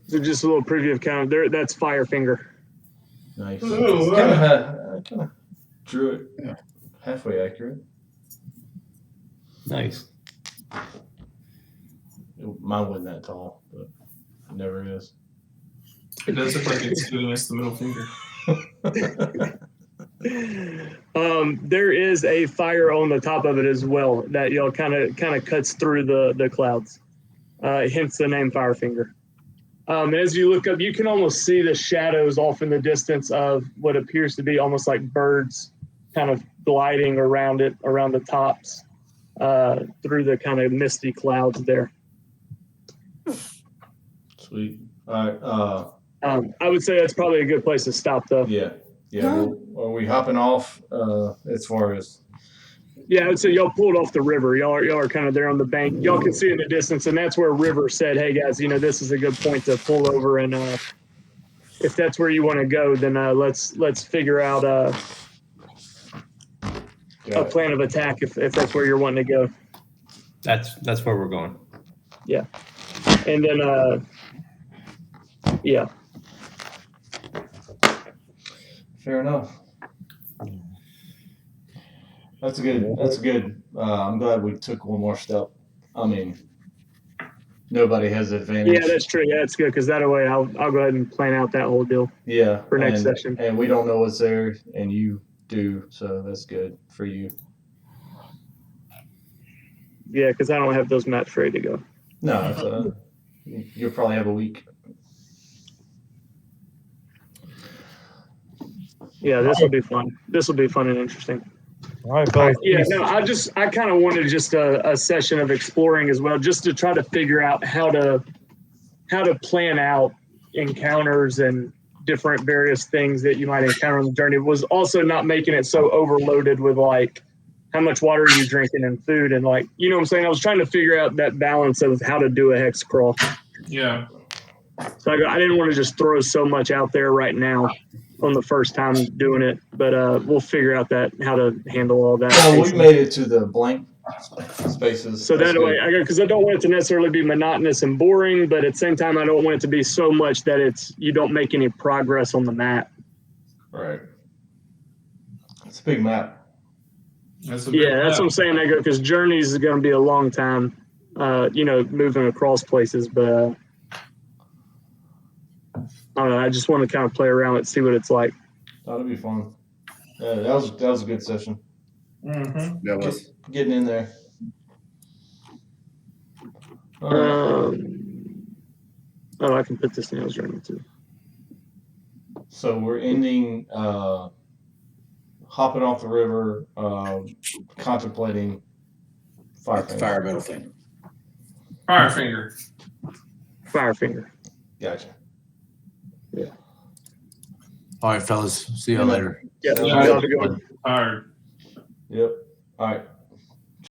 S2: So just a little preview of kind of there. That's Firefinger.
S6: Nice.
S1: Ooh,
S6: I kind of drew it halfway accurate.
S4: nice.
S6: Mine wasn't that tall, but it never is.
S1: It does look like it's giving us the middle finger.
S2: There is a fire on the top of it as well that kind of cuts through the clouds. Hence the name Firefinger. As you look up, you can almost see the shadows off in the distance of what appears to be almost like birds kind of gliding around it, around the tops, through the kind of misty clouds there.
S6: Sweet. All right.
S2: I would say that's probably a good place to stop, though.
S6: Yeah. Well, are we hopping off as far as?
S2: Yeah, I would say y'all pulled off the river. Y'all are kind of there on the bank. Y'all can see in the distance, and that's where River said, "Hey guys, this is a good point to pull over, and if that's where you want to go, then let's figure out a plan of attack if that's where you're wanting to go."
S4: That's where we're going.
S2: Yeah, and then yeah.
S6: Fair enough. That's good. I'm glad we took one more step. I mean, nobody has advantage.
S2: Yeah, that's true. Yeah, that's good because that way I'll go ahead and plan out that whole deal.
S6: Yeah,
S2: for next session.
S6: And we don't know what's there, and you do, so that's good for you.
S2: Yeah, because I don't have those maps ready to go.
S6: No, you'll probably have a week.
S2: Yeah, this will be fun. This will be fun and interesting.
S7: All right, fellas.
S2: Yeah, no, I kind of wanted just a session of exploring as well, just to try to figure out how to plan out encounters and different various things that you might encounter on the journey. It was also not making it so overloaded with like how much water are you drinking and food and like, you know what I'm saying? I was trying to figure out that balance of how to do a hex crawl.
S1: Yeah.
S2: So I didn't want to just throw so much out there right now on the first time doing it, but we'll figure out how to handle all that.
S6: Well, we made it to the blank spaces.
S2: So that way, because I don't want it to necessarily be monotonous and boring, but at the same time, I don't want it to be so much that you don't make any progress on the map.
S6: Right. It's a big map.
S1: That's
S2: what I'm saying, because Journeys is going to be a long time, moving across places, but I don't know. I just want to kind of play around it, see what it's like.
S6: That'll be fun. Yeah, that was a good session.
S1: Mm-hmm.
S5: That was.
S6: Getting in there.
S2: I can put this nails journey too.
S6: So we're ending hopping off the river, contemplating
S5: Fire metal thing.
S1: Firefinger.
S6: Gotcha.
S2: Yeah.
S5: All right, fellas. See y'all later.
S2: Yeah.
S1: Yeah. All right.
S6: Yep. All right.